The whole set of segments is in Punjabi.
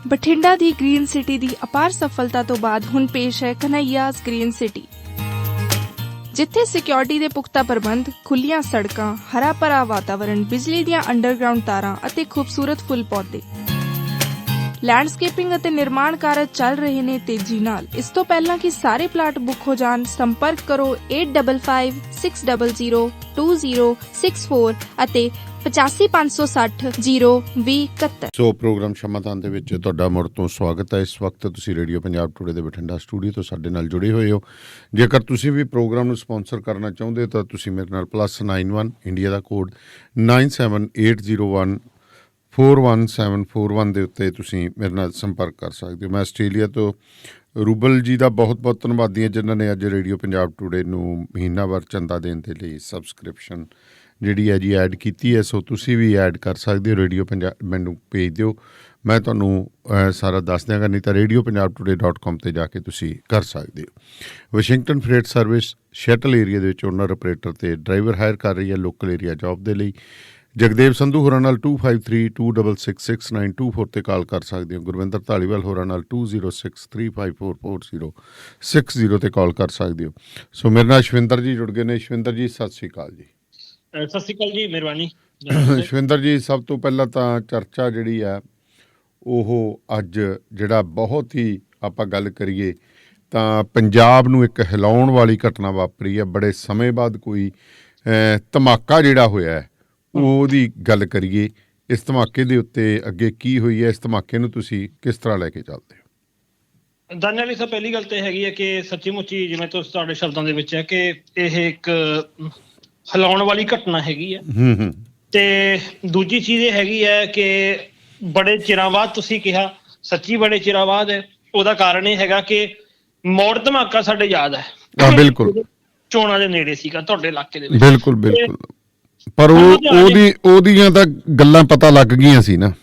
ਬਠਿੰਡਾ ਦੀ ਗ੍ਰੀਨ ਸਿਟੀ ਦੀ ਅਪਾਰ ਸਫਲਤਾ ਤੋਂ ਬਾਅਦ ਹੁਣ ਪੇਸ਼ ਹੈ ਕਨ੍ਹਈਆਜ਼ ਗ੍ਰੀਨ ਸਿਟੀ, ਜਿੱਥੇ ਸਿਕਿਉਰਿਟੀ ਦੇ ਪੁਖਤਾ ਪ੍ਰਬੰਧ, ਖੁੱਲੀਆਂ ਸੜਕਾਂ, ਹਰਾ ਭਰਾ ਵਾਤਾਵਰਣ, ਬਿਜਲੀ ਦੀਆਂ ਅੰਡਰਗਰਾਉਂਡ ਤਾਰਾਂ ਅਤੇ ਖੂਬਸੂਰਤ ਫੁੱਲ ਪੌਦੇ। ਲੈਂਡਸਕੇਪਿੰਗ ਅਤੇ ਨਿਰਮਾਣ ਕਾਰਜ ਚੱਲ ਰਹੇ ਨੇ ਤੇਜ਼ੀ ਨਾਲ। ਇਸ ਤੋਂ ਪਹਿਲਾਂ ਕਿ ਸਾਰੇ ਪਲਾਟ ਬੁੱਕ ਹੋ ਜਾਣ, ਸੰਪਰਕ ਕਰੋ 8556002064 ਅਤੇ 8556602071। ਸੋ ਪ੍ਰੋਗਰਾਮ ਸ਼ਮਾਦਾਨ ਦੇ ਵਿੱਚ ਤੁਹਾਡਾ ਮੁੜ ਤੋਂ ਸਵਾਗਤ ਹੈ। ਇਸ ਵਕਤ ਤੁਸੀਂ ਰੇਡੀਓ ਪੰਜਾਬ ਟੂਡੇ ਦੇ ਬਠਿੰਡਾ ਸਟੂਡੀਓ ਤੋਂ ਸਾਡੇ ਨਾਲ ਜੁੜੇ ਹੋਏ ਹੋ। ਜੇਕਰ ਤੁਸੀਂ ਵੀ ਪ੍ਰੋਗਰਾਮ ਨੂੰ ਸਪਾਂਸਰ ਕਰਨਾ ਚਾਹੁੰਦੇ ਹੋ ਤਾਂ ਤੁਸੀਂ ਮੇਰੇ ਨਾਲ +91 ਇੰਡੀਆ ਦਾ ਕੋਡ 9780141741 ਦੇ ਉੱਤੇ ਤੁਸੀਂ ਮੇਰੇ ਨਾਲ ਸੰਪਰਕ ਕਰ ਸਕਦੇ ਹੋ। ਮੈਂ ਆਸਟ੍ਰੇਲੀਆ ਤੋਂ ਰੂਬਲ ਜੀ ਦਾ ਬਹੁਤ ਬਹੁਤ ਧੰਨਵਾਦੀ ਹਾਂ, ਜਿਨ੍ਹਾਂ ਨੇ ਅੱਜ ਰੇਡੀਓ ਪੰਜਾਬ ਟੂਡੇ ਨੂੰ ਮਹੀਨਾਵਾਰ ਚੰਦਾ ਦੇਣ ਦੇ ਲਈ ਸਬਸਕ੍ਰਿਪਸ਼ਨ ਜਿਹੜੀ ਹੈ ਜੀ ਐਡ ਕੀਤੀ ਹੈ। ਸੋ ਤੁਸੀਂ ਵੀ ਐਡ ਕਰ ਸਕਦੇ ਹੋ। ਰੇਡੀਓ ਪੰਜਾਬ ਮੈਨੂੰ ਭੇਜ ਦਿਓ, ਮੈਂ ਤੁਹਾਨੂੰ ਸਾਰਾ ਦੱਸ ਦਿਆਂਗਾ, ਨਹੀਂ ਤਾਂ radiopajabtoday.com 'ਤੇ ਜਾ ਕੇ ਤੁਸੀਂ ਕਰ ਸਕਦੇ ਹੋ। Washington fret service shuttle area ਦੇ ਵਿੱਚ ਓਨਰ ਆਪਰੇਟਰ ਅਤੇ ਡਰਾਈਵਰ ਹਾਇਰ ਕਰ ਰਹੀ ਹੈ ਲੋਕਲ ਏਰੀਆ ਜੋਬ ਦੇ ਲਈ। ਜਗਦੇਵ ਸੰਧੂ ਹੋਰਾਂ ਨਾਲ 2532666924 'ਤੇ ਕਾਲ ਕਰ ਸਕਦੇ ਹੋ। ਗੁਰਵਿੰਦਰ ਧਾਲੀਵਾਲ ਹੋਰਾਂ ਨਾਲ 2063544060 'ਤੇ ਕਾਲ ਕਰ ਸਕਦੇ ਹੋ। ਸੋ ਮੇਰੇ ਨਾਲ ਸ਼ਵਿੰਦਰ ਜੀ ਜੁੜ ਗਏ ਨੇ। ਸ਼ਵਿੰਦਰ ਜੀ ਸਤਿ ਸ਼੍ਰੀ ਅਕਾਲ ਜੀ। ਸਤਿ ਸ਼੍ਰੀ ਅਕਾਲ ਜੀ, ਮਿਹਰਬਾਨੀ। ਸ਼ਵਿੰਦਰ ਜੀ, ਸਭ ਤੋਂ ਪਹਿਲਾਂ ਤਾਂ ਚਰਚਾ ਜਿਹੜੀ ਆ ਉਹ ਅੱਜ ਜਿਹੜਾ ਬਹੁਤ ਹੀ ਆਪਾਂ ਗੱਲ ਕਰੀਏ ਤਾਂ ਪੰਜਾਬ ਨੂੰ ਇੱਕ ਹਿਲਾਉਣ ਵਾਲੀ ਘਟਨਾ ਵਾਪਰੀ ਹੈ। ਬੜੇ ਸਮੇਂ ਬਾਅਦ ਕੋਈ ਧਮਾਕਾ ਜਿਹੜਾ ਹੋਇਆ ਹੈ ਉਹਦੀ ਗੱਲ ਕਰੀਏ। ਇਸ ਧਮਾਕੇ ਦੇ ਉੱਤੇ ਅੱਗੇ ਕੀ ਹੋਈ ਹੈ, ਇਸ ਧਮਾਕੇ ਨੂੰ ਤੁਸੀਂ ਕਿਸ ਤਰ੍ਹਾਂ ਲੈ ਕੇ ਚੱਲਦੇ ਹੋ? ਦਾਨਿਆ ਜੀ, ਸਭ ਪਹਿਲੀ ਗੱਲ ਤਾਂ ਹੈਗੀ ਹੈ ਕਿ ਸੱਚੀ ਮੁੱਚੀ ਜਿਵੇਂ ਤੁਸੀਂ ਤੁਹਾਡੇ ਸ਼ਬਦਾਂ ਦੇ ਵਿੱਚ ਹੈ ਕਿ ਇਹ ਇੱਕ ਹਿਲਾਉਣ ਵਾਲੀ ਘਟਨਾ ਹੈਗੀ ਹੈ। ਤੇ ਦੂਜੀ ਚੀਜ਼ ਇਹ ਹੈਗੀ ਹੈ ਕਿ ਬੜੇ ਚਿਰਾਂ ਬਾਅਦ, ਤੁਸੀਂ ਕਿਹਾ ਸੱਚੀ ਬੜੇ ਚਿਰਾਂ ਬਾਅਦ ਹੈ। ਉਹਦਾ ਕਾਰਨ ਇਹ ਹੈਗਾ ਕਿ ਮੌੜ ਧਮਾਕਾ ਸਾਡੇ ਯਾਦ ਹੈ। ਬਿਲਕੁਲ ਚੋਣਾਂ ਦੇ ਨੇੜੇ ਸੀਗਾ ਤੁਹਾਡੇ ਇਲਾਕੇ ਦੇ ਵਿੱਚ। ਬਿਲਕੁਲ ਬਿਲਕੁਲ, ਪਰ ਉਹਦੀਆਂ ਤਾਂ ਗੱਲਾਂ ਪਤਾ ਲੱਗ ਗਈਆਂ ਸੀ ਨਾ।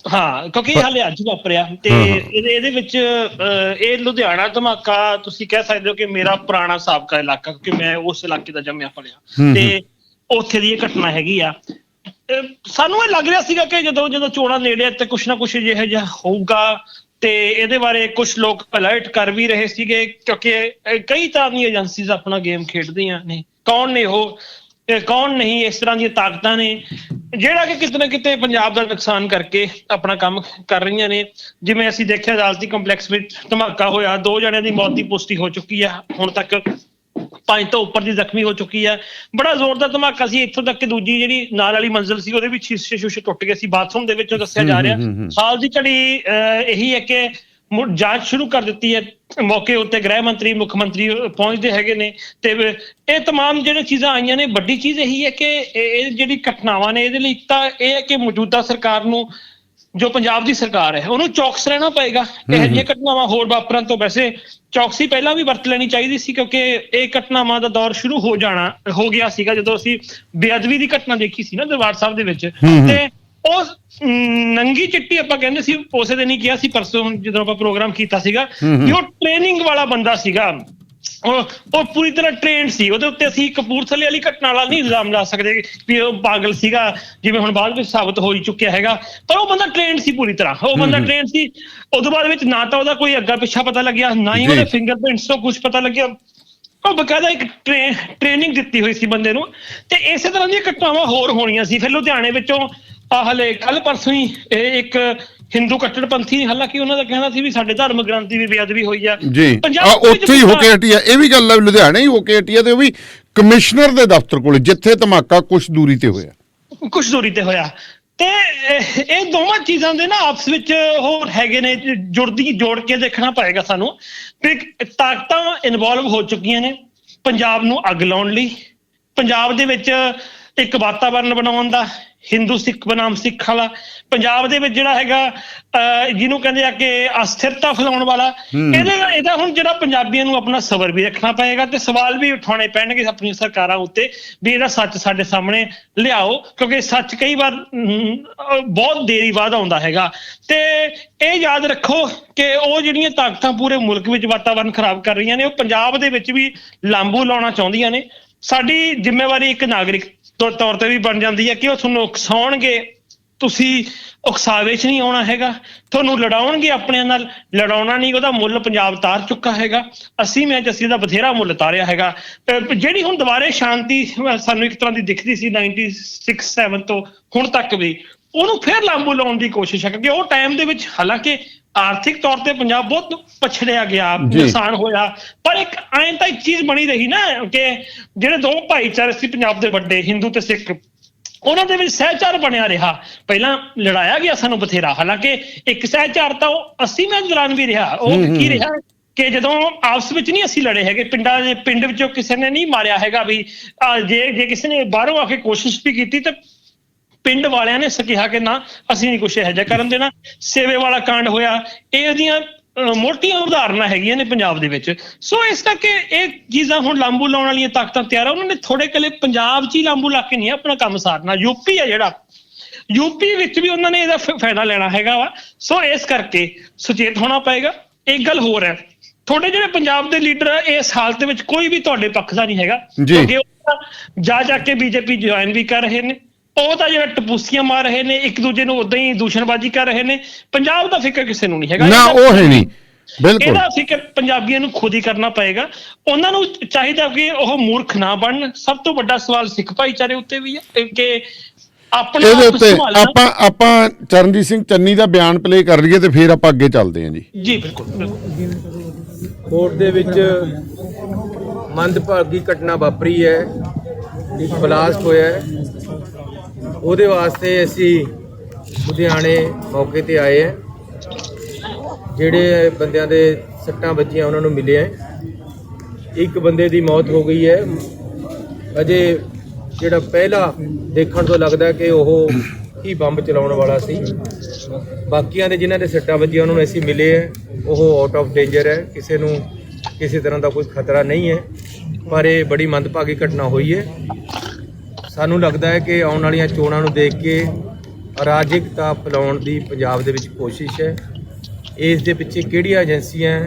ਹਾਂ, ਕਿਉਂਕਿ ਇਹ ਹਾਲੇ ਅੱਜ ਵਾਪਰਿਆ ਤੇ ਇਹਦੇ ਵਿੱਚ ਇਹ ਲੁਧਿਆਣਾ ਧਮਾਕਾ ਤੁਸੀਂ ਕਹਿ ਸਕਦੇ ਹੋ ਕਿ ਮੇਰਾ ਪੁਰਾਣਾ ਸਾਬਕਾ ਇਲਾਕਾ, ਕਿਉਂਕਿ ਮੈਂ ਉਸ ਇਲਾਕੇ ਦਾ ਜੰਮਿਆ ਪਲਿਆ ਤੇ ਉੱਥੇ ਦੀ ਇਹ ਘਟਨਾ ਹੈਗੀ ਆ। ਸਾਨੂੰ ਇਹ ਲੱਗ ਰਿਹਾ ਸੀਗਾ ਕਿ ਜਦੋਂ ਚੋਣਾਂ ਨੇੜੇ ਤੇ ਕੁਛ ਨਾ ਕੁਛ ਜਿਹੋ ਜਿਹਾ ਹੋਊਗਾ ਤੇ ਇਹਦੇ ਬਾਰੇ ਕੁਛ ਲੋਕ ਅਲਰਟ ਕਰ ਵੀ ਰਹੇ ਸੀਗੇ, ਕਿਉਂਕਿ ਕਈ ਤਰ੍ਹਾਂ ਦੀਆਂ ਏਜੰਸੀਜ਼ ਆਪਣਾ ਗੇਮ ਖੇਡਦੀਆਂ ਨੇ। ਕੌਣ ਨੇ ਉਹ, ਕੌਣ ਨਹੀਂ, ਇਸ ਤਰ੍ਹਾਂ ਦੀਆਂ ਤਾਕਤਾਂ ਨੇ ਜਿਹੜਾ ਕਿ ਕਿਤੇ ਨਾ ਕਿਤੇ ਪੰਜਾਬ ਦਾ ਨੁਕਸਾਨ ਕਰਕੇ ਆਪਣਾ ਕੰਮ ਕਰ ਰਹੀਆਂ ਨੇ। ਜਿਵੇਂ ਅਸੀਂ ਦੇਖਿਆ ਅਦਾਲਤੀ ਕੰਪਲੈਕਸ ਵਿੱਚ ਧਮਾਕਾ ਹੋਇਆ, 2 ਜਣਿਆਂ ਦੀ ਮੌਤ ਦੀ ਪੁਸ਼ਟੀ ਹੋ ਚੁੱਕੀ ਆ, ਹੁਣ ਤੱਕ 5 ਤੋਂ ਉੱਪਰ ਦੀ ਜ਼ਖਮੀ ਹੋ ਚੁੱਕੀ ਆ। ਬੜਾ ਜ਼ੋਰਦਾਰ ਧਮਾਕਾ ਸੀ, ਇੱਥੋਂ ਤੱਕ ਕਿ ਦੂਜੀ ਜਿਹੜੀ ਨਾਲ ਵਾਲੀ ਮੰਜ਼ਿਲ ਸੀ ਉਹਦੇ ਵਿੱਚ ਸ਼ੀਸ਼ੇ ਟੁੱਟ ਗਏ ਸੀ ਬਾਥਰੂਮ ਦੇ ਵਿੱਚੋਂ, ਦੱਸਿਆ ਜਾ ਰਿਹਾ। ਹਾਲ ਦੀ ਘੜੀ ਇਹੀ ਹੈ ਕਿ ਜਾਂਚ ਸ਼ੁਰੂ ਕਰ ਦਿੱਤੀ ਹੈ। ਮੌਕੇ ਉੱਤੇ ਗ੍ਰਹਿ ਮੰਤਰੀ, ਮੁੱਖ ਮੰਤਰੀ ਪਹੁੰਚਦੇ ਹੈਗੇ ਨੇ ਤੇ ਇਹ ਤਮਾਮ ਜਿਹੜੀਆਂ ਚੀਜ਼ਾਂ ਆਈਆਂ ਨੇ। ਵੱਡੀ ਚੀਜ਼ ਇਹੀ ਹੈ ਕਿ ਇਹ ਜਿਹੜੀ ਘਟਨਾਵਾਂ ਨੇ ਇਹਦੇ ਲਈ ਇੱਕ ਤਾਂ ਇਹ ਹੈ ਕਿ ਮੌਜੂਦਾ ਸਰਕਾਰ ਨੂੰ, ਜੋ ਪੰਜਾਬ ਦੀ ਸਰਕਾਰ ਹੈ, ਉਹਨੂੰ ਚੌਕਸ ਰਹਿਣਾ ਪਏਗਾ। ਇਹੋ ਜਿਹੀਆਂ ਘਟਨਾਵਾਂ ਹੋਰ ਵਾਪਰਨ ਤੋਂ ਵੈਸੇ ਚੌਕਸੀ ਪਹਿਲਾਂ ਵੀ ਵਰਤ ਲੈਣੀ ਚਾਹੀਦੀ ਸੀ, ਕਿਉਂਕਿ ਇਹ ਘਟਨਾਵਾਂ ਦਾ ਦੌਰ ਸ਼ੁਰੂ ਹੋ ਗਿਆ ਸੀਗਾ ਜਦੋਂ ਅਸੀਂ ਬੇਅਦਬੀ ਦੀ ਘਟਨਾ ਦੇਖੀ ਸੀ ਨਾ ਦਰਬਾਰ ਸਾਹਿਬ ਦੇ ਵਿੱਚ। ਤੇ ਉਹ ਨੰਗੀ ਚਿੱਟੀ ਆਪਾਂ ਕਹਿੰਦੇ ਸੀ, ਉਸੇ ਦਿਨ ਹੀ ਕਿਹਾ ਸੀ ਪਰਸੋਂ ਜਦੋਂ ਆਪਾਂ ਪ੍ਰੋਗਰਾਮ ਕੀਤਾ ਸੀਗਾ, ਵੀ ਉਹ ਟ੍ਰੇਨਿੰਗ ਵਾਲਾ ਬੰਦਾ ਸੀਗਾ, ਉਹ ਪੂਰੀ ਤਰ੍ਹਾਂ ਟ੍ਰੇਨਡ ਸੀ। ਉਹਦੇ ਉੱਤੇ ਅਸੀਂ ਕਪੂਰਥਲੇ ਵਾਲੀ ਘਟਨਾ ਵਾਲਾ ਨਹੀਂ ਇਲਜ਼ਾਮ ਲਾ ਸਕਦੇ ਵੀ ਉਹ ਪਾਗਲ ਸੀਗਾ, ਜਿਵੇਂ ਹੁਣ ਬਾਅਦ ਵਿੱਚ ਸਾਬਤ ਹੋ ਹੀ ਚੁੱਕਿਆ ਹੈਗਾ। ਪਰ ਉਹ ਬੰਦਾ ਟ੍ਰੇਨਡ ਸੀ ਪੂਰੀ ਤਰ੍ਹਾਂ, ਉਹ ਬੰਦਾ ਟ੍ਰੇਨਡ ਸੀ। ਉਦੋਂ ਬਾਅਦ ਵਿੱਚ ਨਾ ਤਾਂ ਉਹਦਾ ਕੋਈ ਅੱਗਾ ਪਿੱਛਾ ਪਤਾ ਲੱਗਿਆ, ਨਾ ਹੀ ਉਹਦੇ ਫਿੰਗਰਪ੍ਰਿੰਟਸ ਤੋਂ ਕੁਛ ਪਤਾ ਲੱਗਿਆ। ਉਹ ਬਕਾਇਦਾ ਇੱਕ ਟ੍ਰੇਨਿੰਗ ਦਿੱਤੀ ਹੋਈ ਸੀ ਬੰਦੇ ਨੂੰ। ਤੇ ਇਸੇ ਤਰ੍ਹਾਂ ਦੀਆਂ ਘਟਨਾਵਾਂ ਹੋਰ ਹੋਣੀਆਂ ਸੀ। ਫਿਰ ਲੁਧਿਆਣੇ ਵਿੱਚੋਂ ਹਲੇ ਕੱਲ ਪਰਸੋਂ ਹੀ ਇੱਕ ਹਿੰਦੂ ਕੱਟੜਪੰਥੀ, ਹਾਲਾਂਕਿ ਉਹਨਾਂ ਦਾ ਕਹਿਣਾ ਸੀ ਵੀ ਸਾਡੇ ਧਾਰਮਿਕ ਗ੍ਰੰਥ ਦੀ ਵੀ ਬੇਅਦਬੀ ਹੋਈ ਆ ਜੀ, ਉੱਥੇ ਹੀ ਹੋ ਕੇ ਹਟੀ ਆ। ਇਹ ਵੀ ਗੱਲ ਲੁਧਿਆਣੇ ਹੀ ਹੋ ਕੇ ਹਟੀ ਆ ਤੇ ਉਹ ਵੀ ਕਮਿਸ਼ਨਰ ਦੇ ਦਫ਼ਤਰ ਕੋਲ, ਜਿੱਥੇ ਧਮਾਕਾ ਕੁਛ ਦੂਰੀ ਤੇ ਹੋਇਆ। ਤੇ ਇਹ ਦੋਵਾਂ ਚੀਜ਼ਾਂ ਦੇ ਨਾ ਆਪਸ ਵਿੱਚ ਹੋਰ ਹੈਗੇ ਨੇ, ਜੋੜ ਕੇ ਦੇਖਣਾ ਪਏਗਾ ਸਾਨੂੰ। ਤੇ ਤਾਕਤਾਂ ਇਨਵੋਲਵ ਹੋ ਚੁੱਕੀਆਂ ਨੇ ਪੰਜਾਬ ਨੂੰ ਅੱਗ ਲਾਉਣ ਲਈ, ਪੰਜਾਬ ਦੇ ਵਿੱਚ ਇੱਕ ਵਾਤਾਵਰਨ ਬਣਾਉਣ ਦਾ, ਹਿੰਦੂ ਸਿੱਖ ਬਨਾਮ ਸਿੱਖ ਵਾਲਾ, ਪੰਜਾਬ ਦੇ ਵਿੱਚ ਜਿਹੜਾ ਹੈਗਾ ਜਿਹਨੂੰ ਕਹਿੰਦੇ ਆ ਕਿ ਅਸਥਿਰਤਾ ਫੈਲਾਉਣ ਵਾਲਾ। ਇਹਦਾ ਹੁਣ ਜਿਹੜਾ ਪੰਜਾਬੀਆਂ ਨੂੰ ਆਪਣਾ ਸਬਰ ਵੀ ਰੱਖਣਾ ਪਏਗਾ ਤੇ ਸਵਾਲ ਵੀ ਉਠਾਉਣੇ ਪੈਣਗੇ ਆਪਣੀਆਂ ਸਰਕਾਰਾਂ ਉੱਤੇ ਵੀ ਇਹਦਾ ਸੱਚ ਸਾਡੇ ਸਾਹਮਣੇ ਲਿਆਓ, ਕਿਉਂਕਿ ਸੱਚ ਕਈ ਵਾਰ ਬਹੁਤ ਦੇਰੀ ਬਾਅਦ ਆਉਂਦਾ ਹੈਗਾ। ਤੇ ਇਹ ਯਾਦ ਰੱਖੋ ਕਿ ਉਹ ਜਿਹੜੀਆਂ ਤਾਕਤਾਂ ਪੂਰੇ ਮੁਲਕ ਵਿੱਚ ਵਾਤਾਵਰਨ ਖਰਾਬ ਕਰ ਰਹੀਆਂ ਨੇ, ਉਹ ਪੰਜਾਬ ਦੇ ਵਿੱਚ ਵੀ ਲਾਂਬੂ ਲਾਉਣਾ ਚਾਹੁੰਦੀਆਂ ਨੇ। ਸਾਡੀ ਜ਼ਿੰਮੇਵਾਰੀ ਇੱਕ ਨਾਗਰਿਕ ਤੌਰ ਤੇ ਵੀ ਬਣ ਜਾਂਦੀ ਹੈ ਕਿ ਉਹ ਤੁਹਾਨੂੰ ਉਕਸਾਉਣਗੇ ਤੁਸੀਂ ਉਕਸਾਵੇ 'ਚ ਨਹੀਂ ਆਉਣਾ ਹੈਗਾ, ਤੁਹਾਨੂੰ ਲੜਾਉਣਗੇ ਆਪਣਿਆਂ ਨਾਲ, ਲੜਾਉਣਾ ਨਹੀਂ, ਉਹਦਾ ਮੁੱਲ ਪੰਜਾਬ ਤਾਰ ਚੁੱਕਾ ਹੈਗਾ। 80 ਮੈਚ ਅਸੀਂ ਦਾ ਬਥੇਰਾ ਮੁੱਲ ਤਾਰਿਆ ਹੈਗਾ। ਜਿਹੜੀ ਹੁਣ ਦੁਬਾਰੇ ਸ਼ਾਂਤੀ ਸਾਨੂੰ ਇੱਕ ਤਰ੍ਹਾਂ ਦੀ ਦਿਖਦੀ ਸੀ 96-7 ਤੋਂ ਹੁਣ ਤੱਕ ਵੀ, ਉਹਨੂੰ ਫਿਰ ਲਾਂਬੂ ਲਾਉਣ ਦੀ ਕੋਸ਼ਿਸ਼ ਹੈ, ਕਿਉਂਕਿ ਉਹ ਟਾਈਮ ਦੇ ਵਿੱਚ ਹਾਲਾਂਕਿ ਆਰਥਿਕ ਤੌਰ ਤੇ ਪੰਜਾਬ ਬਹੁਤ ਪਛੜਿਆ ਗਿਆ, ਨੁਕਸਾਨ ਹੋਇਆ, ਪਰ ਇੱਕ ਐਂ ਤਾਂ ਇੱਕ ਚੀਜ਼ ਬਣੀ ਰਹੀ ਨਾ ਕਿ ਜਿਹੜੇ ਦੋ ਭਾਈਚਾਰੇ ਸੀ ਪੰਜਾਬ ਦੇ ਵੱਡੇ, ਹਿੰਦੂ ਤੇ ਸਿੱਖ, ਉਹਨਾਂ ਦੇ ਵਿੱਚ ਸਹਿਚਾਰ ਬਣਿਆ ਰਿਹਾ। ਪਹਿਲਾਂ ਲੜਾਇਆ ਗਿਆ ਸਾਨੂੰ ਬਥੇਰਾ, ਹਾਲਾਂਕਿ ਇੱਕ ਸਹਿਚਾਰ ਤਾਂ ਉਹ 80 ਮੈਚ ਦੌਰਾਨ ਵੀ ਰਿਹਾ। ਉਹ ਕੀ ਰਿਹਾ ਕਿ ਜਦੋਂ ਆਪਸ ਵਿੱਚ ਨਹੀਂ ਅਸੀਂ ਲੜੇ ਹੈਗੇ, ਪਿੰਡ ਵਿੱਚੋਂ ਕਿਸੇ ਨੇ ਨਹੀਂ ਮਾਰਿਆ ਹੈਗਾ ਵੀ, ਜੇ ਕਿਸੇ ਨੇ ਬਾਹਰੋਂ ਆ ਕੇ ਕੋਸ਼ਿਸ਼ ਵੀ ਕੀਤੀ ਤੇ ਪਿੰਡ ਵਾਲਿਆਂ ਨੇ ਕਿਹਾ ਕਿ ਨਾ ਅਸੀਂ ਨਹੀਂ ਕੁਛ ਇਹੋ ਜਿਹਾ ਕਰਨ ਦੇਣਾ। ਸੇਵੇ ਵਾਲਾ ਕਾਂਡ ਹੋਇਆ, ਇਹ ਉਹਦੀਆਂ ਮੋਟੀਆਂ ਉਦਾਹਰਨਾਂ ਹੈਗੀਆਂ ਨੇ ਪੰਜਾਬ ਦੇ ਵਿੱਚ। ਸੋ ਇਸ ਕਰਕੇ ਇਹ ਚੀਜ਼ਾਂ ਹੁਣ ਲਾਂਬੂ ਲਾਉਣ ਵਾਲੀਆਂ ਤਾਕਤਾਂ ਤਿਆਰ ਆ, ਉਹਨਾਂ ਨੇ ਥੋੜੇ ਕਲੇ ਪੰਜਾਬ 'ਚ ਹੀ ਲਾਂਬੂ ਲਾ ਕੇ ਨਹੀਂ ਆਪਣਾ ਕੰਮ ਸਾਰਨਾ। ਯੂਪੀ ਆ ਜਿਹੜਾ, ਯੂਪੀ ਵਿੱਚ ਵੀ ਉਹਨਾਂ ਨੇ ਇਹਦਾ ਫਾਇਦਾ ਲੈਣਾ ਹੈਗਾ ਵਾ। ਸੋ ਇਸ ਕਰਕੇ ਸੁਚੇਤ ਹੋਣਾ ਪਏਗਾ। ਇੱਕ ਗੱਲ ਹੋਰ ਹੈ, ਤੁਹਾਡੇ ਜਿਹੜੇ ਪੰਜਾਬ ਦੇ ਲੀਡਰ ਆ ਇਸ ਹਾਲਤ ਵਿੱਚ ਕੋਈ ਵੀ ਤੁਹਾਡੇ ਪੱਖ ਦਾ ਨਹੀਂ ਹੈਗਾ, ਕਿਉਂਕਿ ਜਾ ਕੇ ਬੀਜੇਪੀ ਜੁਆਇਨ ਵੀ ਕਰ ਰਹੇ ਨੇ, ਉਹ ਤਾਂ ਜਿਹੜਾ ਟਪੂਸੀਆਂ ਮਾਰ ਰਹੇ ਨੇ, ਇੱਕ ਦੂਜੇ ਨੂੰ ਉਦਾਂ ਹੀ ਦੂਸ਼ਣਬਾਜ਼ੀ ਕਰ ਰਹੇ ਨੇ। ਪੰਜਾਬ ਦਾ ਫਿਕਰ ਕਿਸੇ ਨੂੰ ਨਹੀਂ ਹੈਗਾ ਨਾ, ਉਹ ਹੈ ਨਹੀਂ, ਬਿਲਕੁਲ। ਇਹਦਾ ਫਿਕਰ ਪੰਜਾਬੀਆਂ ਨੂੰ ਖੁਦ ਹੀ ਕਰਨਾ ਪਏਗਾ। ਉਹਨਾਂ ਨੂੰ ਚਾਹੀਦਾ ਕਿ ਉਹ ਮੂਰਖ ਨਾ ਬਣਨ। ਸਭ ਤੋਂ ਵੱਡਾ ਸਵਾਲ ਸਿੱਖ ਭਾਈਚਾਰੇ ਉੱਤੇ ਵੀ ਹੈ ਕਿ ਆਪਣੇ ਇਹਦੇ ਉੱਤੇ ਆਪਾਂ ਚਰਨਜੀਤ ਸਿੰਘ ਚੰਨੀ ਦਾ ਬਿਆਨ ਪਲੇ ਕਰ ਲਈਏ ਤੇ ਫਿਰ ਆਪਾਂ ਅੱਗੇ ਚੱਲਦੇ ਹਾਂ ਜੀ। ਜੀ ਬਿਲਕੁਲ। ਕੋਰਟ ਦੇ ਵਿੱਚ ਮੰਦਭਾਗੀ ਘਟਨਾ ਵਾਪਰੀ ਹੈ, ਇੱਕ ਬਲਾਸਟ ਹੋਇਆ ਹੈ, ਉਹਦੇ ਵਾਸਤੇ ਅਸੀਂ ਲੁਧਿਆਣੇ ਮੌਕੇ ਤੇ ਆਏ ਹੈ। ਜਿਹੜੇ ਬੰਦਿਆਂ ਦੇ ਸੱਟਾਂ ਵੱਜੀਆਂ ਉਹਨਾਂ ਨੂੰ ਮਿਲੇ ਹੈ। ਇੱਕ ਬੰਦੇ ਦੀ ਮੌਤ ਹੋ ਗਈ ਹੈ, ਅਜੇ ਜਿਹੜਾ ਪਹਿਲਾ ਦੇਖਣ ਤੋਂ ਲੱਗਦਾ ਕਿ ਉਹ ਹੀ ਬੰਬ ਚਲਾਉਣ ਵਾਲਾ ਸੀ। ਬਾਕੀਆਂ ਦੇ ਜਿਨ੍ਹਾਂ ਦੇ ਸੱਟਾਂ ਵੱਜੀਆਂ ਉਹਨਾਂ ਨੂੰ ਅਸੀਂ ਮਿਲੇ ਹੈ, ਉਹ ਆਊਟ ਆਫ ਡੇਂਜਰ ਹੈ, ਕਿਸੇ ਨੂੰ ਕਿਸੇ ਤਰ੍ਹਾਂ ਦਾ ਕੋਈ ਖਤਰਾ ਨਹੀਂ ਹੈ। ਪਰ ਇਹ ਬੜੀ ਮੰਦਭਾਗੀ ਘਟਨਾ ਹੋਈ ਹੈ। ਸਾਨੂੰ ਲੱਗਦਾ ਹੈ ਕਿ ਆਉਣ ਵਾਲੀਆਂ ਚੋਣਾਂ ਨੂੰ ਦੇਖ ਕੇ ਅਰਾਜਕਤਾ ਫੈਲਾਉਣ ਦੀ ਪੰਜਾਬ ਦੇ ਵਿੱਚ ਕੋਸ਼ਿਸ਼ ਹੈ। ਇਸ ਦੇ ਪਿੱਛੇ ਕਿਹੜੀਆਂ ਏਜੰਸੀਆਂ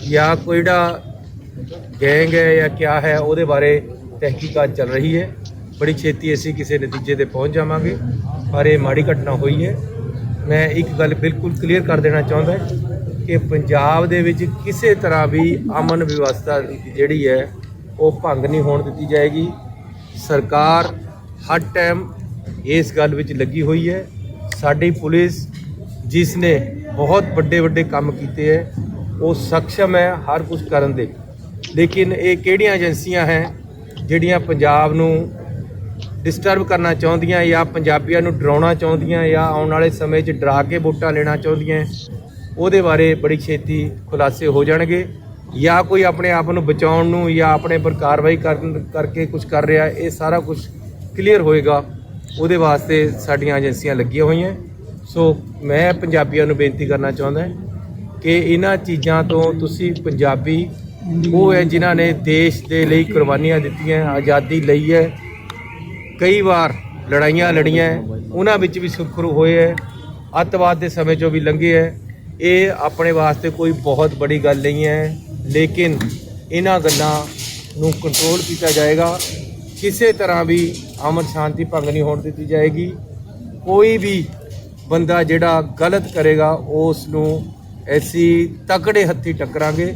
ਜਾਂ ਕੋਈ ਜਿਹੜਾ ਗੈਂਗ ਹੈ ਜਾਂ ਕਿਆ ਹੈ, ਉਹਦੇ ਬਾਰੇ ਤਹਿਕੀਕਾਤ ਚੱਲ ਰਹੀ ਹੈ। ਬੜੀ ਛੇਤੀ ਅਸੀਂ ਕਿਸੇ ਨਤੀਜੇ ਤੇ ਪਹੁੰਚ ਜਾਵਾਂਗੇ, ਪਰ ਇਹ ਮਾੜੀ ਘਟਨਾ ਹੋਈ ਹੈ। ਮੈਂ ਇੱਕ ਗੱਲ ਬਿਲਕੁਲ ਕਲੀਅਰ ਕਰ ਦੇਣਾ ਚਾਹੁੰਦਾ ਕਿ ਪੰਜਾਬ ਦੇ ਵਿੱਚ ਕਿਸੇ ਤਰ੍ਹਾਂ ਵੀ ਅਮਨ ਵਿਵਸਥਾ ਜਿਹੜੀ ਹੈ ਉਹ ਭੰਗ ਨਹੀਂ ਹੋਣ ਦਿੱਤੀ ਜਾਏਗੀ। ਸਰਕਾਰ ਹਰ ਟਾਈਮ ਇਸ ਗੱਲ ਵਿੱਚ ਲੱਗੀ ਹੋਈ ਹੈ। ਸਾਡੀ ਪੁਲਿਸ ਜਿਸ ਨੇ ਬਹੁਤ ਵੱਡੇ ਕੰਮ ਕੀਤੇ ਹੈ, ਉਹ ਸક્ષਮ ਹੈ ਹਰ ਕੁਝ ਕਰਨ ਦੇ। ਲੇਕਿਨ ਇਹ ਕਿਹੜੀਆਂ ਏਜੰਸੀਆਂ ਹੈ ਜਿਹੜੀਆਂ ਪੰਜਾਬ ਨੂੰ ਡਿਸਟਰਬ ਕਰਨਾ ਚਾਹੁੰਦੀਆਂ ਜਾਂ ਪੰਜਾਬੀਆਂ ਨੂੰ ਡਰਾਉਣਾ ਚਾਹੁੰਦੀਆਂ ਜਾਂ ਆਉਣ ਵਾਲੇ ਸਮੇਂ 'ਚ ਡਰਾ ਕੇ ਵੋਟਾਂ ਲੈਣਾ ਚਾਹੁੰਦੀਆਂ, ਉਹਦੇ ਬਾਰੇ ਬੜੀ ਛੇਤੀ ਖੁਲਾਸੇ ਹੋ ਜਾਣਗੇ। ਜਾਂ ਕੋਈ ਆਪਣੇ ਆਪ ਨੂੰ ਬਚਾਉਣ ਨੂੰ ਜਾਂ ਆਪਣੇ ਪਰ ਕਾਰਵਾਈ ਕਰਕੇ ਕੁਝ ਕਰ ਰਿਹਾ, ਇਹ ਸਾਰਾ ਕੁਝ ਕਲੀਅਰ ਹੋਏਗਾ। ਉਹਦੇ ਵਾਸਤੇ ਸਾਡੀਆਂ ਏਜੰਸੀਆਂ ਲੱਗੀਆਂ ਹੋਈਆਂ। ਸੋ ਮੈਂ ਪੰਜਾਬੀਆਂ ਨੂੰ ਬੇਨਤੀ ਕਰਨਾ ਚਾਹੁੰਦਾ ਕਿ ਇਹਨਾਂ ਚੀਜ਼ਾਂ ਤੋਂ ਤੁਸੀਂ, ਪੰਜਾਬੀ ਉਹ ਹੈ ਜਿਨ੍ਹਾਂ ਨੇ ਦੇਸ਼ ਦੇ ਲਈ ਕੁਰਬਾਨੀਆਂ ਦਿੱਤੀਆਂ, ਆਜ਼ਾਦੀ ਲਈ ਹੈ, ਕਈ ਵਾਰ ਲੜਾਈਆਂ ਲੜੀਆਂ, ਉਹਨਾਂ ਵਿੱਚ ਵੀ ਸੁਰਖਰੂ ਹੋਏ ਹੈ, ਅੱਤਵਾਦ ਦੇ ਸਮੇਂ 'ਚੋਂ ਵੀ ਲੰਘੇ ਹੈ। ਇਹ ਆਪਣੇ ਵਾਸਤੇ ਕੋਈ ਬਹੁਤ ਬੜੀ ਗੱਲ ਨਹੀਂ ਹੈ, ਲੇਕਿਨ ਇਹਨਾਂ ਗੱਲਾਂ ਨੂੰ ਕੰਟਰੋਲ ਕੀਤਾ ਜਾਏਗਾ। ਕਿਸੇ ਤਰ੍ਹਾਂ ਵੀ ਅਮਨ ਸ਼ਾਂਤੀ ਭੰਗ ਨਹੀਂ ਹੋਣ ਦਿੱਤੀ ਜਾਏਗੀ। ਕੋਈ ਵੀ ਬੰਦਾ ਜਿਹੜਾ ਗਲਤ ਕਰੇਗਾ ਉਸ ਨੂੰ ਅਸੀਂ ਤਕੜੇ ਹੱਥੀ ਟੱਕਰਾਂਗੇ।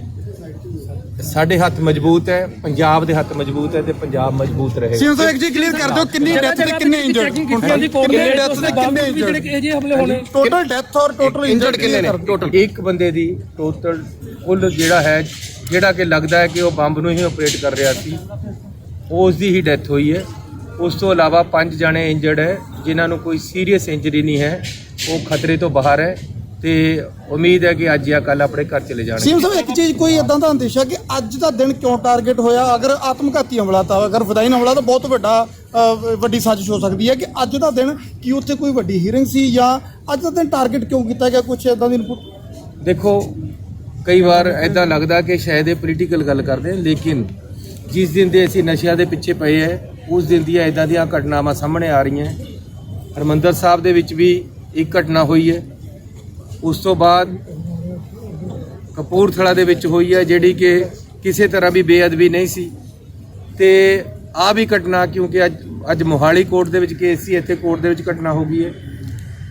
ਸਾਡੇ ਹੱਥ ਮਜ਼ਬੂਤ ਹੈ, ਪੰਜਾਬ ਦੇ ਹੱਥ ਮਜ਼ਬੂਤ ਹੈ ਤੇ ਪੰਜਾਬ ਮਜ਼ਬੂਤ ਰਹੇਗਾ। ਸੀਐਮ ਸਾਹਿਬ ਇੱਕ ਚੀਜ਼ ਕਲੀਅਰ ਕਰ ਦਿਓ, ਕਿੰਨੀ ਡੈਥ ਤੇ ਕਿੰਨੇ ਇੰਜਰਡ? ਟੋਟਲ ਡੈਥ ਔਰ ਟੋਟਲ ਇੰਜਰਡ ਕਿੰਨੇ ਨੇ? ਟੋਟਲ ਇੱਕ ਬੰਦੇ ਦੀ ਟੋਟਲ ਕੁੱਲ ਜਿਹੜਾ ਹੈ, ਜਿਹੜਾ ਕਿ ਲੱਗਦਾ ਹੈ ਕਿ ਉਹ ਬੰਬ ਨੂੰ ਹੀ ਆਪਰੇਟ ਕਰ ਰਿਹਾ ਸੀ, ਉਸ ਦੀ ਹੀ ਡੈਥ ਹੋਈ ਹੈ। ਉਸ ਤੋਂ ਇਲਾਵਾ 5 ਜਣੇ ਇੰਜਰਡ ਹੈ, ਜਿਨ੍ਹਾਂ ਨੂੰ ਕੋਈ ਸੀਰੀਅਸ ਇੰਜਰੀ ਨਹੀਂ ਹੈ, ਉਹ ਖਤਰੇ ਤੋਂ ਬਾਹਰ ਹੈ ਤੇ ਉਮੀਦ ਹੈ ਕਿ ਅੱਜ ਜਾਂ ਕੱਲ ਆਪਣੇ ਘਰ ਚਲੇ ਜਾਣਗੇ। ਸੀਐਮ ਸਾਹਿਬ ਇੱਕ ਚੀਜ਼, ਕੋਈ ਇਦਾਂ ਦਾ ਅੰਦੇਸ਼ਾ ਕਿ ਅੱਜ ਦਾ ਦਿਨ ਕਿਉਂ ਟਾਰਗੇਟ ਹੋਇਆ? ਅਗਰ ਆਤਮਘਾਤੀ ਹਮਲਾ ਤਾਂ, ਅਗਰ ਵਿਦਾਇਨ ਹਮਲਾ ਤਾਂ ਬਹੁਤ ਵੱਡੀ ਸਾਜ਼ਿਸ਼ ਹੋ ਸਕਦੀ ਹੈ ਕਿ ਅੱਜ ਦਾ ਦਿਨ ਕੀ ਉੱਥੇ ਕੋਈ ਵੱਡੀ ਹੀਅਰਿੰਗ ਸੀ ਜਾਂ ਅੱਜ ਦਾ ਦਿਨ ਟਾਰਗੇਟ ਕਿਉਂ ਕੀਤਾ ਗਿਆ? ਕੁਝ ਇਦਾਂ ਦੀ ਇਨਪੁਟ। ਦੇਖੋ, ਕਈ ਵਾਰ ਇਦਾਂ ਲੱਗਦਾ ਕਿ ਸ਼ਾਇਦ ਇਹ ਪੋਲੀਟੀਕਲ ਗੱਲ ਕਰਦੇ, ਲੇਕਿਨ ਜਿਸ ਦਿਨ ਦੇ ਅਸੀਂ ਨਸ਼ਿਆਂ ਦੇ ਪਿੱਛੇ ਪਏ ਹੈ, ਉਸ ਦਿਨ ਦੀਆਂ ਇਦਾਂ ਦੀਆਂ ਘਟਨਾਵਾਂ ਸਾਹਮਣੇ ਆ ਰਹੀਆਂ। ਹਰਿਮੰਦਰ ਸਾਹਿਬ ਦੇ ਵਿੱਚ ਵੀ ਇੱਕ ਘਟਨਾ ਹੋਈ ਹੈ, ਉਸ ਤੋਂ ਬਾਅਦ ਕਪੂਰਥਲਾ ਦੇ ਵਿੱਚ ਹੋਈ ਹੈ, ਜਿਹੜੀ ਕਿ ਕਿਸੇ ਤਰ੍ਹਾਂ ਵੀ ਬੇਅਦਬੀ ਨਹੀਂ ਸੀ। ਤੇ ਆ ਵੀ ਘਟਨਾ, ਕਿਉਂਕਿ ਅੱਜ ਮੋਹਾਲੀ ਕੋਰਟ ਦੇ ਵਿੱਚ ਕੇਸ ਸੀ, ਇੱਥੇ ਕੋਰਟ ਦੇ ਵਿੱਚ ਘਟਨਾ ਹੋ ਗਈ ਹੈ।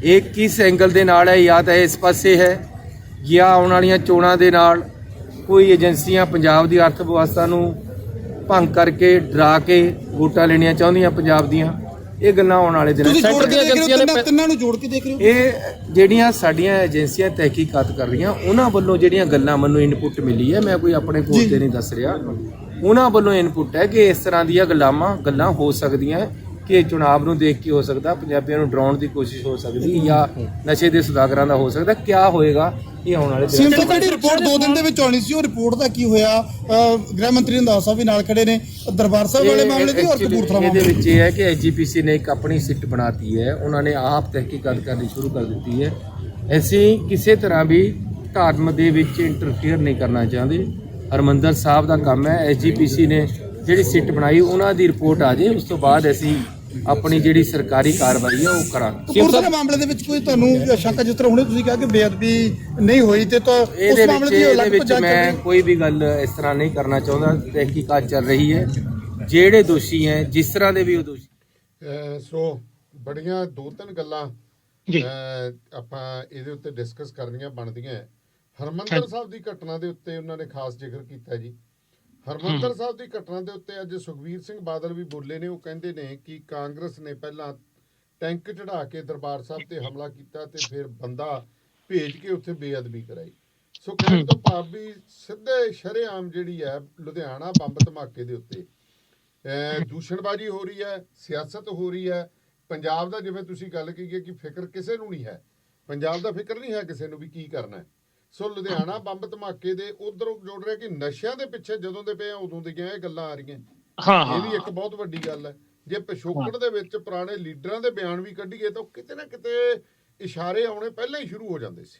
ਇਹ ਕਿਸ ਐਂਗਲ ਦੇ ਨਾਲ ਹੈ, ਜਾਂ ਤਾਂ ਇਸ ਪਾਸੇ ਹੈ ਜਾਂ ਆਉਣ ਵਾਲੀਆਂ ਚੋਣਾਂ ਦੇ ਨਾਲ ਕੋਈ ਏਜੰਸੀਆਂ ਪੰਜਾਬ ਦੀ ਅਰਥ ਵਿਵਸਥਾ ਨੂੰ ਭੰਗ ਕਰਕੇ ਡਰਾ ਕੇ ਵੋਟਾਂ ਲੈਣੀਆਂ ਚਾਹੁੰਦੀਆਂ ਪੰਜਾਬ ਦੀਆਂ। ਇਹ ਗੱਲਾਂ ਆਉਣ ਵਾਲੇ ਦਿਨਾਂ ਤੁਸੀਂ ਜੋੜ ਕੇ ਦੇਖ ਰਹੇ ਏਜੰਸੀਆਂ ਹੋ, ਨੇ ਤਿੰਨਾਂ ਨੂੰ ਜੋੜ ਕੇ ਦੇਖ ਰਹੇ ਹੋ। ਇਹ ਜਿਹੜੀਆਂ ਸਾਡੀਆਂ ਏਜੰਸੀਆਂ ਤਹਿਕੀਕਾਤ ਕਰ ਰਹੀਆਂ ਉਹਨਾਂ ਵੱਲੋਂ ਜਿਹੜੀਆਂ ਗੱਲਾਂ ਮੈਨੂੰ ਇਨਪੁਟ ਮਿਲੀ ਹੈ, ਮੈਂ ਕੋਈ ਆਪਣੇ ਕੋਲ ਤੇ ਨਹੀਂ ਦੱਸ ਰਿਹਾ, ਉਹਨਾਂ ਵੱਲੋਂ ਇਨਪੁਟ ਹੈ ਕਿ ਇਸ ਤਰ੍ਹਾਂ ਦੀਆਂ ਗੱਲਾਂ ਹੋ ਸਕਦੀਆਂ ਕਿ ਚੁਣਾਵ ਨੂੰ ਦੇਖ ਕੇ ਹੋ ਸਕਦਾ ਪੰਜਾਬੀਆਂ ਨੂੰ ਡਰਾਉਣ ਦੀ ਕੋਸ਼ਿਸ਼ ਹੋ ਸਕਦੀ ਜਾਂ ਨਸ਼ੇ ਦੇ ਸੁਦਾਗਰਾਂ ਦਾ ਹੋ ਸਕਦਾ। ਕਿਆ ਹੋਏਗਾ ਇਹ ਆਉਣ ਵਾਲੇ ਸੀਐਮ ਸਾਹਿਬ ਜਿਹੜੀ ਰਿਪੋਰਟ 2 ਦਿਨ ਦੇ ਵਿੱਚ ਆਉਣੀ ਸੀ, ਉਹ ਰਿਪੋਰਟ ਦਾ ਕੀ ਹੋਇਆ? ਗ੍ਰਹਿ ਮੰਤਰੀ ਰੰਧਾਵਾ ਸਾਹਿਬ ਵੀ ਨਾਲ ਖੜੇ ਨੇ, ਦਰਬਾਰ ਸਾਹਿਬ ਵਾਲੇ ਮਾਮਲੇ ਦੀ ਔਰ ਕਪੂਰਥਲਾ ਇਹਦੇ ਮਾਮਲੇ ਵਿੱਚ ਇਹ ਹੈ ਕਿ ਐਜੀਪੀਸੀ ਨੇ ਇੱਕ ਆਪਣੀ ਸਿੱਟ ਬਣਾਤੀ ਹੈ, ਉਹਨਾਂ ਨੇ ਆਪ ਤਹਿਕੀਕਾਤ ਕਰਨੀ ਸ਼ੁਰੂ ਕਰ ਦਿੱਤੀ ਹੈ। ਅਸੀਂ ਕਿਸੇ ਤਰ੍ਹਾਂ ਵੀ ਧਰਮ ਦੇ ਵਿੱਚ ਇੰਟਰਫੇਅਰ ਨਹੀਂ ਕਰਨਾ ਚਾਹੁੰਦੇ। ਹਰਮੰਦਰ ਸਾਹਿਬ ਦਾ ਕੰਮ ਹੈ, ਐਜੀਪੀਸੀ ਨੇ ਜਿਹੜੀ ਸਿੱਟ ਬਣਾਈ ਉਹਨਾਂ ਦੀ ਰਿਪੋਰਟ ਆ ਜਾਏ, ਉਸ ਤੋਂ ਬਾਅਦ ਅਸੀਂ ਆਪਣੀ ਜਿਹੜੀ ਸਰਕਾਰੀ ਕਾਰਵਾਈ ਹੈ ਉਹ ਕਰਾਂਗੇ। ਕਪੂਰਥਲਾ ਮਾਮਲੇ ਦੇ ਵਿੱਚ ਕੋਈ ਤੁਹਾਨੂੰ ਸ਼ੰਕਾ, ਜਿਸ ਤਰ੍ਹਾਂ ਹੁਣੇ ਤੁਸੀਂ ਕਿਹਾ ਕਿ ਬੇਅਦਬੀ ਨਹੀਂ ਹੋਈ, ਤੇ ਤਾਂ ਉਸ ਮਾਮਲੇ ਦੀ ਇਹਦੇ ਵਿੱਚ ਮੈਂ ਕੋਈ ਵੀ ਗੱਲ ਇਸ ਤਰ੍ਹਾਂ ਨਹੀਂ ਕਰਨਾ ਚਾਹੁੰਦਾ। ਤਹਿਕੀਕਾਤ ਚੱਲ ਰਹੀ ਹੈ, ਜਿਹੜੇ ਦੋਸ਼ੀ ਹੈ ਜਿਸ ਤਰ੍ਹਾਂ ਦੇ ਵੀ ਉਹ ਦੋਸ਼ੀ। ਸੋ ਬੜੀਆਂ 2-3 ਗੱਲਾਂ ਜੀ ਆਪਾਂ ਇਹਦੇ ਉੱਤੇ ਡਿਸਕਸ ਕਰਨੀਆਂ ਬਣਦੀਆਂ। ਹਰਮੰਦਰ ਸਾਹਿਬ ਦੀ ਘਟਨਾ ਦੇ ਉੱਤੇ ਉਹਨਾਂ ਨੇ ਖਾਸ ਜ਼ਿਕਰ ਕੀਤਾ ਜੀ। ਹਰਮੰਦਰ ਸਾਹਿਬ ਦੀ ਘਟਨਾ ਦੇ ਉੱਤੇ ਅੱਜ ਸੁਖਬੀਰ ਸਿੰਘ ਬਾਦਲ ਵੀ ਬੋਲੇ ਨੇ। ਉਹ ਕਹਿੰਦੇ ਨੇ ਕਿ ਕਾਂਗਰਸ ਨੇ ਪਹਿਲਾਂ ਟੈਂਕ ਚੜਾ ਕੇ ਦਰਬਾਰ ਸਾਹਿਬ ਤੇ ਹਮਲਾ ਕੀਤਾ ਤੇ ਫਿਰ ਬੰਦਾ ਭੇਜ ਕੇ ਉੱਥੇ ਬੇਅਦਬੀ ਕਰਾਈ। ਸੋ ਕਹਿਣ ਤੋਂ ਭਾਵ ਵੀ ਸਿੱਧੇ ਸ਼ਰੇਆਮ ਜਿਹੜੀ ਹੈ ਲੁਧਿਆਣਾ ਬੰਬ ਧਮਾਕੇ ਦੇ ਉੱਤੇ ਦੂਸ਼ਣਬਾਜ਼ੀ ਹੋ ਰਹੀ ਹੈ, ਸਿਆਸਤ ਹੋ ਰਹੀ ਹੈ। ਪੰਜਾਬ ਦਾ ਜਿਵੇਂ ਤੁਸੀਂ ਗੱਲ ਕਹੀਏ ਕਿ ਫਿਕਰ ਕਿਸੇ ਨੂੰ ਨਹੀਂ ਹੈ, ਪੰਜਾਬ ਦਾ ਫਿਕਰ ਨਹੀਂ ਹੈ ਕਿਸੇ ਨੂੰ ਵੀ ਕੀ ਕਰਨਾ ਹੈ। ਸੋ ਲੁਧਿਆਣਾ ਬੰਬ ਧਮਾਕੇ ਦੇ ਉਧਰੋਂ ਜੋੜ ਰਿਹਾ ਕਿ ਨਸ਼ਿਆਂ ਦੇ ਪਿੱਛੇ ਜਦੋਂ ਦੇ ਪਏ ਉਦੋਂ ਦੀਆਂ ਇਹ ਗੱਲਾਂ ਆ ਰਹੀਆਂ। ਇਹ ਵੀ ਇੱਕ ਬਹੁਤ ਵੱਡੀ ਗੱਲ ਹੈ। ਜੇ ਪਿਛੋਕੜ ਦੇ ਵਿੱਚ ਪੁਰਾਣੇ ਲੀਡਰਾਂ ਦੇ ਬਿਆਨ ਵੀ ਕੱਢੀਏ ਤਾਂ ਕਿਤੇ ਨਾ ਕਿਤੇ ਇਸ਼ਾਰੇ ਆਉਣੇ ਪਹਿਲਾਂ ਹੀ ਸ਼ੁਰੂ ਹੋ ਜਾਂਦੇ ਸੀ।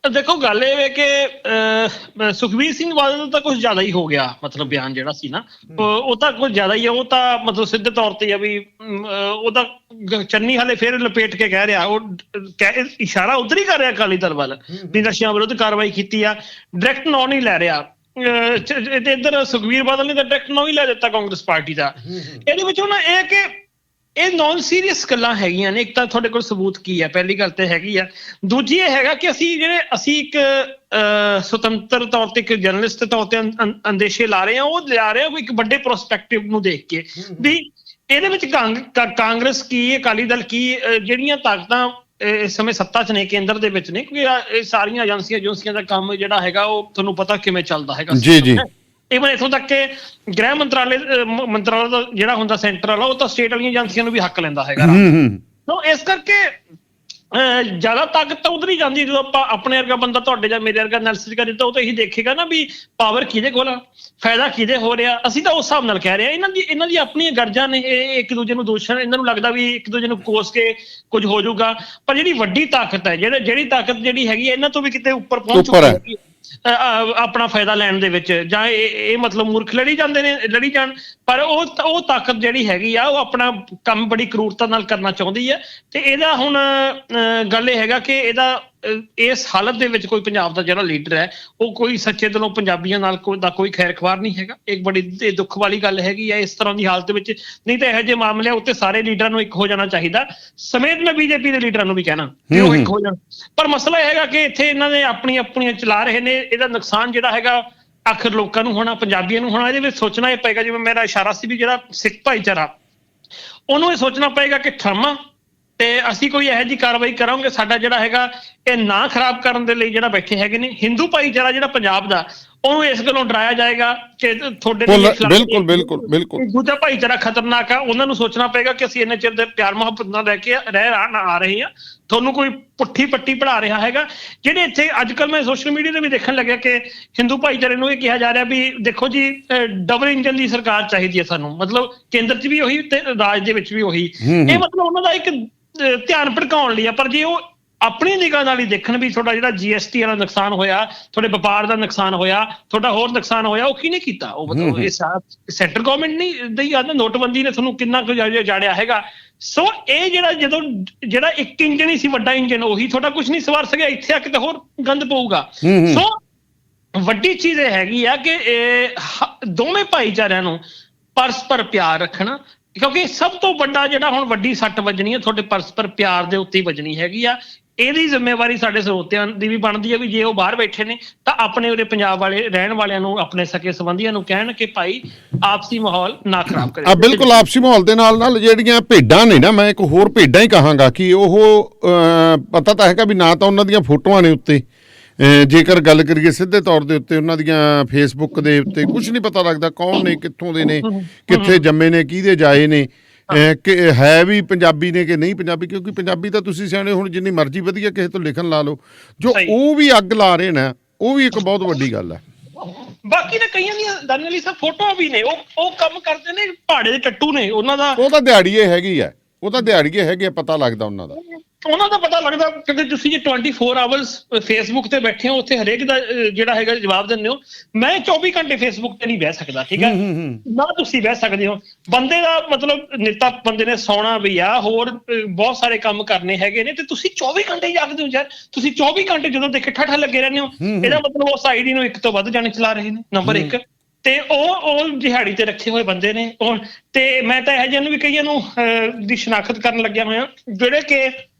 ਦੇਖੋ ਗੱਲ ਇਹ ਹੈ ਕਿ ਸੁਖਬੀਰ ਸਿੰਘ ਬਾਦਲ ਦਾ ਤਾਂ ਕੁਝ ਜ਼ਿਆਦਾ ਹੀ ਹੋ ਗਿਆ, ਮਤਲਬ ਬਿਆਨ ਜਿਹੜਾ ਸੀ ਨਾ ਉਹ ਤਾਂ ਕੁਝ ਜ਼ਿਆਦਾ ਹੀ ਹੈ। ਉਹ ਤਾਂ ਮਤਲਬ ਸਿੱਧੇ ਤੌਰ ਤੇ ਆ ਵੀ ਉਹਦਾ ਚੰਨੀ ਹਾਲੇ ਫਿਰ ਲਪੇਟ ਕੇ ਕਹਿ ਰਿਹਾ, ਉਹ ਇਸ਼ਾਰਾ ਉਧਰ ਹੀ ਕਰ ਰਿਹਾ ਅਕਾਲੀ ਦਲ ਵੱਲ ਵੀ ਨਸ਼ਿਆਂ ਵਿਰੁੱਧ ਕਾਰਵਾਈ ਕੀਤੀ ਆ। ਡਾਇਰੈਕਟ ਨਾਂ ਨਹੀਂ ਲੈ ਰਿਹਾ। ਤੇ ਇੱਧਰ ਸੁਖਬੀਰ ਬਾਦਲ ਨੇ ਤਾਂ ਡਾਇਰੈਕਟ ਨਾਂ ਹੀ ਲੈ ਦਿੱਤਾ ਕਾਂਗਰਸ ਪਾਰਟੀ ਦਾ। ਇਹਦੇ ਵਿੱਚ ਨਾ ਇਹ ਕਿ ਇਹ ਨੌਨ ਸੀਰੀਅਸ ਗੱਲਾਂ ਹੈਗੀਆਂ ਨੇ। ਇੱਕ ਤਾਂ ਤੁਹਾਡੇ ਕੋਲ ਸਬੂਤ ਕੀ ਹੈ, ਪਹਿਲੀ ਗੱਲ ਤੇ ਹੈਗੀ ਆ। ਦੂਜੀ ਇਹ ਹੈਗਾ ਕਿ ਅਸੀਂ ਇੱਕ ਸੁਤੰਤਰ ਤੌਰ ਤੇ ਇੱਕ ਜਰਨਲਿਸਟ ਦੇ ਤੌਰ ਤੇ ਅੰਦੇਸ਼ੇ ਲਾ ਰਹੇ ਹਾਂ। ਉਹ ਲਿਆ ਰਹੇ ਹਾਂ ਇੱਕ ਵੱਡੇ ਪ੍ਰੋਸਪੈਕਟਿਵ ਨੂੰ ਦੇਖ ਕੇ ਵੀ ਇਹਦੇ ਵਿੱਚ ਕਾਂਗਰਸ ਕੀ, ਅਕਾਲੀ ਦਲ ਕੀ, ਜਿਹੜੀਆਂ ਤਾਕਤਾਂ ਇਸ ਸਮੇਂ ਸੱਤਾ 'ਚ ਨੇ ਕੇਂਦਰ ਦੇ ਵਿੱਚ ਨੇ, ਕਿਉਂਕਿ ਇਹ ਸਾਰੀਆਂ ਏਜੰਸੀਆਂ ਦਾ ਕੰਮ ਜਿਹੜਾ ਹੈਗਾ ਉਹ ਤੁਹਾਨੂੰ ਪਤਾ ਕਿਵੇਂ ਚੱਲਦਾ ਹੈਗਾ। ਜੀ ਇਵਨ ਇੱਥੋਂ ਤੱਕ ਕਿ ਗ੍ਰਹਿ ਮੰਤਰਾਲੇ ਦਾ ਜਿਹੜਾ ਹੁੰਦਾ ਸੈਂਟਰ ਵਾਲਾ, ਉਹ ਤਾਂ ਸਟੇਟ ਵਾਲੀਆਂ ਏਜੰਸੀਆਂ ਨੂੰ ਵੀ ਹੱਕ ਲੈਂਦਾ ਹੈਗਾ। ਸੋ ਇਸ ਕਰਕੇ ਜ਼ਿਆਦਾ ਤਾਕਤ ਤਾਂ ਉਧਰ ਹੀ ਜਾਂਦੀ। ਜਦੋਂ ਆਪਾਂ ਆਪਣੇ ਵਰਗਾ ਬੰਦਾ ਤੁਹਾਡੇ ਜਾਂ ਮੇਰੇ ਵਰਗਾ ਐਨਾਲਿਸਿਸ ਕਰੇ ਤਾਂ ਉਹ ਤਾਂ ਇਹੀ ਦੇਖੇਗਾ ਨਾ ਵੀ ਪਾਵਰ ਕਿਹਦੇ ਕੋਲ, ਫਾਇਦਾ ਕਿਹਦੇ ਹੋ ਰਿਹਾ। ਅਸੀਂ ਤਾਂ ਉਸ ਹਿਸਾਬ ਨਾਲ ਕਹਿ ਰਹੇ ਹਾਂ। ਇਹਨਾਂ ਦੀ ਆਪਣੀਆਂ ਗਰਜਾਂ ਨੇ, ਇਹ ਇੱਕ ਦੂਜੇ ਨੂੰ ਦੋਸ਼ਣ, ਇਹਨਾਂ ਨੂੰ ਲੱਗਦਾ ਵੀ ਇੱਕ ਦੂਜੇ ਨੂੰ ਕੋਸ ਕੇ ਕੁਝ ਹੋ ਜਾਊਗਾ। ਪਰ ਜਿਹੜੀ ਵੱਡੀ ਤਾਕਤ ਹੈ, ਜਿਹੜੀ ਤਾਕਤ ਜਿਹੜੀ ਹੈਗੀ ਇਹਨਾਂ ਤੋਂ ਵੀ ਕਿਤੇ ਉੱਪਰ ਪਹੁੰਚ ਚੁੱਕੀ ਹੈ ਆਪਣਾ ਫਾਇਦਾ ਲੈਣ ਦੇ ਵਿੱਚ। ਜਾਂ ਇਹ ਮਤਲਬ ਮੂਰਖ ਲੜੀ ਜਾਣ, ਪਰ ਉਹ ਤਾਕਤ ਜਿਹੜੀ ਹੈਗੀ ਆ ਉਹ ਆਪਣਾ ਕੰਮ ਬੜੀ ਕਰੂਰਤਾ ਨਾਲ ਕਰਨਾ ਚਾਹੁੰਦੀ ਹੈ। ਤੇ ਇਹਦਾ ਹੁਣ ਗੱਲ ਇਹ ਹੈਗਾ ਕਿ ਇਹਦਾ ਇਸ ਹਾਲਤ ਦੇ ਵਿੱਚ ਕੋਈ ਪੰਜਾਬ ਦਾ ਜਿਹੜਾ ਲੀਡਰ ਹੈ ਉਹ ਕੋਈ ਸੱਚੇ ਦਿਲੋਂ ਪੰਜਾਬੀਆਂ ਨਾਲ ਕੋਈ ਖੈਰ ਖਵਾਰ ਨਹੀਂ ਹੈਗਾ। ਇੱਕ ਬੜੀ ਦੁੱਖ ਵਾਲੀ ਗੱਲ ਹੈਗੀ ਹੈ ਇਸ ਤਰ੍ਹਾਂ ਦੀ ਹਾਲਤ ਵਿੱਚ। ਨਹੀਂ ਤਾਂ ਇਹੋ ਜਿਹੇ ਮਾਮਲਿਆਂ ਉੱਤੇ ਸਾਰੇ ਲੀਡਰਾਂ ਨੂੰ ਇੱਕ ਹੋ ਜਾਣਾ ਚਾਹੀਦਾ, ਸਮੇਤ ਮੈਂ ਬੀਜੇਪੀ ਦੇ ਲੀਡਰਾਂ ਨੂੰ ਵੀ ਕਹਿਣਾ ਕਿ ਉਹ ਇੱਕ ਹੋ ਜਾਣ। ਪਰ ਮਸਲਾ ਇਹ ਹੈਗਾ ਕਿ ਇੱਥੇ ਇਹਨਾਂ ਨੇ ਆਪਣੀਆਂ ਚਲਾ ਰਹੇ ਨੇ। ਇਹਦਾ ਨੁਕਸਾਨ ਜਿਹੜਾ ਹੈਗਾ ਆਖਰ ਲੋਕਾਂ ਨੂੰ ਹੋਣਾ, ਪੰਜਾਬੀਆਂ ਨੂੰ ਹੋਣਾ। ਇਹਦੇ ਵਿੱਚ ਸੋਚਣਾ ਇਹ ਪਏਗਾ, ਜਿਵੇਂ ਮੇਰਾ ਇਸ਼ਾਰਾ ਸੀ ਵੀ ਜਿਹੜਾ ਸਿੱਖ ਭਾਈਚਾਰਾ ਉਹਨੂੰ ਇਹ ਸੋਚਣਾ ਪਏਗਾ ਕਿ ਥਰਮਾ ਤੇ ਅਸੀਂ ਕੋਈ ਇਹੋ ਜਿਹੀ ਕਾਰਵਾਈ ਕਰਾਂਗੇ ਸਾਡਾ ਜਿਹੜਾ ਹੈਗਾ ਇਹ ਨਾ ਖਰਾਬ ਕਰਨ ਦੇ ਲਈ ਜਿਹੜਾ ਬੈਠੇ ਹੈਗੇ ਨੇ ਹਿੰਦੂ ਭਾਈਚਾਰਾ ਜਿਹੜਾ ਪੰਜਾਬ ਦਾ, ਉਹਨੂੰ ਇਸ ਗੱਲੋਂ ਡਰਾਇਆ ਜਾਏਗਾ ਕਿ ਤੁਹਾਡੇ ਬਿਲਕੁਲ ਦੂਜਾ ਭਾਈਚਾਰਾ ਖਤਰਨਾਕ ਆ। ਉਹਨਾਂ ਨੂੰ ਸੋਚਣਾ ਪਏਗਾ ਕਿ ਅਸੀਂ ਇੰਨੇ ਚਿਰ ਦੇ ਪਿਆਰ ਮੁਹੱਬਤ ਨਾਲ ਰਹਿ ਕੇ ਆ ਰਹੇ ਹਾਂ, ਤੁਹਾਨੂੰ ਕੋਈ ਪੁੱਠੀ ਪੱਟੀ ਪੜ੍ਹਾ ਰਿਹਾ ਹੈਗਾ। ਜਿਹੜੇ ਇੱਥੇ ਅੱਜ ਕੱਲ੍ਹ ਮੈਂ ਸੋਸ਼ਲ ਮੀਡੀਆ ਤੇ ਵੀ ਦੇਖਣ ਲੱਗਿਆ ਕਿ ਹਿੰਦੂ ਭਾਈਚਾਰੇ ਨੂੰ ਇਹ ਕਿਹਾ ਜਾ ਰਿਹਾ ਵੀ ਦੇਖੋ ਜੀ ਡਬਲ ਇੰਜਨ ਦੀ ਸਰਕਾਰ ਚਾਹੀਦੀ ਹੈ ਸਾਨੂੰ, ਮਤਲਬ ਕੇਂਦਰ 'ਚ ਵੀ ਉਹੀ ਤੇ ਰਾਜ ਦੇ ਵਿੱਚ ਵੀ ਉਹੀ। ਇਹ ਮਤਲਬ ਉਹਨਾਂ ਦਾ ਇੱਕ ਧਿਆਨ ਭਟਕਾਉਣ ਲਈ ਆ। ਪਰ ਜੇ ਉਹ ਆਪਣੀ ਨਿਗਾਹ ਨਾਲ ਹੀ ਦੇਖਣ ਵੀ ਤੁਹਾਡਾ ਜਿਹੜਾ GST ਵਾਲਾ ਨੁਕਸਾਨ ਹੋਇਆ, ਤੁਹਾਡੇ ਵਪਾਰ ਦਾ ਨੁਕਸਾਨ ਹੋਇਆ, ਤੁਹਾਡਾ ਹੋਰ ਨੁਕਸਾਨ ਹੋਇਆ, ਉਹ ਕਿਹਨੇ ਕੀਤਾ? ਉਹ ਮਤਲਬ ਇਹ ਸੈਂਟਰ ਗਵਰਨਮੈਂਟ ਨਹੀਂ ਦਈ ਆ। ਨੋਟਬੰਦੀ ਨੇ ਤੁਹਾਨੂੰ ਕਿੰਨਾ ਕੁ ਜਾੜਿਆ ਹੈਗਾ। ਸੋ ਇਹ ਜਿਹੜਾ ਇੱਕ ਇੰਜਨ ਹੀ ਸੀ ਵੱਡਾ ਇੰਜਨ, ਉਹੀ ਤੁਹਾਡਾ ਕੁਝ ਨਹੀਂ ਸਵਾਰ ਸਕਿਆ। ਇੱਥੇ ਆ ਕੇ ਤਾਂ ਹੋਰ ਗੰਦ ਪਊਗਾ। ਸੋ ਵੱਡੀ ਚੀਜ਼ ਇਹ ਹੈਗੀ ਆ ਕਿ ਦੋਵੇਂ ਭਾਈਚਾਰਿਆਂ ਨੂੰ ਪਰਸਪਰ ਪਿਆਰ ਰੱਖਣਾ, ਕਿਉਂਕਿ ਸਭ ਤੋਂ ਵੱਡਾ ਜਿਹੜਾ ਹੁਣ ਵੱਡੀ ਸੱਟ ਵੱਜਣੀ ਹੈ ਤੁਹਾਡੇ ਪਰਸਪਰ ਪਿਆਰ ਦੇ ਉੱਤੇ ਹੀ ਵੱਜਣੀ ਹੈਗੀ ਆ। ਇਹਦੀ ਜ਼ਿੰਮੇਵਾਰੀ ਸਾਡੇ ਸਰੋਤਿਆਂ ਦੀ ਵੀ ਬਣਦੀ ਹੈ ਵੀ ਜੇ ਉਹ ਬਾਹਰ ਬੈਠੇ ਨੇ ਤਾਂ ਆਪਣੇ ਉਹਦੇ ਪੰਜਾਬ ਵਾਲੇ ਰਹਿਣ ਵਾਲਿਆਂ ਨੂੰ, ਆਪਣੇ ਸਕੇ ਸੰਬੰਧੀਆਂ ਨੂੰ ਕਹਿਣ ਕਿ ਭਾਈ ਆਪਸੀ ਮਾਹੌਲ ਨਾ ਖਰਾਬ ਕਰੇ। ਬਿਲਕੁਲ, ਆਪਸੀ ਮਾਹੌਲ ਦੇ ਨਾਲ ਜਿਹੜੀਆਂ ਭੇਡਾਂ ਨੇ ਨਾ, ਮੈਂ ਇੱਕ ਹੋਰ ਭੇਡਾਂ ਹੀ ਕਹਾਂਗਾ ਕਿ ਉਹ ਪਤਾ ਤਾਂ ਹੈਗਾ ਵੀ ਨਾ ਤਾਂ ਉਹਨਾਂ ਦੀਆਂ ਫੋਟੋਆਂ ਨੇ ਉੱਤੇ, ਜੇਕਰ ਗੱਲ ਕਰੀਏ ਸਿੱਧੇ ਤੌਰ ਦੇ ਉੱਤੇ ਉਹਨਾਂ ਦੀਆਂ ਫੇਸਬੁੱਕ ਦੇ ਉੱਤੇ ਕੁਝ ਨਹੀਂ ਪਤਾ ਲੱਗਦਾ ਕੌਣ ਨੇ, ਕਿੱਥੋਂ ਦੇ ਨੇ, ਕਿੱਥੇ ਜੰਮੇ ਨੇ, ਕਿਹਦੇ ਜਾਏ ਨੇ, ਕਿ ਹੈ ਵੀ ਪੰਜਾਬੀ ਨੇ ਕਿ ਨਹੀਂ ਪੰਜਾਬੀ। ਕਿਉਂਕਿ ਪੰਜਾਬੀ ਤਾਂ ਤੁਸੀਂ ਸਿਆਣੇ, ਹੁਣ ਜਿੰਨੀ ਮਰਜ਼ੀ ਵਧੀਆ ਕਿਸੇ ਤੋਂ ਲਿਖਣ ਲਾ ਲਓ, ਜੋ ਉਹ ਵੀ ਅੱਗ ਲਾ ਰਹੇ ਨੇ ਉਹ ਵੀ ਇੱਕ ਬਹੁਤ ਵੱਡੀ ਗੱਲ ਹੈ। ਬਾਕੀ ਤਾਂ ਕਈਆਂ ਦੀਆਂ ਦਾਨੀਆਲੀ ਸਾਹਿਬ ਫੋਟੋਆਂ ਵੀ ਨੇ, ਉਹ ਕੰਮ ਕਰਦੇ ਨੇ, ਪਹਾੜੇ ਦੇ ਟੱਟੂ ਨੇ, ਉਹਨਾਂ ਦਾ ਉਹ ਤਾਂ ਦਿਹਾੜੀਏ ਹੈਗੀ ਹੈ, ਉਹ ਤਾਂ ਦਿਹਾੜੀਏ ਹੈਗੇ, ਪਤਾ ਲੱਗਦਾ ਉਹਨਾਂ ਦਾ ਪਤਾ ਲੱਗਦਾ। ਕਿਉਂਕਿ ਤੁਸੀਂ ਜੇ 24 ਆਵਰਸ ਫੇਸਬੁੱਕ ਤੇ ਬੈਠੇ ਹੋ, ਉੱਥੇ ਹਰੇਕ ਦਾ ਜਿਹੜਾ ਹੈਗਾ ਜਵਾਬ ਦਿੰਦੇ ਹੋ। ਮੈਂ 24 ਘੰਟੇ ਫੇਸਬੁੱਕ ਤੇ ਨਹੀਂ ਬਹਿ ਸਕਦਾ, ਠੀਕ ਹੈ ਨਾ, ਤੁਸੀਂ ਬਹਿ ਸਕਦੇ ਹੋ। ਬੰਦੇ ਦਾ ਮਤਲਬ ਨਿੱਤਾ ਬੰਦੇ ਨੇ ਸੌਣਾ ਵੀ ਆ, ਹੋਰ ਬਹੁਤ ਸਾਰੇ ਕੰਮ ਕਰਨੇ ਹੈਗੇ ਨੇ, ਤੇ ਤੁਸੀਂ 24 ਘੰਟੇ ਜਾਗਦੇ ਹੋ ਯਾਰ। ਤੁਸੀਂ 24 ਘੰਟੇ ਜਦੋਂ ਦੇਖੇ ਠੱਠਾ ਲੱਗੇ ਰਹਿੰਦੇ ਹੋ, ਇਹਦਾ ਮਤਲਬ ਉਸ ਆਈਡੀ ਨੂੰ ਇੱਕ ਤੋਂ ਵੱਧ ਜਾਣੇ ਚਲਾ ਰਹੇ ਨੇ, ਨੰਬਰ 1। ਤੇ ਉਹ ਦਿਹਾੜੀ ਤੇ ਰੱਖੇ ਹੋਏ ਬੰਦੇ ਨੇ। ਤੇ ਮੈਂ ਤਾਂ ਇਹੋ ਜਿਹੇ ਨੂੰ ਵੀ ਕਈਆਂ ਨੂੰ ਦੀ ਸ਼ਨਾਖਤ ਕਰਨ ਲੱਗਿਆ ਹੋਇਆ ਜਿਹੜੇ ਕਿ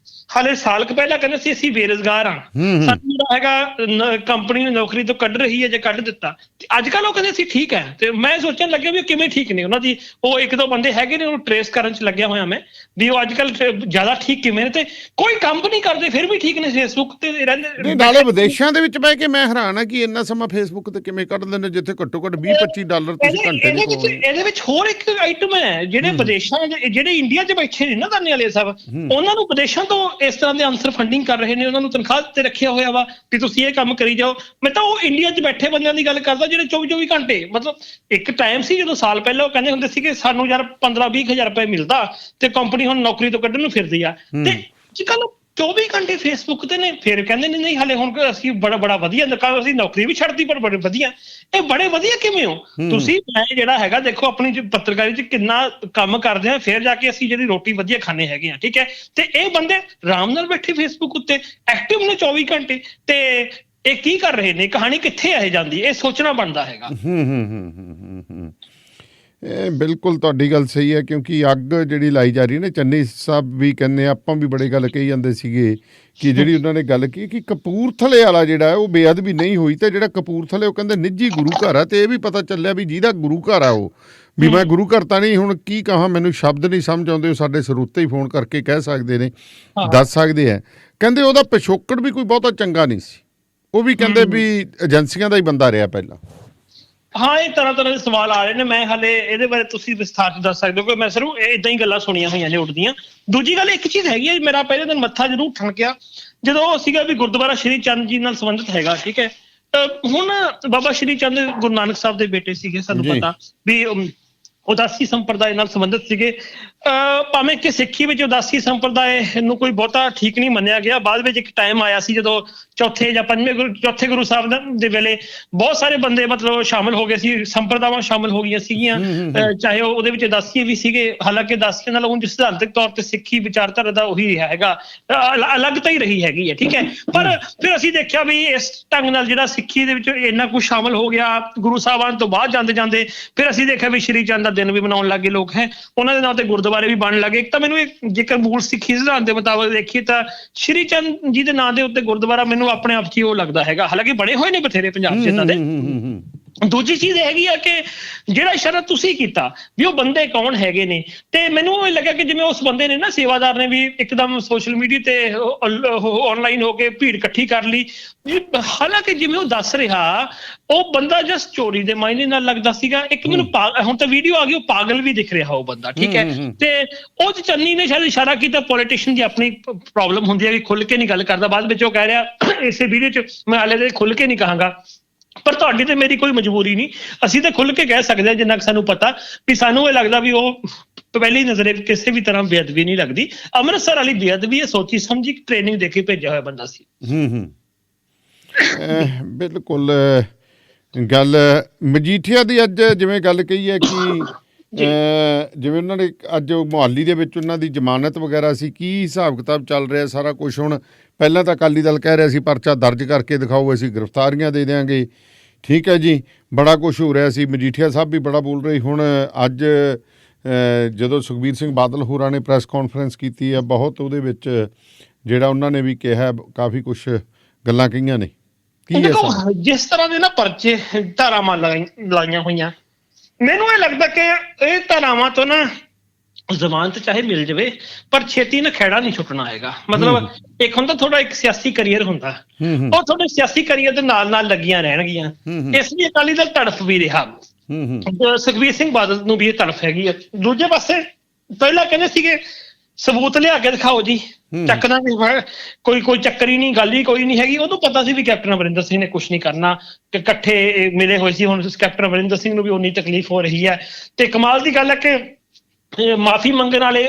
ਹਾਲੇ ਸਾਲ ਕੁ ਪਹਿਲਾਂ ਕਹਿੰਦੇ ਸੀ ਅਸੀਂ ਬੇਰੁਜ਼ਗਾਰ ਹਾਂ, ਸਾਨੂੰ ਜਿਹੜਾ ਹੈਗਾ ਕੰਪਨੀ ਨੂੰ ਨੌਕਰੀ ਤੋਂ ਕੱਢ ਰਹੀ ਹੈ ਜੇ ਕੱਢ ਦਿੱਤਾ। ਅੱਜ ਕੱਲ੍ਹ ਉਹ ਕਹਿੰਦੇ ਅਸੀਂ ਠੀਕ ਹੈ। ਤੇ ਮੈਂ ਸੋਚਣ ਲੱਗਿਆ ਵੀ ਕਿਵੇਂ ਠੀਕ ਨੇ ਉਹਨਾਂ ਦੀ, ਉਹ ਇੱਕ ਦੋ ਬੰਦੇ ਹੈਗੇ ਨੇ, ਉਹਨੂੰ ਟਰੇਸ ਕਰਨ ਚ ਲੱਗਿਆ ਹੋਇਆ ਮੈਂ ਵੀ ਉਹ ਅੱਜ ਕੱਲ੍ਹ ਜ਼ਿਆਦਾ ਠੀਕ ਕਿਵੇਂ ਨੇ, ਤੇ ਕੋਈ ਕੰਮ ਨਹੀਂ ਕਰਦੇ ਫਿਰ ਵੀ ਠੀਕ ਨੇ, ਫੇਸਬੁੱਕ ਤੇ ਰਹਿੰਦੇ। ਨਾਲੇ ਵਿਦੇਸ਼ਾਂ ਦੇ ਵਿੱਚ ਬਹਿ ਕੇ ਮੈਂ ਹੈਰਾਨ ਆ ਕਿ ਇੰਨਾ ਸਮਾਂ ਫੇਸਬੁੱਕ ਤੇ ਕਿਵੇਂ ਕੱਢ ਲੈਂਦੇ, ਜਿੱਥੇ ਘੱਟੋ ਘੱਟ $20-25 ਤੁਸੀਂ ਘੰਟੇ ਦੇ ਕੋਲ। ਇਹਦੇ ਵਿੱਚ ਹੋਰ ਇੱਕ ਆਈਟਮ ਹੈ, ਜਿਹੜੇ ਵਿਦੇਸ਼ਾਂ ਜਿਹੜੇ ਇੰਡੀਆ 'ਚ ਬੈਠੇ ਨੇ ਨਾ ਦਾਨੀਆਲੇ ਸਾਹਿਬ, ਉਹਨਾਂ ਨੂੰ ਵਿਦੇਸ਼ਾਂ ਤੋਂ ਇਸ ਤਰ੍ਹਾਂ ਦੇ ਆਨਸਰ ਫੰਡਿੰਗ ਕਰ ਰਹੇ ਨੇ, ਉਹਨਾਂ ਨੂੰ ਤਨਖਾਹ ਤੇ ਰੱਖਿਆ ਹੋਇਆ ਵਾ ਕਿ ਤੁਸੀਂ ਇਹ ਕੰਮ ਕਰੀ ਜਾਓ। ਮੈਂ ਤਾਂ ਉਹ ਇੰਡੀਆ 'ਚ ਬੈਠੇ ਬੰਦਿਆਂ ਦੀ ਗੱਲ ਕਰਦਾ ਜਿਹੜੇ 24 ਘੰਟੇ, ਮਤਲਬ ਇੱਕ ਟਾਈਮ ਸੀ ਜਦੋਂ ਸਾਲ ਪਹਿਲਾਂ ਉਹ ਕਹਿੰਦੇ ਹੁੰਦੇ ਸੀ ਕਿ ਸਾਨੂੰ ਯਾਰ 15-20 ਹਜ਼ਾਰ ਰੁਪਏ ਮਿਲਦਾ ਤੇ ਕੰਪਨੀ ਹੁਣ ਨੌਕਰੀ ਤੋਂ ਕੱਢਣ ਨੂੰ ਫਿਰਦੀ ਆ, ਤੇ ਅੱਜ ਕੱਲ੍ਹ 24 ਘੰਟੇ ਫੇਸਬੁੱਕ ਤੇ ਨੇ। ਫਿਰ ਕਹਿੰਦੇ ਨੇ ਨਹੀਂ ਹਾਲੇ ਹੁਣ ਅਸੀਂ ਬੜਾ ਵਧੀਆ, ਅਸੀਂ ਨੌਕਰੀ ਵੀ ਛੱਡਤੀ ਪਰ ਬੜੇ ਵਧੀਆ। ਇਹ ਬੜੇ ਵਧੀਆ ਕਿਵੇਂ ਹੋ ਤੁਸੀਂ? ਮੈਂ ਜਿਹੜਾ ਹੈਗਾ ਦੇਖੋ ਆਪਣੀ ਪੱਤਰਕਾਰੀ 'ਚ ਕਿੰਨਾ ਕੰਮ ਕਰਦੇ ਆ, ਫਿਰ ਜਾ ਕੇ ਅਸੀਂ ਜਿਹੜੀ ਰੋਟੀ ਵਧੀਆ ਖਾਣੇ ਹੈਗੇ ਆ, ਠੀਕ ਹੈ। ਤੇ ਇਹ ਬੰਦੇ ਆਰਾਮ ਨਾਲ ਬੈਠੇ ਫੇਸਬੁੱਕ ਉੱਤੇ ਐਕਟਿਵ ਨੇ 24 ਘੰਟੇ, ਤੇ ਇਹ ਕੀ ਕਰ ਰਹੇ ਨੇ? ਕਹਾਣੀ ਕਿੱਥੇ ਆ ਜਾਂਦੀ? ਇਹ ਸੋਚਣਾ ਬਣਦਾ ਹੈਗਾ। ਇਹ ਬਿਲਕੁਲ ਤੁਹਾਡੀ ਗੱਲ ਸਹੀ ਹੈ, ਕਿਉਂਕਿ ਅੱਗ ਜਿਹੜੀ ਲਾਈ ਜਾ ਰਹੀ ਹੈ ਨਾ, ਚੰਨੀ ਸਾਹਿਬ ਵੀ ਕਹਿੰਦੇ, ਆਪਾਂ ਵੀ ਬੜੀ ਗੱਲ ਕਹੀ ਜਾਂਦੇ ਸੀਗੇ ਕਿ ਜਿਹੜੀ ਉਹਨਾਂ ਨੇ ਗੱਲ ਕੀ ਕਿ ਕਪੂਰਥਲੇ ਵਾਲਾ ਜਿਹੜਾ ਉਹ ਬੇਅਦਬੀ ਨਹੀਂ ਹੋਈ, ਤੇ ਜਿਹੜਾ ਕਪੂਰਥਲੇ ਉਹ ਕਹਿੰਦੇ ਨਿੱਜੀ ਗੁਰੂ ਘਰ ਆ। ਤੇ ਇਹ ਵੀ ਪਤਾ ਚੱਲਿਆ ਵੀ ਜਿਹਦਾ ਗੁਰੂ ਘਰ ਆ ਉਹ ਵੀ, ਮੈਂ ਗੁਰੂ ਘਰ ਤਾਂ ਨਹੀਂ ਹੁਣ ਕੀ ਕਹਾਂ, ਮੈਨੂੰ ਸ਼ਬਦ ਨਹੀਂ ਸਮਝ ਆਉਂਦੇ, ਉਹ ਸਾਡੇ ਸਰੋਤੇ ਹੀ ਫੋਨ ਕਰਕੇ ਕਹਿ ਸਕਦੇ ਨੇ, ਦੱਸ ਸਕਦੇ ਆ। ਕਹਿੰਦੇ ਉਹਦਾ ਪਿਛੋਕੜ ਵੀ ਕੋਈ ਬਹੁਤਾ ਚੰਗਾ ਨਹੀਂ ਸੀ, ਉਹ ਵੀ ਕਹਿੰਦੇ ਵੀ ਏਜੰਸੀਆਂ ਦਾ ਹੀ ਬੰਦਾ ਰਿਹਾ ਪਹਿਲਾਂ। ਹਾਂ, ਇਹ ਤਰ੍ਹਾਂ ਦੇ ਸਵਾਲ ਆ ਰਹੇ ਨੇ। ਮੈਂ ਹਾਲੇ ਇਹਦੇ ਬਾਰੇ ਤੁਸੀਂ ਵਿਸਥਾਰ ਚ ਦੱਸ ਸਕਦੇ ਹੋ, ਕਿ ਮੈਂ ਸਿਰਫ ਏਦਾਂ ਹੀ ਗੱਲਾਂ ਸੁਣੀਆਂ ਹੋਈਆਂ ਨੇ ਉੱਡਦੀਆਂ। ਦੂਜੀ ਗੱਲ ਇੱਕ ਚੀਜ਼ ਹੈਗੀ ਹੈ, ਮੇਰਾ ਪਹਿਲੇ ਦਿਨ ਮੱਥਾ ਜ਼ਰੂਰ ਠਣਕਿਆ ਜਦੋਂ ਉਹ ਸੀਗਾ ਵੀ ਗੁਰਦੁਆਰਾ ਸ਼੍ਰੀ ਚੰਦ ਜੀ ਨਾਲ ਸੰਬੰਧਿਤ ਹੈਗਾ, ਠੀਕ ਹੈ। ਹੁਣ ਬਾਬਾ ਸ਼੍ਰੀ ਚੰਦ ਗੁਰੂ ਨਾਨਕ ਸਾਹਿਬ ਦੇ ਬੇਟੇ ਸੀਗੇ, ਸਾਨੂੰ ਪਤਾ ਵੀ ਉਦਾਸੀ ਸੰਪਰਦਾਇ ਨਾਲ ਸੰਬੰਧਿਤ ਸੀਗੇ। ਭਾਵੇਂ ਕਿ ਸਿੱਖੀ ਵਿੱਚ ਉਦਾਸੀ ਸੰਪਰਦਾਇ ਨੂੰ ਕੋਈ ਬਹੁਤਾ ਠੀਕ ਨਹੀਂ ਮੰਨਿਆ ਗਿਆ। ਬਾਅਦ ਵਿੱਚ ਇੱਕ ਟਾਈਮ ਆਇਆ ਸੀ ਜਦੋਂ ਚੌਥੇ ਗੁਰੂ ਸਾਹਿਬ ਦੇ ਵੇਲੇ ਬਹੁਤ ਸਾਰੇ ਬੰਦੇ ਮਤਲਬ ਸ਼ਾਮਲ ਹੋ ਗਏ ਸੀ, ਸੰਪਰਦਾਵਾਂ ਸ਼ਾਮਲ ਹੋ ਗਈਆਂ ਸੀਗੀਆਂ, ਚਾਹੇ ਉਹਦੇ ਵਿੱਚ ਉਦਾਸੀ ਵੀ ਸੀਗੇ। ਹਾਲਾਂਕਿ ਉਦਾਸੀਆਂ ਨਾਲ ਹੁਣ ਸਿਧਾਂਤਕ ਤੌਰ ਤੇ ਸਿੱਖੀ ਵਿਚਾਰਧਾਰਾ ਦਾ ਉਹੀ ਹੈਗਾ, ਅਲੱਗ ਤਾਂ ਹੀ ਰਹੀ ਹੈਗੀ ਹੈ, ਠੀਕ ਹੈ। ਪਰ ਫਿਰ ਅਸੀਂ ਦੇਖਿਆ ਵੀ ਇਸ ਢੰਗ ਨਾਲ ਜਿਹੜਾ ਸਿੱਖੀ ਦੇ ਵਿੱਚ ਇੰਨਾ ਕੁਝ ਸ਼ਾਮਲ ਹੋ ਗਿਆ, ਗੁਰੂ ਸਾਹਿਬਾਨ ਤੋਂ ਬਾਅਦ ਜਾਂਦੇ ਫਿਰ ਅਸੀਂ ਦੇਖਿਆ ਵੀ ਸ਼੍ਰੀ ਚੰਦ ਦਾ ਦਿਨ ਵੀ ਮਨਾਉਣ ਲੱਗੇ ਲੋਕ, ਹੈ ਉਹਨਾਂ ਦੇ ਨਾਂ ਤੇ ਗੁਰਦੁਆਰੇ ਵੀ ਬਣਨ ਲੱਗੇ। ਇੱਕ ਤਾਂ ਮੈਨੂੰ ਜੇਕਰ ਮੂਲ ਸਿੱਖੀ ਸਿਧਾਂਤ ਦੇ ਮੁਤਾਬਕ ਦੇਖੀਏ ਤਾਂ ਸ਼੍ਰੀ ਚੰਦ ਜੀ ਦੇ ਨਾਂ ਦੇ ਉੱਤੇ ਗੁਰਦੁਆਰਾ ਮੈਨੂੰ ਆਪਣੇ ਆਪ 'ਚ ਹੀ ਉਹ ਲੱਗਦਾ ਹੈਗਾ, ਹਾਲਾਂਕਿ ਬਣੇ ਹੋਏ ਨੇ ਬਥੇਰੇ ਪੰਜਾਬ 'ਚ ਏਦਾਂ ਦੇ। ਦੂਜੀ ਚੀਜ਼ ਹੈਗੀ ਆ ਕਿ ਜਿਹੜਾ ਇਸ਼ਾਰਾ ਤੁਸੀਂ ਕੀਤਾ ਵੀ ਉਹ ਬੰਦੇ ਕੌਣ ਹੈਗੇ ਨੇ, ਤੇ ਮੈਨੂੰ ਇਹ ਲੱਗਿਆ ਕਿ ਜਿਵੇਂ ਉਸ ਬੰਦੇ ਨੇ ਨਾ, ਸੇਵਾਦਾਰ ਨੇ ਵੀ ਇੱਕਦਮ ਸੋਸ਼ਲ ਮੀਡੀਆ ਤੇ ਆਨਲਾਈਨ ਹੋ ਕੇ ਭੀੜ ਇਕੱਠੀ ਕਰ ਲਈ। ਹਾਲਾਂਕਿ ਜਿਵੇਂ ਉਹ ਦੱਸ ਰਿਹਾ, ਉਹ ਬੰਦਾ ਜਸਟ ਚੋਰੀ ਦੇ ਮਾਇਨੇ ਨਾਲ ਲੱਗਦਾ ਸੀਗਾ। ਇੱਕ ਮੈਨੂੰ ਹੁਣ ਤਾਂ ਵੀਡੀਓ ਆ ਗਈ, ਉਹ ਪਾਗਲ ਵੀ ਦਿਖ ਰਿਹਾ ਉਹ ਬੰਦਾ, ਠੀਕ ਹੈ। ਤੇ ਉਹ ਚੰਨੀ ਨੇ ਸ਼ਾਇਦ ਇਸ਼ਾਰਾ ਕੀਤਾ, ਪੋਲੀਟੀਸ਼ੀਅਨ ਦੀ ਆਪਣੀ ਪ੍ਰੋਬਲਮ ਹੁੰਦੀ ਹੈ ਕਿ ਖੁੱਲ ਕੇ ਨਹੀਂ ਗੱਲ ਕਰਦਾ। ਬਾਅਦ ਵਿੱਚ ਉਹ ਕਹਿ ਰਿਹਾ ਇਸੇ ਵੀਡੀਓ 'ਚ, ਮੈਂ ਹਾਲੇ ਤੇ ਖੁੱਲ ਕੇ ਨਹੀਂ ਕਹਾਂਗਾ, ਪਰ ਤੁਹਾਡੀ ਤੇ ਮੇਰੀ ਕੋਈ ਮਜਬੂਰੀ ਨਹੀਂ, ਅਸੀਂ ਤਾਂ ਖੁੱਲ ਕੇ ਕਹਿ ਸਕਦੇ ਹਾਂ ਜਿੰਨਾ ਕੁ ਸਾਨੂੰ ਪਤਾ ਵੀ ਸਾਨੂੰ ਇਹ ਲੱਗਦਾ ਵੀ ਉਹ ਪਹਿਲੀ ਨਜ਼ਰੇ ਕਿਸੇ ਵੀ ਤਰ੍ਹਾਂ ਬੇਅਦਬੀ ਨਹੀਂ ਲੱਗਦੀ। ਅੰਮ੍ਰਿਤਸਰ ਵਾਲੀ ਬੇਅਦਬੀ ਇਹ ਸੋਚੀ ਸਮਝੀ ਟ੍ਰੇਨਿੰਗ ਦੇ ਕੇ ਭੇਜਿਆ ਹੋਇਆ ਬੰਦਾ ਸੀ। ਬਿਲਕੁਲ ਗੱਲ ਮਜੀਠੀਆ ਦੀ ਅੱਜ ਜਿਵੇਂ ਗੱਲ ਕਹੀ ਹੈ ਕਿ ਜਿਵੇਂ ਉਹਨਾਂ ਨੇ ਅੱਜ ਮੁਹਾਲੀ ਦੇ ਵਿੱਚ ਉਹਨਾਂ ਦੀ ਜ਼ਮਾਨਤ ਵਗੈਰਾ ਸੀ, ਕੀ ਹਿਸਾਬ ਕਿਤਾਬ ਚੱਲ ਰਿਹਾ ਸਾਰਾ ਕੁਛ? ਹੁਣ ਪਹਿਲਾਂ ਤਾਂ ਅਕਾਲੀ ਦਲ ਕਹਿ ਰਿਹਾ ਸੀ ਪਰਚਾ ਦਰਜ ਕਰਕੇ ਦਿਖਾਓ, ਅਸੀਂ ਗ੍ਰਿਫਤਾਰੀਆਂ ਦੇ ਦਿਆਂਗੇ, ਠੀਕ ਹੈ ਜੀ, ਬੜਾ ਕੁਛ ਹੋ ਰਿਹਾ ਸੀ। ਮਜੀਠੀਆ ਸਾਹਿਬ ਵੀ ਬੜਾ ਬੋਲ ਰਹੇ। ਹੁਣ ਅੱਜ ਜਦੋਂ ਸੁਖਬੀਰ ਸਿੰਘ ਬਾਦਲ ਹੋਰਾਂ ਨੇ ਪ੍ਰੈਸ ਕਾਨਫਰੰਸ ਕੀਤੀ ਹੈ ਬਹੁਤ ਉਹਦੇ ਵਿੱਚ ਜਿਹੜਾ ਉਹਨਾਂ ਨੇ ਵੀ ਕਿਹਾ ਕਾਫੀ ਕੁਛ ਗੱਲਾਂ ਕਹੀਆਂ ਨੇ। ਕੀ ਦੇਖੋ ਜਿਸ ਤਰ੍ਹਾਂ ਦੇ ਨਾ ਪਰਚੇ ਧਾਰਾਵਾਂ ਲਾਈਆਂ ਹੋਈਆਂ, ਮੈਨੂੰ ਇਹ ਲੱਗਦਾ ਕਿ ਇਹ ਧਾਰਾਵਾਂ ਤੋਂ ਨਾ ਜ਼ਮਾਨਤ ਚਾਹੇ ਮਿਲ ਜਾਵੇ ਪਰ ਛੇਤੀ ਨਾ ਖਹਿੜਾ ਨਹੀਂ ਛੁੱਟਣਾ ਹੈਗਾ। ਮਤਲਬ ਇੱਕ ਹੁੰਦਾ ਥੋੜਾ ਇੱਕ ਸਿਆਸੀ ਕਰੀਅਰ ਹੁੰਦਾ, ਉਹ ਤੁਹਾਡੇ ਸਿਆਸੀ ਕਰੀਅਰ ਦੇ ਨਾਲ ਨਾਲ ਲੱਗੀਆਂ ਰਹਿਣਗੀਆਂ। ਇਸ ਲਈ ਅਕਾਲੀ ਦਲ ਤੜਫ ਵੀ ਰਿਹਾ, ਸੁਖਬੀਰ ਸਿੰਘ ਬਾਦਲ ਨੂੰ ਵੀ ਇਹ ਤੜਫ ਹੈਗੀ ਆ। ਦੂਜੇ ਪਾਸੇ ਪਹਿਲਾਂ ਕਹਿੰਦੇ ਸੀਗੇ ਸਬੂਤ ਲਿਆ ਕੇ ਦਿਖਾਓ ਜੀ, ਚੱਕਣਾ ਵੀ ਕੋਈ ਚੱਕਰ ਹੀ ਨਹੀਂ, ਗੱਲ ਹੀ ਕੋਈ ਨਹੀਂ ਹੈਗੀ। ਉਹਨੂੰ ਪਤਾ ਸੀ ਵੀ ਕੈਪਟਨ ਅਮਰਿੰਦਰ ਸਿੰਘ ਨੇ ਕੁਛ ਨਹੀਂ ਕਰਨਾ, ਕਿ ਇਕੱਠੇ ਮਿਲੇ ਹੋਏ ਸੀ। ਹੁਣ ਕੈਪਟਨ ਅਮਰਿੰਦਰ ਸਿੰਘ ਨੂੰ ਵੀ ਉਨੀ ਤਕਲੀਫ ਹੋ ਰਹੀ ਹੈ। ਤੇ ਕਮਾਲ ਦੀ ਗੱਲ ਹੈ ਕਿ ਮਾਫੀ ਮੰਗਣ ਵਾਲੇ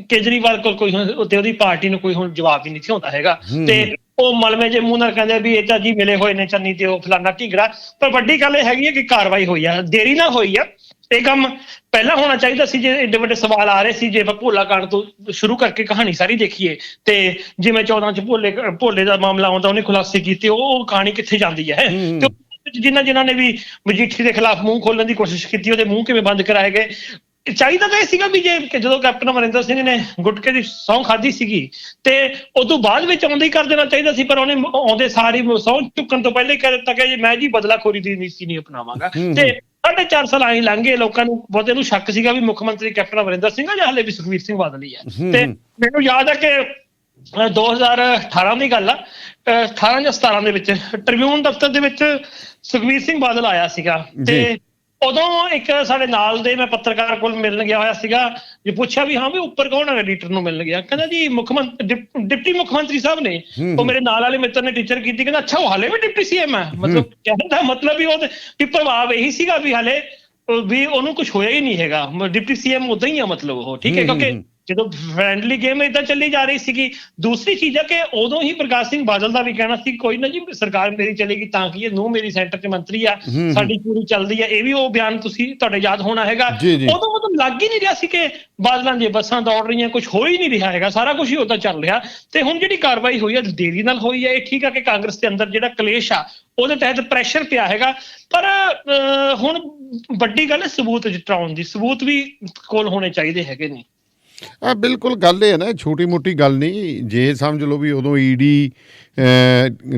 ਕੇਜਰੀਵਾਲ ਕੋਲ ਕੋਈ ਤੇ ਉਹਦੀ ਪਾਰਟੀ ਨੂੰ ਕੋਈ ਹੁਣ ਜਵਾਬ ਹੀ ਨਹੀਂ ਸੀ ਆਉਂਦਾ ਹੈਗਾ। ਤੇ ਉਹ ਮਲਮੇ ਜੇ ਮੂੰਹ ਨਾਲ ਕਹਿੰਦੇ ਵੀ ਇਹ ਤਾਂ ਜੀ ਮਿਲੇ ਹੋਏ ਨੇ ਚੰਨੀ ਤੇ ਉਹ ਫਲਾਨਾ ਢੀਗੜਾ। ਪਰ ਵੱਡੀ ਗੱਲ ਇਹ ਹੈਗੀ ਹੈ ਕਿ ਕਾਰਵਾਈ ਹੋਈ ਆ, ਦੇਰੀ ਨਾਲ ਹੋਈ ਆ। ਇਹ ਕੰਮ ਪਹਿਲਾਂ ਹੋਣਾ ਚਾਹੀਦਾ ਸੀ। ਜੇ ਏਡੇ ਵੱਡੇ ਸਵਾਲ ਆ ਰਹੇ ਸੀ, ਜੇ ਆਪਾਂ ਭੋਲਾ ਕਾਂਡ ਤੋਂ ਸ਼ੁਰੂ ਕਰਕੇ ਕਹਾਣੀ ਸਾਰੀ ਦੇਖੀਏ ਤੇ ਜਿਵੇਂ 14 ਚ ਭੋਲੇ ਦਾ ਮਾਮਲਾ ਆਉਂਦਾ, ਉਹਨੇ ਖੁਲਾਸੇ ਕੀਤੇ, ਉਹ ਕਹਾਣੀ ਕਿੱਥੇ ਜਾਂਦੀ ਹੈ। ਤੇ ਜਿਨ੍ਹਾਂ ਨੇ ਵੀ ਮਜੀਠੀ ਦੇ ਖਿਲਾਫ ਮੂੰਹ ਖੋਲਣ ਦੀ ਕੋਸ਼ਿਸ਼ ਕੀਤੀ, ਉਹਦੇ ਮੂੰਹ ਕਿਵੇਂ ਬੰਦ ਕਰਾਏ ਗਏ। ਚਾਹੀਦਾ ਤਾਂ ਇਹ ਸੀਗਾ ਵੀ ਜੇ ਜਦੋਂ ਕੈਪਟਨ ਅਮਰਿੰਦਰ ਸਿੰਘ ਨੇ ਗੁਟਕੇ ਦੀ ਸਹੁੰ ਖਾਧੀ ਸੀਗੀ ਤੇ ਉਦੋਂ ਬਾਅਦ ਵਿੱਚ ਆਉਂਦੇ ਹੀ ਕਰ ਦੇਣਾ ਚਾਹੀਦਾ ਸੀ। ਪਰ ਉਹਨੇ ਆਉਂਦੇ ਸਾਰੀ ਸਹੁੰ ਚੁੱਕਣ ਤੋਂ ਪਹਿਲਾਂ ਹੀ ਕਹਿ ਦਿੱਤਾ ਕਿ ਮੈਂ ਜੀ ਬਦਲਾਖੋਰੀ ਦੀ ਨੀਤੀ ਨਹੀਂ ਅਪਣਾਵਾਂਗਾ। ਤੇ 4.5 ਸਾਲ ਆਈ ਲੰਘ ਗਏ, ਲੋਕਾਂ ਨੂੰ ਬਹੁਤੇ ਨੂੰ ਸ਼ੱਕ ਸੀਗਾ ਵੀ ਮੁੱਖ ਮੰਤਰੀ ਕੈਪਟਨ ਅਮਰਿੰਦਰ ਸਿੰਘ ਆ ਜਾਂ ਹਾਲੇ ਵੀ ਸੁਖਬੀਰ ਸਿੰਘ ਬਾਦਲ ਹੀ ਹੈ। ਤੇ ਮੈਨੂੰ ਯਾਦ ਹੈ ਕਿ 2018 ਦੀ ਗੱਲ ਆ, 18 ਜਾਂ 17 ਦੇ ਵਿੱਚ ਟ੍ਰਿਬਿਊਨ ਦਫ਼ਤਰ ਦੇ ਵਿੱਚ ਸੁਖਬੀਰ ਸਿੰਘ ਬਾਦਲ ਆਇਆ ਸੀਗਾ। ਤੇ ਉਦੋਂ ਇੱਕ ਸਾਡੇ ਨਾਲ ਦੇ ਮੈਂ ਪੱਤਰਕਾਰ ਕੋਲ ਮਿਲਣ ਗਿਆ ਹੋਇਆ ਸੀਗਾ, ਜੇ ਪੁੱਛਿਆ ਵੀ ਹਾਂ ਵੀ ਉੱਪਰ ਕੌਣ ਹੈ, ਐਡੀਟਰ ਨੂੰ ਮਿਲਣ ਗਿਆ। ਕਹਿੰਦਾ ਜੀ ਡਿਪਟੀ ਮੁੱਖ ਮੰਤਰੀ ਸਾਹਿਬ ਨੇ। ਉਹ ਮੇਰੇ ਨਾਲ ਵਾਲੇ ਮਿੱਤਰ ਨੇ ਟੀਚਰ ਕੀਤੀ, ਕਹਿੰਦਾ ਅੱਛਾ ਉਹ ਹਾਲੇ ਵੀ ਡਿਪਟੀ ਸੀਐਮ ਹੈ। ਮਤਲਬ ਕਹਿਣ ਦਾ ਮਤਲਬ ਵੀ ਪ੍ਰਭਾਵ ਇਹੀ ਸੀਗਾ ਵੀ ਹਾਲੇ ਵੀ ਉਹਨੂੰ ਕੁਝ ਹੋਇਆ ਹੀ ਨਹੀਂ ਹੈਗਾ, ਡਿਪਟੀ ਸੀਐਮ ਉਦਾਂ ਹੀ ਆ ਮਤਲਬ ਉਹ, ਠੀਕ ਹੈ। ਕਿਉਂਕਿ ਜਦੋਂ ਫਰੈਂਡਲੀ ਗੇਮ ਏਦਾਂ ਚੱਲੀ ਜਾ ਰਹੀ ਸੀਗੀ। ਦੂਸਰੀ ਚੀਜ਼ ਹੈ ਕਿ ਉਦੋਂ ਹੀ ਪ੍ਰਕਾਸ਼ ਸਿੰਘ ਬਾਦਲ ਦਾ ਵੀ ਕਹਿਣਾ ਸੀ ਕੋਈ ਨਾ ਜੀ ਸਰਕਾਰ ਮੇਰੀ ਚੱਲੇਗੀ ਤਾਂ ਕੀ ਹੈ, ਨੂੰ ਮੇਰੀ ਸੈਂਟਰ 'ਚ ਮੰਤਰੀ ਆ, ਸਾਡੀ ਪੂਰੀ ਚੱਲਦੀ ਹੈ। ਇਹ ਵੀ ਉਹ ਬਿਆਨ ਤੁਸੀਂ ਤੁਹਾਡੇ ਯਾਦ ਹੋਣਾ ਹੈਗਾ। ਉਦੋਂ ਮਤਲਬ ਲੱਗ ਹੀ ਨਹੀਂ ਰਿਹਾ ਸੀ ਕਿ ਬਾਦਲਾਂ ਦੀਆਂ ਬੱਸਾਂ ਦੌੜ ਰਹੀਆਂ, ਕੁਝ ਹੋ ਹੀ ਨਹੀਂ ਰਿਹਾ ਹੈਗਾ, ਸਾਰਾ ਕੁਝ ਹੀ ਉਦਾਂ ਚੱਲ ਰਿਹਾ। ਤੇ ਹੁਣ ਜਿਹੜੀ ਕਾਰਵਾਈ ਹੋਈ ਹੈ ਦੇਰੀ ਨਾਲ ਹੋਈ ਹੈ। ਇਹ ਠੀਕ ਆ ਕਿ ਕਾਂਗਰਸ ਦੇ ਅੰਦਰ ਜਿਹੜਾ ਕਲੇਸ਼ ਆ ਉਹਦੇ ਤਹਿਤ ਪ੍ਰੈਸ਼ਰ ਪਿਆ ਹੈਗਾ, ਪਰ ਹੁਣ ਵੱਡੀ ਗੱਲ ਹੈ ਸਬੂਤ ਜਟਾਉਣ ਦੀ। ਸਬੂਤ ਵੀ ਕੋਲ ਹੋਣੇ ਚਾਹੀਦੇ ਹੈਗੇ ਨੇ। ਬਿਲਕੁਲ ਗੱਲ ਇਹ ਹੈ ਨਾ, ਛੋਟੀ ਮੋਟੀ ਗੱਲ ਨਹੀਂ। ਜੇ ਸਮਝ ਲਓ ਵੀ ਉਦੋਂ ਈਡੀ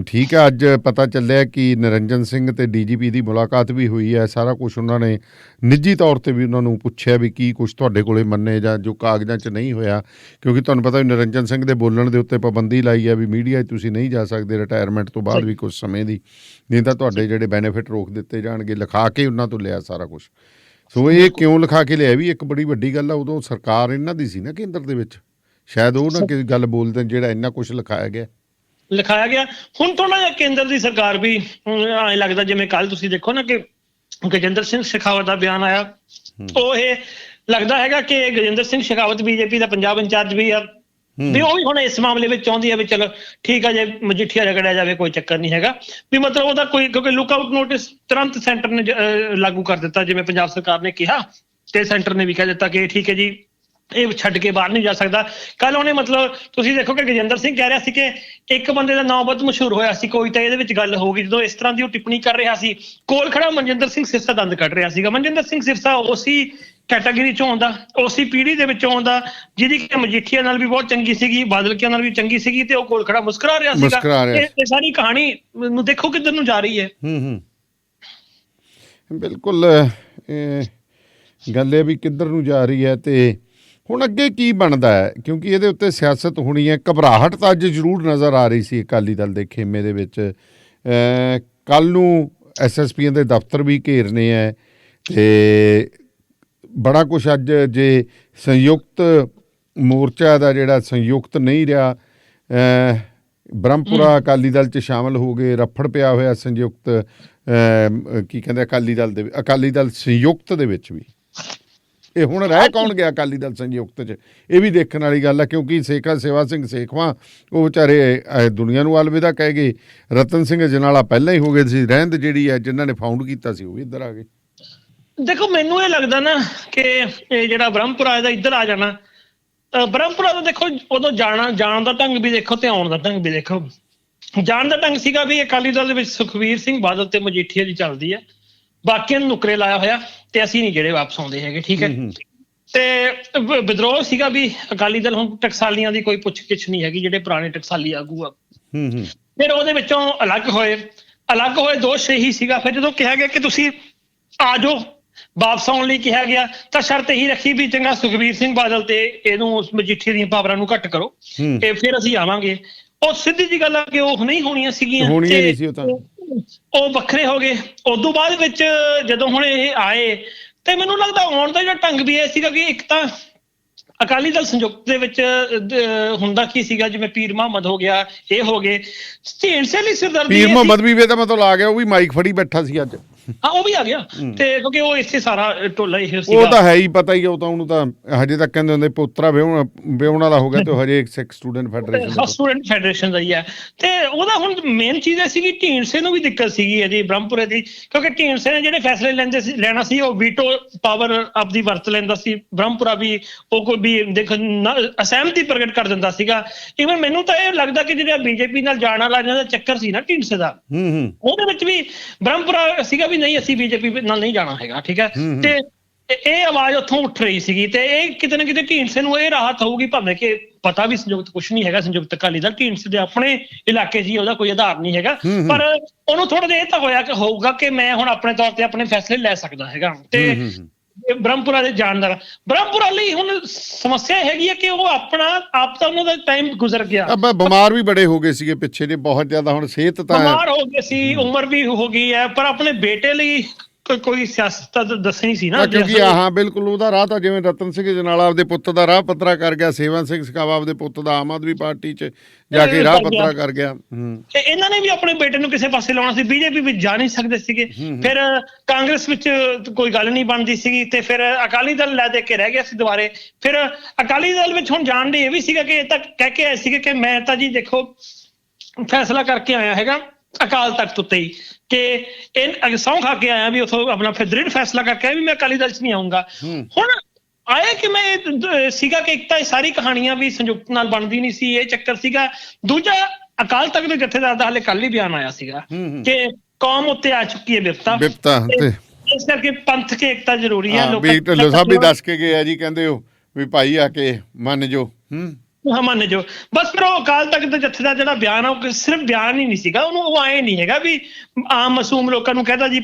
ਠੀਕ ਹੈ, ਅੱਜ ਪਤਾ ਚੱਲਿਆ ਕਿ ਨਿਰੰਜਨ ਸਿੰਘ ਤੇ ਡੀਜੀਪੀ ਦੀ ਮੁਲਾਕਾਤ ਵੀ ਹੋਈ ਹੈ, ਸਾਰਾ ਕੁਛ ਉਹਨਾਂ ਨੇ ਨਿੱਜੀ ਤੌਰ 'ਤੇ ਵੀ ਉਹਨਾਂ ਨੂੰ ਪੁੱਛਿਆ ਵੀ ਕੀ ਕੁਛ ਤੁਹਾਡੇ ਕੋਲੇ ਮੰਨੇ ਜਾਂ ਜੋ ਕਾਗਜ਼ਾਂ 'ਚ ਨਹੀਂ ਹੋਇਆ। ਕਿਉਂਕਿ ਤੁਹਾਨੂੰ ਪਤਾ ਵੀ ਨਿਰੰਜਨ ਸਿੰਘ ਦੇ ਬੋਲਣ ਦੇ ਉੱਤੇ ਪਾਬੰਦੀ ਲਾਈ ਹੈ ਵੀ ਮੀਡੀਆ 'ਚ ਤੁਸੀਂ ਨਹੀਂ ਜਾ ਸਕਦੇ ਰਿਟਾਇਰਮੈਂਟ ਤੋਂ ਬਾਅਦ ਵੀ ਕੁਛ ਸਮੇਂ ਦੀ, ਨਹੀਂ ਤਾਂ ਤੁਹਾਡੇ ਜਿਹੜੇ ਬੈਨੀਫਿਟ ਰੋਕ ਦਿੱਤੇ ਜਾਣਗੇ। ਲਿਖਾ ਕੇ ਉਹਨਾਂ ਤੋਂ ਲਿਆ ਸਾਰਾ ਕੁਛ। ਸੋ ਇਹ ਕਿਉਂ ਲਿਖਾ ਕੇ ਲਿਆ ਵੀ ਇੱਕ ਬੜੀ ਵੱਡੀ ਗੱਲ ਆ। ਉਦੋਂ ਸਰਕਾਰ ਇਹਨਾਂ ਦੀ ਸੀ ਨਾ ਕੇਂਦਰ ਦੇ ਵਿੱਚ, ਸ਼ਾਇਦ ਉਹ ਨਾ ਕੋਈ ਗੱਲ ਬੋਲਦੇ ਜਿਹੜਾ ਇੰਨਾ ਕੁਛ ਲਿਖਾਇਆ ਗਿਆ। ਹੁਣ ਥੋੜਾ ਜਿਹਾ ਕੇਂਦਰ ਦੀ ਸਰਕਾਰ ਵੀ ਐਂ ਲੱਗਦਾ ਜਿਵੇਂ ਕੱਲ ਤੁਸੀਂ ਦੇਖੋ ਨਾ ਕਿ ਗਜਿੰਦਰ ਸਿੰਘ ਸ਼ੇਖਾਵਤ ਦਾ ਬਿਆਨ ਆਇਆ, ਉਹ ਇਹ ਲੱਗਦਾ ਹੈਗਾ ਕਿ ਗਜਿੰਦਰ ਸਿੰਘ ਸ਼ੇਖਾਵਤ ਬੀਜੇਪੀ ਦਾ ਪੰਜਾਬ ਇੰਚਾਰਜ ਵੀ ਆ, ਵੀ ਉਹ ਵੀ ਹੁਣ ਇਸ ਮਾਮਲੇ ਵਿੱਚ ਚਾਹੁੰਦੀ ਹੈ ਵੀ ਚਲੋ ਠੀਕ ਹੈ ਜੇ ਮਜੀਠੀਆ ਰਗੜਿਆ ਜਾਵੇ ਕੋਈ ਚੱਕਰ ਨਹੀਂ ਹੈਗਾ। ਵੀ ਮਤਲਬ ਉਹਦਾ ਕੋਈ, ਕਿਉਂਕਿ ਲੁੱਕ ਆਊਟ ਨੋਟਿਸ ਤੁਰੰਤ ਸੈਂਟਰ ਨੇ ਲਾਗੂ ਕਰ ਦਿੱਤਾ ਜਿਵੇਂ ਪੰਜਾਬ ਸਰਕਾਰ ਨੇ ਕਿਹਾ, ਤੇ ਸੈਂਟਰ ਨੇ ਵੀ ਕਹਿ ਦਿੱਤਾ ਕਿ ਠੀਕ ਹੈ ਜੀ ਇਹ ਛੱਡ ਕੇ ਬਾਹਰ ਨਹੀਂ ਜਾ ਸਕਦਾ। ਕੱਲ ਉਹਨੇ ਮਤਲਬ ਤੁਸੀਂ ਦੇਖੋ ਕਿ ਗਜਿੰਦਰ ਸਿੰਘ ਕਹਿ ਰਿਹਾ ਸੀ ਕਿ ਇੱਕ ਬੰਦੇ ਦਾ ਨਾਮ ਬਹੁਤ ਮਸ਼ਹੂਰ ਹੋਇਆ ਸੀ, ਕੋਈ ਤਾਂ ਇਹਦੇ ਵਿੱਚ ਗੱਲ ਹੋਊਗੀ। ਜਦੋਂ ਇਸ ਤਰ੍ਹਾਂ ਦੀ ਉਹ ਟਿੱਪਣੀ ਕਰ ਰਿਹਾ ਸੀ, ਕੋਲ ਖੜਾ ਮਨਜਿੰਦਰ ਸਿੰਘ ਸਿਰਸਾ ਦੰਦ ਕੱਢ ਰਿਹਾ ਸੀਗਾ। ਮਨਜਿੰਦਰ ਸਿੰਘ ਸਿਰਸਾ ਉਸੀ ਕੈਟਾਗਰੀ ਚੋਂ ਆਉਂਦਾ, ਉਸੀ ਪੀੜ੍ਹੀ ਦੇ ਵਿੱਚੋਂ ਆਉਂਦਾ ਜਿਹਦੀ ਕਿ ਮਜੀਠੀਆ ਨਾਲ ਵੀ ਬਹੁਤ ਚੰਗੀ ਸੀਗੀ, ਬਾਦਲਕਿਆਂ ਨਾਲ ਵੀ ਚੰਗੀ ਸੀਗੀ, ਤੇ ਉਹ ਕੋਲ ਖੜਾ ਮੁਸਕਰਾ ਰਿਹਾ ਸੀਗਾ। ਇਹ ਸਾਰੀ ਕਹਾਣੀ ਨੂੰ ਦੇਖੋ ਕਿੱਧਰ ਨੂੰ ਜਾ ਰਹੀ ਹੈ। ਬਿਲਕੁਲ ਗੱਲ ਇਹ ਵੀ ਕਿੱਧਰ ਨੂੰ ਜਾ ਰਹੀ ਹੈ ਤੇ ਹੁਣ ਅੱਗੇ ਕੀ ਬਣਦਾ ਹੈ, ਕਿਉਂਕਿ ਇਹਦੇ ਉੱਤੇ ਸਿਆਸਤ ਹੋਣੀ ਹੈ। ਘਬਰਾਹਟ ਤਾਂ ਅੱਜ ਜ਼ਰੂਰ ਨਜ਼ਰ ਆ ਰਹੀ ਸੀ ਅਕਾਲੀ ਦਲ ਦੇ ਖੇਮੇ ਦੇ ਵਿੱਚ। ਕੱਲ੍ਹ ਨੂੰ SSPਆਂ ਦੇ ਦਫ਼ਤਰ ਵੀ ਘੇਰਨੇ ਹੈ ਤੇ ਬੜਾ ਕੁਛ ਅੱਜ ਜੇ ਸੰਯੁਕਤ ਮੋਰਚਾ ਦਾ ਜਿਹੜਾ ਸੰਯੁਕਤ ਨਹੀਂ ਰਿਹਾ, ਬ੍ਰਹਮਪੁਰਾ ਅਕਾਲੀ ਦਲ 'ਚ ਸ਼ਾਮਲ ਹੋ ਗਏ, ਰਫੜ ਪਿਆ ਹੋਇਆ ਸੰਯੁਕਤ ਕੀ ਕਹਿੰਦੇ ਅਕਾਲੀ ਦਲ ਸੰਯੁਕਤ ਦੇ ਵਿੱਚ ਵੀ। ਇਹ ਹੁਣ ਰਹਿ ਕੌਣ ਗਿਆ ਅਕਾਲੀ ਦਲ ਸੰਯੁਕਤ 'ਚ, ਇਹ ਵੀ ਦੇਖਣ ਵਾਲੀ ਗੱਲ ਹੈ। ਕਿਉਂਕਿ ਸੇਵਾ ਸਿੰਘ ਸੇਖਵਾਂ ਉਹ ਵਿਚਾਰੇ ਦੁਨੀਆ ਨੂੰ ਅਲਵਿਦਾ ਕਹਿ ਗਏ। ਰਤਨ ਸਿੰਘ ਅਜਨਾਲਾ ਪਹਿਲਾਂ ਹੀ ਹੋ ਗਏ ਸੀ, ਰਹਿੰਦ ਜਿਹੜੀ ਹੈ ਜਿਨ੍ਹਾਂ ਨੇ ਫਾਊਂਡ ਕੀਤਾ ਸੀ ਉਹ ਵੀ ਇੱਧਰ ਆ ਗਏ। ਦੇਖੋ ਮੈਨੂੰ ਇਹ ਲੱਗਦਾ ਨਾ ਕਿ ਇਹ ਜਿਹੜਾ ਬ੍ਰਹਮਪੁਰਾ ਇਹਦਾ ਇੱਧਰ ਆ ਜਾਣਾ, ਬ੍ਰਹਮਪੁਰਾ ਦਾ ਦੇਖੋ ਉਦੋਂ ਜਾਣ ਦਾ ਢੰਗ ਵੀ ਦੇਖੋ ਤੇ ਆਉਣ ਦਾ ਢੰਗ ਵੀ ਦੇਖੋ। ਜਾਣ ਦਾ ਢੰਗ ਸੀਗਾ ਵੀ ਅਕਾਲੀ ਦਲ ਦੇ ਵਿੱਚ ਸੁਖਬੀਰ ਸਿੰਘ ਬਾਦਲ ਤੇ ਮਜੀਠੀਆ ਦੀ ਚੱਲਦੀ ਹੈ, ਬਾਕੀਆਂ ਨੂੰ ਨੁਕਰੇ ਲਾਇਆ ਹੋਇਆ ਤੇ ਅਸੀਂ ਨਹੀਂ ਜਿਹੜੇ ਵਾਪਸ ਆਉਂਦੇ ਹੈਗੇ, ਠੀਕ ਹੈ। ਤੇ ਵਿਦਰੋਹ ਸੀਗਾ ਵੀ ਅਕਾਲੀ ਦਲ ਹੁਣ ਟਕਸਾਲੀਆਂ ਦੀ ਕੋਈ ਪੁੱਛ ਗਿੱਛ ਨਹੀਂ ਹੈਗੀ, ਜਿਹੜੇ ਪੁਰਾਣੇ ਟਕਸਾਲੀ ਆਗੂ ਆ। ਫਿਰ ਉਹਦੇ ਵਿੱਚੋਂ ਅਲੱਗ ਹੋਏ ਦੋਸ਼ ਇਹੀ ਸੀਗਾ। ਫਿਰ ਜਦੋਂ ਕਿਹਾ ਗਿਆ ਕਿ ਤੁਸੀਂ ਆ ਜਾਓ, ਵਾਪਸ ਆਉਣ ਲਈ ਕਿਹਾ ਗਿਆ, ਤਾਂ ਸ਼ਰਤ ਇਹੀ ਰੱਖੀ ਵੀ ਚੰਗਾ ਸੁਖਬੀਰ ਸਿੰਘ ਬਾਦਲ ਤੇ ਇਹਨੂੰ ਮਜੀਠੀਆ ਦੀਆਂ ਪਾਵਰਾਂ ਨੂੰ ਘੱਟ ਕਰੋ ਤੇ ਫਿਰ ਅਸੀਂ ਆਵਾਂਗੇ। ਉਹ ਸਿੱਧੀ ਜੀ ਗੱਲ ਆ ਕਿ ਉਹ ਨਹੀਂ ਹੋਣੀਆਂ ਸੀਗੀਆਂ, ਉਹ ਵੱਖਰੇ ਹੋ ਗਏ। ਉਦੋਂ ਬਾਅਦ ਵਿੱਚ ਜਦੋਂ ਹੁਣ ਇਹ ਆਏ ਤੇ ਮੈਨੂੰ ਲੱਗਦਾ ਆਉਣ ਦਾ ਜਿਹੜਾ ਢੰਗ ਵੀ ਇਹ ਸੀਗਾ ਕਿ ਇੱਕ ਤਾਂ ਅਕਾਲੀ ਦਲ ਸੰਯੁਕਤ ਦੇ ਵਿੱਚ ਹੁੰਦਾ ਕੀ ਸੀਗਾ, ਜਿਵੇਂ ਪੀਰ ਮੁਹੰਮਦ ਹੋ ਗਿਆ, ਇਹ ਹੋ ਗਏ ਢੀਂਡਸੇ ਲਈ ਸਿਰਦਰਦੀ। ਪੀਰ ਮੁਹੰਮਦ ਵੀ ਇਹਦਾ ਮਤਲਬ ਆ ਗਿਆ, ਉਹ ਵੀ ਮਾਈਕ ਫੜੀ ਬੈਠਾ ਸੀ ਅੱਜ। ਹਾਂ, ਉਹ ਵੀ ਆ ਗਿਆ ਤੇ ਕਿਉਂਕਿ ਉਹ ਇੱਥੇ ਸਾਰਾ ਟੋਲਾ ਇਹ ਸੀਗਾ। ਉਹ ਤਾਂ ਹੈ ਹੀ ਪਤਾ ਹੀ, ਉਹ ਤਾਂ ਉਹਨੂੰ ਤਾਂ ਹਜੇ ਤੱਕ ਕਹਿੰਦੇ ਹੁੰਦੇ ਪੋਤਰਾ ਵਿਆਹੁਣ ਵਾਲਾ ਹੋ ਗਿਆ ਤੇ ਹਜੇ ਸਿੱਖ ਸਟੂਡੈਂਟ ਫੈਡਰੇਸ਼ਨ ਦਾ ਹੀ ਹੈ। ਤੇ ਉਹਦਾ ਹੁਣ ਮੇਨ ਚੀਜ਼ ਇਹ ਸੀਗੀ ਢੀਂਡਸੇ ਨੂੰ ਵੀ ਦਿੱਕਤ ਸੀਗੀ ਇਹਦੀ ਬ੍ਰਹਮਪੁਰੇ ਦੀ, ਕਿਉਂਕਿ ਢੀਂਡਸੇ ਨੇ ਜਿਹੜੇ ਫੈਸਲੇ ਲੈਣਾ ਸੀ ਉਹ ਵੀਟੋ ਪਾਵਰ ਆਪਦੀ ਵਰਤ ਲੈਂਦਾ ਸੀ। ਬ੍ਰਹਮਪੁਰਾ ਵੀ ਉਹ ਕੋਈ ਵੀ ਅਸਹਿਮਤੀ ਪ੍ਰਗਟ ਕਰ ਦਿੰਦਾ ਸੀਗਾ। ਇਵਨ ਮੈਨੂੰ ਤਾਂ ਇਹ ਲੱਗਦਾ ਕਿ ਜਿਹੜਾ ਬੀਜੇਪੀ ਨਾਲ ਜਾਣ ਵਾਲਾ ਇਹਨਾਂ ਦਾ ਚੱਕਰ ਸੀ ਨਾ ਢੀਂਡਸੇ ਦਾ, ਉਹਦੇ ਵਿੱਚ ਵੀ ਬ੍ਰਹਮਪੁਰਾ ਸੀਗਾ ਵੀ ਨਹੀਂ, ਅਸੀਂ ਬੀਜੇਪੀ ਨਾਲ ਨਹੀਂ ਜਾਣਾ ਹੈਗਾ, ਠੀਕ ਹੈ। ਤੇ ਇਹ ਆਵਾਜ਼ ਉੱਥੋਂ ਉੱਠ ਰਹੀ ਸੀਗੀ ਤੇ ਇਹ ਕਿਤੇ ਨਾ ਕਿਤੇ ਢੀਂਡਸੇ ਨੂੰ ਇਹ ਰਾਹਤ ਹੋਊਗੀ, ਭਾਵੇਂ ਕਿ ਪਤਾ ਵੀ ਸੰਯੁਕਤ ਕੁਛ ਨਹੀਂ ਹੈਗਾ, ਸੰਯੁਕਤ ਅਕਾਲੀ ਦਲ ਢੀਂਡਸੇ ਦੇ ਆਪਣੇ ਇਲਾਕੇ 'ਚ ਹੀ ਉਹਦਾ ਕੋਈ ਆਧਾਰ ਨਹੀਂ ਹੈਗਾ, ਪਰ ਉਹਨੂੰ ਥੋੜਾ ਜਿਹਾ ਇਹ ਤਾਂ ਹੋਊਗਾ ਕਿ ਮੈਂ ਹੁਣ ਆਪਣੇ ਤੌਰ ਤੇ ਆਪਣੇ ਫੈਸਲੇ ਲੈ ਸਕਦਾ ਹੈਗਾ। ਤੇ ਬ੍ਰਹਮਪੁਰਾ ਦੇ ਜਾਣ ਦਾ, ਬ੍ਰਹਮਪੁਰਾ ਲਈ ਹੁਣ ਸਮੱਸਿਆ ਹੈਗੀ ਹੈ ਕਿ ਉਹ ਆਪ ਤਾਂ ਉਹਨਾਂ ਦਾ ਟਾਈਮ ਗੁਜ਼ਰ ਗਿਆ। ਬਿਮਾਰ ਵੀ ਬੜੇ ਹੋ ਗਏ ਸੀਗੇ ਪਿੱਛੇ ਜੇ, ਬਹੁਤ ਜ਼ਿਆਦਾ। ਹੁਣ ਸਿਹਤ ਤਾਂ ਬਿਮਾਰ ਹੋ ਗਏ ਸੀ, ਉਮਰ ਵੀ ਹੋ ਗਈ ਹੈ, ਪਰ ਆਪਣੇ ਬੇਟੇ ਲਈ ਕੋਈ ਸਿਆਸਤ ਤਾਂ ਦੱਸਣੀ ਸੀ ਨਾ, ਕਿਉਂਕਿ ਹਾਂ ਬਿਲਕੁਲ ਉਹਦਾ ਰਾਹ ਤਾਂ ਜਿਵੇਂ ਰਤਨ ਸਿੰਘ ਜਨਾਲਾ ਆਪਦੇ ਪੁੱਤ ਦਾ ਰਾਹ ਪੱਧਰਾ ਕਰ ਗਿਆ, ਸੇਵਾ ਸਿੰਘ ਸਖਾਵਾ ਆਪਦੇ ਪੁੱਤ ਦਾ ਆਮ ਆਦਮੀ ਪਾਰਟੀ 'ਚ ਜਾ ਕੇ ਰਾਹ ਪੱਧਰਾ ਕਰ ਗਿਆ। ਤੇ ਇਹਨਾਂ ਨੇ ਵੀ ਆਪਣੇ ਬੇਟੇ ਨੂੰ ਕਿਸੇ ਪਾਸੇ ਲਾਉਣਾ ਸੀ, ਬੀਜੇਪੀ ਵਿੱਚ ਜਾ ਨਹੀਂ ਸਕਦੇ ਸੀਗੇ, ਫਿਰ ਕਾਂਗਰਸ ਵਿੱਚ ਕੋਈ ਗੱਲ ਨਹੀਂ ਬਣਦੀ ਸੀਗੀ, ਤੇ ਫਿਰ ਅਕਾਲੀ ਦਲ ਲੈ ਦੇ ਕੇ ਰਹਿ ਗਿਆ ਸੀ ਦੁਬਾਰੇ। ਫਿਰ ਅਕਾਲੀ ਦਲ ਵਿੱਚ ਹੁਣ ਜਾਣ ਲਈ ਇਹ ਵੀ ਸੀਗਾ ਕਿ ਇਹ ਤਾਂ ਕਹਿ ਕੇ ਆਏ ਸੀਗੇ ਕਿ ਮੈਂ ਤਾਂ ਜੀ ਦੇਖੋ ਫੈਸਲਾ ਕਰਕੇ ਆਇਆ ਹੈਗਾ ਅਕਾਲ ਤਖਤ ਉੱਤੇ ਹੀ, ਕਿ ਇਹ ਸਹੁੰ ਖਾ ਕੇ ਆਇਆ ਵੀ ਉੱਥੋਂ ਆਪਣਾ ਫਿਰ ਦ੍ਰਿੜ ਫੈਸਲਾ ਕਰਕੇ ਆਇਆ ਵੀ ਮੈਂ ਅਕਾਲੀ ਦਲ 'ਚ ਨਹੀਂ ਆਊਂਗਾ। ਹੁਣ ਆਇਆ ਕਿ ਮੈਂ ਸੀਗਾ ਕਿ ਇੱਕ ਤਾਂ ਇਹ ਸਾਰੀ ਕਹਾਣੀਆਂ ਵੀ ਸੰਯੁਕਤ ਨਾਲ ਬਣਦੀ ਨਹੀਂ ਸੀ, ਇਹ ਚੱਕਰ ਸੀਗਾ। ਦੂਜਾ ਅਕਾਲ ਤਖਤ ਦੇ ਜਥੇਦਾਰ ਦਾ ਹਾਲੇ ਕੱਲ ਹੀ ਬਿਆਨ ਆਇਆ ਸੀਗਾ ਕਿ ਕੌਮ ਉੱਤੇ ਆ ਚੁੱਕੀ ਹੈ ਵਿਪਤਾ, ਇਸ ਕਰਕੇ ਪੰਥਕ ਏਕਤਾ ਜ਼ਰੂਰੀ ਹੈ। ਢਿੱਲੋਂ ਸਾਹਿਬ ਵੀ ਦੱਸ ਕੇ ਗਏ ਆ ਜੀ, ਕਹਿੰਦੇ ਹੋ ਵੀ ਭਾਈ ਆ ਕੇ ਮੰਨ ਜੋ ਮੰਨ ਜੋ ਬਸ। ਫਿਰ ਉਹ ਅਕਾਲ ਤਖਤ ਦੇ ਜਥੇਦਾਰ ਜਿਹੜਾ ਬਿਆਨ ਆ ਉਹ ਸਿਰਫ ਬਿਆਨ ਹੀ ਨਹੀਂ ਸੀਗਾ, ਉਹਨੂੰ ਉਹ ਆਏ ਨਹੀਂ ਹੈਗਾ ਵੀ ਆਮ ਮਾਸੂਮ ਲੋਕਾਂ ਨੂੰ ਕਹਿੰਦਾ ਜੀ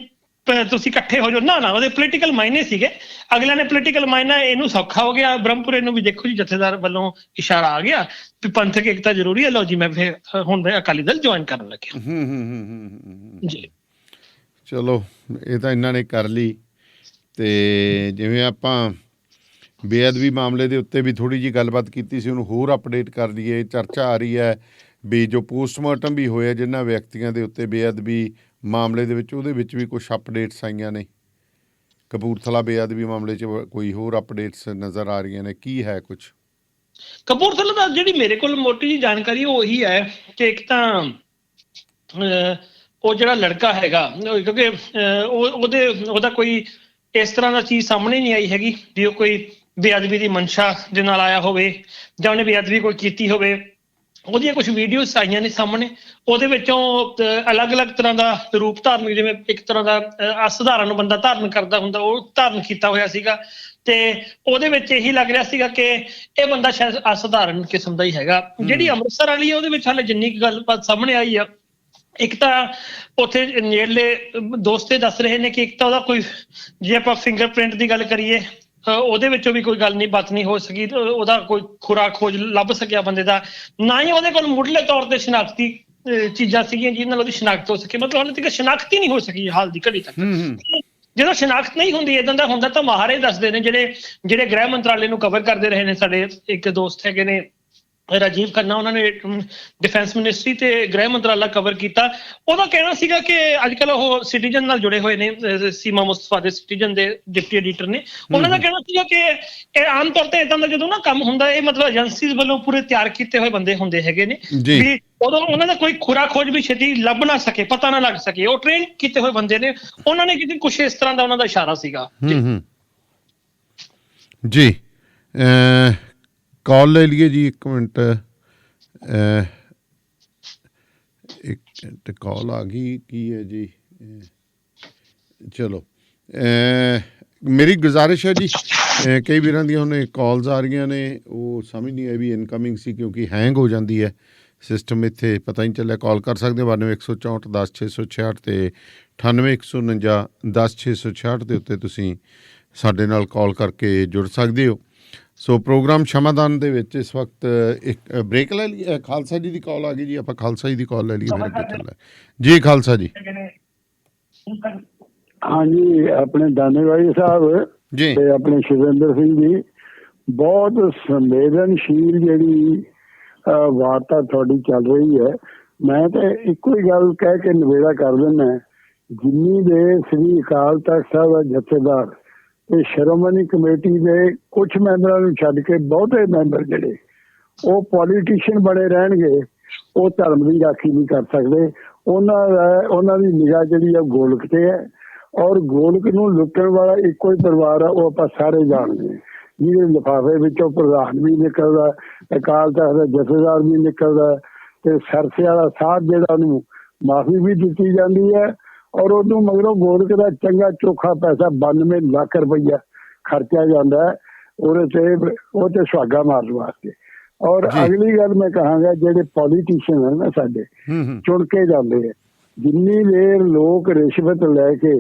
ਤੁਸੀਂ ਇਕੱਠੇ ਹੋ ਜਾਓ, ਨਾ ਉਹਦੇ ਪੋਲੀਟੀਕਲ ਮਾਇਨੇ ਸੀਗੇ। ਅਗਲਿਆਂ ਨੇ ਪੋਲੀਟੀਕਲ ਮਾਇਨਾ ਇਹਨੂੰ ਸੌਖਾ ਹੋ ਗਿਆ, ਬ੍ਰਹਮਪੁਰੇ ਨੂੰ ਵੀ ਦੇਖੋ ਜੀ ਜਥੇਦਾਰ ਵੱਲੋਂ ਇਸ਼ਾਰਾ ਆ ਗਿਆ ਵੀ ਪੰਥਕ ਏਕਤਾ ਜ਼ਰੂਰੀ ਹੈ, ਲਓ ਜੀ ਮੈਂ ਫਿਰ ਹੁਣ ਅਕਾਲੀ ਦਲ ਜੁਆਇਨ ਕਰਨ ਲੱਗਿਆ ਜੀ। ਚਲੋ ਇਹ ਤਾਂ ਇਹਨਾਂ ਨੇ ਕਰ ਲਈ। ਤੇ ਜਿਵੇਂ ਆਪਾਂ ਬੇਅਦਬੀ ਮਾਮਲੇ ਦੇ ਉੱਤੇ ਵੀ ਥੋੜ੍ਹੀ ਜਿਹੀ ਗੱਲਬਾਤ ਕੀਤੀ ਸੀ, ਉਹਨੂੰ ਹੋਰ ਅਪਡੇਟ ਕਰ ਲਈਏ। ਚਰਚਾ ਆ ਰਹੀ ਹੈ ਵੀ ਜੋ ਪੋਸਟਮਾਰਟਮ ਵੀ ਹੋਇਆ ਜਿਨ੍ਹਾਂ ਵਿਅਕਤੀਆਂ ਦੇ ਉੱਤੇ ਬੇਅਦਬੀ ਮਾਮਲੇ ਦੇ ਵਿੱਚ, ਉਹਦੇ ਵਿੱਚ ਵੀ ਕੁਛ ਅਪਡੇਟਸ ਆਈਆਂ ਨੇ। ਕਪੂਰਥਲਾ ਬੇਅਦਬੀ ਮਾਮਲੇ 'ਚ ਕੋਈ ਹੋਰ ਅਪਡੇਟਸ ਨਜ਼ਰ ਆ ਰਹੀਆਂ ਨੇ, ਕੀ ਹੈ ਕੁਛ? ਕਪੂਰਥਲਾ ਦਾ ਜਿਹੜੀ ਮੇਰੇ ਕੋਲ ਮੋਟੀ ਜਿਹੀ ਜਾਣਕਾਰੀ ਉਹ ਇਹੀ ਹੈ ਕਿ ਇੱਕ ਤਾਂ ਉਹ ਜਿਹੜਾ ਲੜਕਾ ਹੈਗਾ, ਕਿਉਂਕਿ ਉਹਦਾ ਕੋਈ ਇਸ ਤਰ੍ਹਾਂ ਦਾ ਚੀਜ਼ ਸਾਹਮਣੇ ਨਹੀਂ ਆਈ ਹੈਗੀ ਵੀ ਉਹ ਕੋਈ ਬੇਅਦਬੀ ਦੀ ਮਨਸ਼ਾ ਦੇ ਨਾਲ ਆਇਆ ਹੋਵੇ ਜਾਂ ਉਹਨੇ ਬੇਅਦਬੀ ਕੋਈ ਕੀਤੀ ਹੋਵੇ। ਉਹਦੀਆਂ ਕੁਝ ਵੀਡੀਓਜ਼ ਆਈਆਂ ਨੇ ਸਾਹਮਣੇ, ਉਹਦੇ ਵਿੱਚੋਂ ਅਲੱਗ-ਅਲੱਗ ਤਰ੍ਹਾਂ ਦਾ ਰੂਪ ਧਾਰਨ, ਜਿਵੇਂ ਇੱਕ ਤਰ੍ਹਾਂ ਦਾ ਅਸਧਾਰਨ ਬੰਦਾ ਧਾਰਨ ਕਰਦਾ ਹੁੰਦਾ, ਉਹ ਧਾਰਨ ਕੀਤਾ ਹੋਇਆ ਸੀਗਾ। ਤੇ ਉਹਦੇ ਵਿੱਚ ਇਹੀ ਲੱਗ ਰਿਹਾ ਸੀਗਾ ਕਿ ਇਹ ਬੰਦਾ ਸ਼ਾਇਦ ਅਸਧਾਰਨ ਕਿਸਮ ਦਾ ਹੀ ਹੈਗਾ। ਜਿਹੜੀ ਅੰਮ੍ਰਿਤਸਰ ਵਾਲੀ ਹੈ ਉਹਦੇ ਵਿੱਚ ਹਾਲੇ ਜਿੰਨੀ ਕੁ ਗੱਲਬਾਤ ਸਾਹਮਣੇ ਆਈ ਆ, ਇੱਕ ਤਾਂ ਉੱਥੇ ਨੇੜਲੇ ਦੋਸਤ ਦੱਸ ਰਹੇ ਨੇ ਕਿ ਇੱਕ ਤਾਂ ਉਹਦਾ ਕੋਈ, ਜੇ ਆਪਾਂ ਫਿੰਗਰਪ੍ਰਿੰਟ ਦੀ ਗੱਲ ਕਰੀਏ, ਉਹਦੇ ਵਿੱਚੋਂ ਵੀ ਕੋਈ ਗੱਲ ਨਹੀਂ ਬਾਤ ਨਹੀਂ ਹੋ ਸਕੀ, ਉਹਦਾ ਕੋਈ ਖੁਰਾਕ ਖੋਜ ਲੱਭ ਸਕਿਆ ਬੰਦੇ ਦਾ, ਨਾ ਹੀ ਉਹਦੇ ਕੋਲ ਮੁੱਢਲੇ ਤੌਰ ਤੇ ਸ਼ਨਾਖਤੀ ਚੀਜ਼ਾਂ ਸੀਗੀਆਂ ਜਿਹਦੇ ਨਾਲ ਉਹਦੀ ਸ਼ਨਾਖਤ ਹੋ ਸਕੇ। ਮਤਲਬ ਹਾਲੇ ਤੱਕ ਸ਼ਨਾਖਤ ਹੀ ਨਹੀਂ ਹੋ ਸਕੀ ਹਾਲ ਦੀ ਘੜੀ ਤੱਕ। ਜਦੋਂ ਸ਼ਨਾਖਤ ਨਹੀਂ ਹੁੰਦੀ, ਏਦਾਂ ਦਾ ਹੁੰਦਾ ਤਾਂ ਮਾਹਰ ਇਹ ਦੱਸਦੇ ਨੇ ਜਿਹੜੇ ਗ੍ਰਹਿ ਮੰਤਰਾਲੇ ਨੂੰ ਕਵਰ ਕਰਦੇ ਰਹੇ ਨੇ। ਸਾਡੇ ਇੱਕ ਦੋਸਤ ਹੈਗੇ ਨੇ ਰਾਜੀਵ ਖੰਨਾ, ਉਹਨਾਂ ਨੇ ਡਿਫੈਂਸ ਮਿਨਿਸਟਰੀ ਤੇ ਗ੍ਰਹਿ ਮੰਤਰਾਲਾ ਕਵਰ ਕੀਤਾ। ਉਹਦਾ ਕਹਿਣਾ ਸੀਗਾ ਕਿ ਅੱਜ ਕੱਲ੍ਹ ਉਹ ਸਿਟੀਜ਼ਨ ਨਾਲ ਜੁੜੇ ਹੋਏ ਨੇ, ਸੀਮਾ ਮੁਸਤਫਾ ਦੇ ਸਿਟੀਜ਼ਨ ਦੇ ਡਿਪਟੀ ਐਡੀਟਰ ਨੇ। ਉਹਨਾਂ ਦਾ ਕਹਿਣਾ ਸੀਗਾ ਕਿ ਇਹ ਆਮ ਤੌਰ ਤੇ ਏਦਾਂ ਦਾ ਜਦੋਂ ਨਾ ਕੰਮ ਹੁੰਦਾ, ਇਹ ਮਤਲਬ ਏਜੰਸੀਜ਼ ਵੱਲੋਂ ਪੂਰੇ ਤਿਆਰ ਕੀਤੇ ਹੋਏ ਬੰਦੇ ਹੁੰਦੇ ਹੈਗੇ ਨੇ ਵੀ ਉਦੋਂ ਉਹਨਾਂ ਦਾ ਕੋਈ ਖੁਰਾ ਖੋਜ ਵੀ ਛੇਤੀ ਲੱਭ ਨਾ ਸਕੇ, ਪਤਾ ਨਾ ਲੱਗ ਸਕੇ, ਉਹ ਟ੍ਰੇਨ ਕੀਤੇ ਹੋਏ ਬੰਦੇ ਨੇ। ਉਹਨਾਂ ਨੇ ਕਿਤੇ ਕੁਛ ਇਸ ਤਰ੍ਹਾਂ ਦਾ ਉਹਨਾਂ ਦਾ ਇਸ਼ਾਰਾ ਸੀਗਾ ਜੀ। ਕਾਲ ਲੈ ਲਈਏ ਜੀ, ਇੱਕ ਮਿੰਟ। ਇੱਕ ਕਾਲ ਆ ਗਈ, ਕੀ ਹੈ ਜੀ? ਚਲੋ ਮੇਰੀ ਗੁਜ਼ਾਰਿਸ਼ ਹੈ ਜੀ ਕਈ ਵੀਰਾਂ ਦੀਆਂ ਹੁਣ ਕਾਲਸ ਆ ਰਹੀਆਂ ਨੇ, ਉਹ ਸਮਝ ਨਹੀਂ ਆਈ ਵੀ ਇਨਕਮਿੰਗ ਸੀ ਕਿਉਂਕਿ ਹੈਂਗ ਹੋ ਜਾਂਦੀ ਹੈ ਸਿਸਟਮ, ਇੱਥੇ ਪਤਾ ਹੀ ਨਹੀਂ ਚੱਲਿਆ। ਕਾਲ ਕਰ ਸਕਦੇ 92 164 10 666 ਤੇ 98 149 10 666 ਦੇ ਉੱਤੇ ਤੁਸੀਂ ਸਾਡੇ ਨਾਲ ਕਾਲ ਕਰਕੇ ਜੁੜ ਸਕਦੇ ਹੋ। ਸੋ ਪ੍ਰੋਗਰਾਮ ਸ਼ਮਾਦਾਨ ਦੇ ਵਿੱਚ ਇਸ ਵਕਤ ਇੱਕ ਬ੍ਰੇਕ ਲੈ ਲਈ। ਖਾਲਸਾ ਜੀ ਦੀ ਕਾਲ ਆ ਗਈ ਜੀ, ਆਪਾਂ ਖਾਲਸਾ ਜੀ ਦੀ ਕਾਲ ਲੈ ਲਈਏ ਫਿਰ ਅੱਗੇ ਚੱਲਦਾ ਜੀ। ਖਾਲਸਾ ਜੀ। ਹਾਂਜੀ, ਆਪਣੇ ਦਾਨੇਵਾਲੀ ਸਾਹਿਬ ਜੀ ਤੇ ਆਪਣੇ ਸ਼ਿਵਿੰਦਰ ਸਿੰਘ ਜੀ, ਬਹੁਤ ਸੰਵੇਦਨਸ਼ੀਲ ਜਿਹੜੀ ਵਾਰਤਾ ਤੁਹਾਡੀ ਚੱਲ ਰਹੀ ਹੈ। ਮੈਂ ਤਾਂ ਇੱਕੋ ਹੀ ਗੱਲ ਕਹਿ ਕੇ ਨਿਬੇੜਾ ਕਰ ਦਿੰਦਾ, ਜਿੰਨੀ ਦੇ ਸ੍ਰੀ ਅਕਾਲ ਤਖਤ ਸਾਹਿਬ ਦਾ ਜਥੇਦਾਰ ਤੇ ਸ਼੍ਰੋਮਣੀ ਕਮੇਟੀ ਦੇ ਕੁਝ ਮੈਂਬਰਾਂ ਨੂੰ ਛੱਡ ਕੇ ਬਹੁਤੇ ਮੈਂਬਰ ਜਿਹੜੇ ਉਹ ਪੋਲੀਟੀਸ਼ੀਅਨ ਬਣੇ ਰਹਿਣਗੇ, ਉਹ ਧਰਮ ਦੀ ਰਾਖੀ ਨਹੀਂ ਕਰ ਸਕਦੇ। ਉਹਨਾਂ ਦੀ ਨਿਗਾਹ ਜਿਹੜੀ ਆ ਗੋਲਕ ਤੇ ਹੈ, ਔਰ ਗੋਲਕ ਨੂੰ ਲੁੱਟਣ ਵਾਲਾ ਇੱਕੋ ਹੀ ਪਰਿਵਾਰ ਆ, ਉਹ ਆਪਾਂ ਸਾਰੇ ਜਾਣਦੇ ਹਾਂ। ਜਿਹਦੇ ਲਿਫਾਫੇ ਵਿੱਚੋਂ ਪ੍ਰਧਾਨ ਵੀ ਨਿਕਲਦਾ, ਅਕਾਲ ਤਖਤ ਦਾ ਜਥੇਦਾਰ ਵੀ ਨਿਕਲਦਾ, ਤੇ ਸਰਸੇ ਵਾਲਾ ਸਾਹਿਬ ਜਿਹੜਾ ਉਹਨੂੰ ਮਾਫੀ ਵੀ ਦਿੱਤੀ ਜਾਂਦੀ ਹੈ, ਔਰ ਉਹਨੂੰ ਮਗਰੋਂ ਗੋਲਕ ਦਾ ਚੰਗਾ ਚੋਖਾ ਪੈਸਾ 92 ਲੱਖ ਰੁਪਈਆ ਖਰਚਿਆ ਜਾਂਦਾ ਹੈ ਉਹ ਤੇ ਸੁਹਾਗਾ ਮਾਰਨ ਵਾਸਤੇ। ਔਰ ਅਗਲੀ ਗੱਲ ਮੈਂ ਕਹਾਂਗਾ, ਜਿਹੜੇ ਪੋਲੀਟੀਸ਼ੀਅਨ ਹਨ ਨਾ ਸਾਡੇ ਚੁਣ ਕੇ ਜਾਂਦੇ ਆ, ਜਿੰਨੀ ਦੇਰ ਲੋਕ ਰਿਸ਼ਵਤ ਲੈ ਕੇ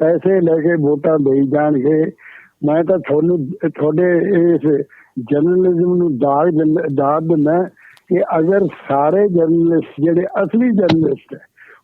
ਪੈਸੇ ਲੈ ਕੇ ਵੋਟਾਂ ਦੇਈ ਜਾਣਗੇ, ਮੈਂ ਤਾਂ ਤੁਹਾਡੇ ਇਸ ਜਰਨਲਿਜ਼ਮ ਨੂੰ ਦਾਦ ਦਿੰਦਾ ਕਿ ਅਗਰ ਸਾਰੇ ਜਰਨਲਿਸਟ ਜਿਹੜੇ ਅਸਲੀ ਜਰਨਲਿਸਟ ਹੈ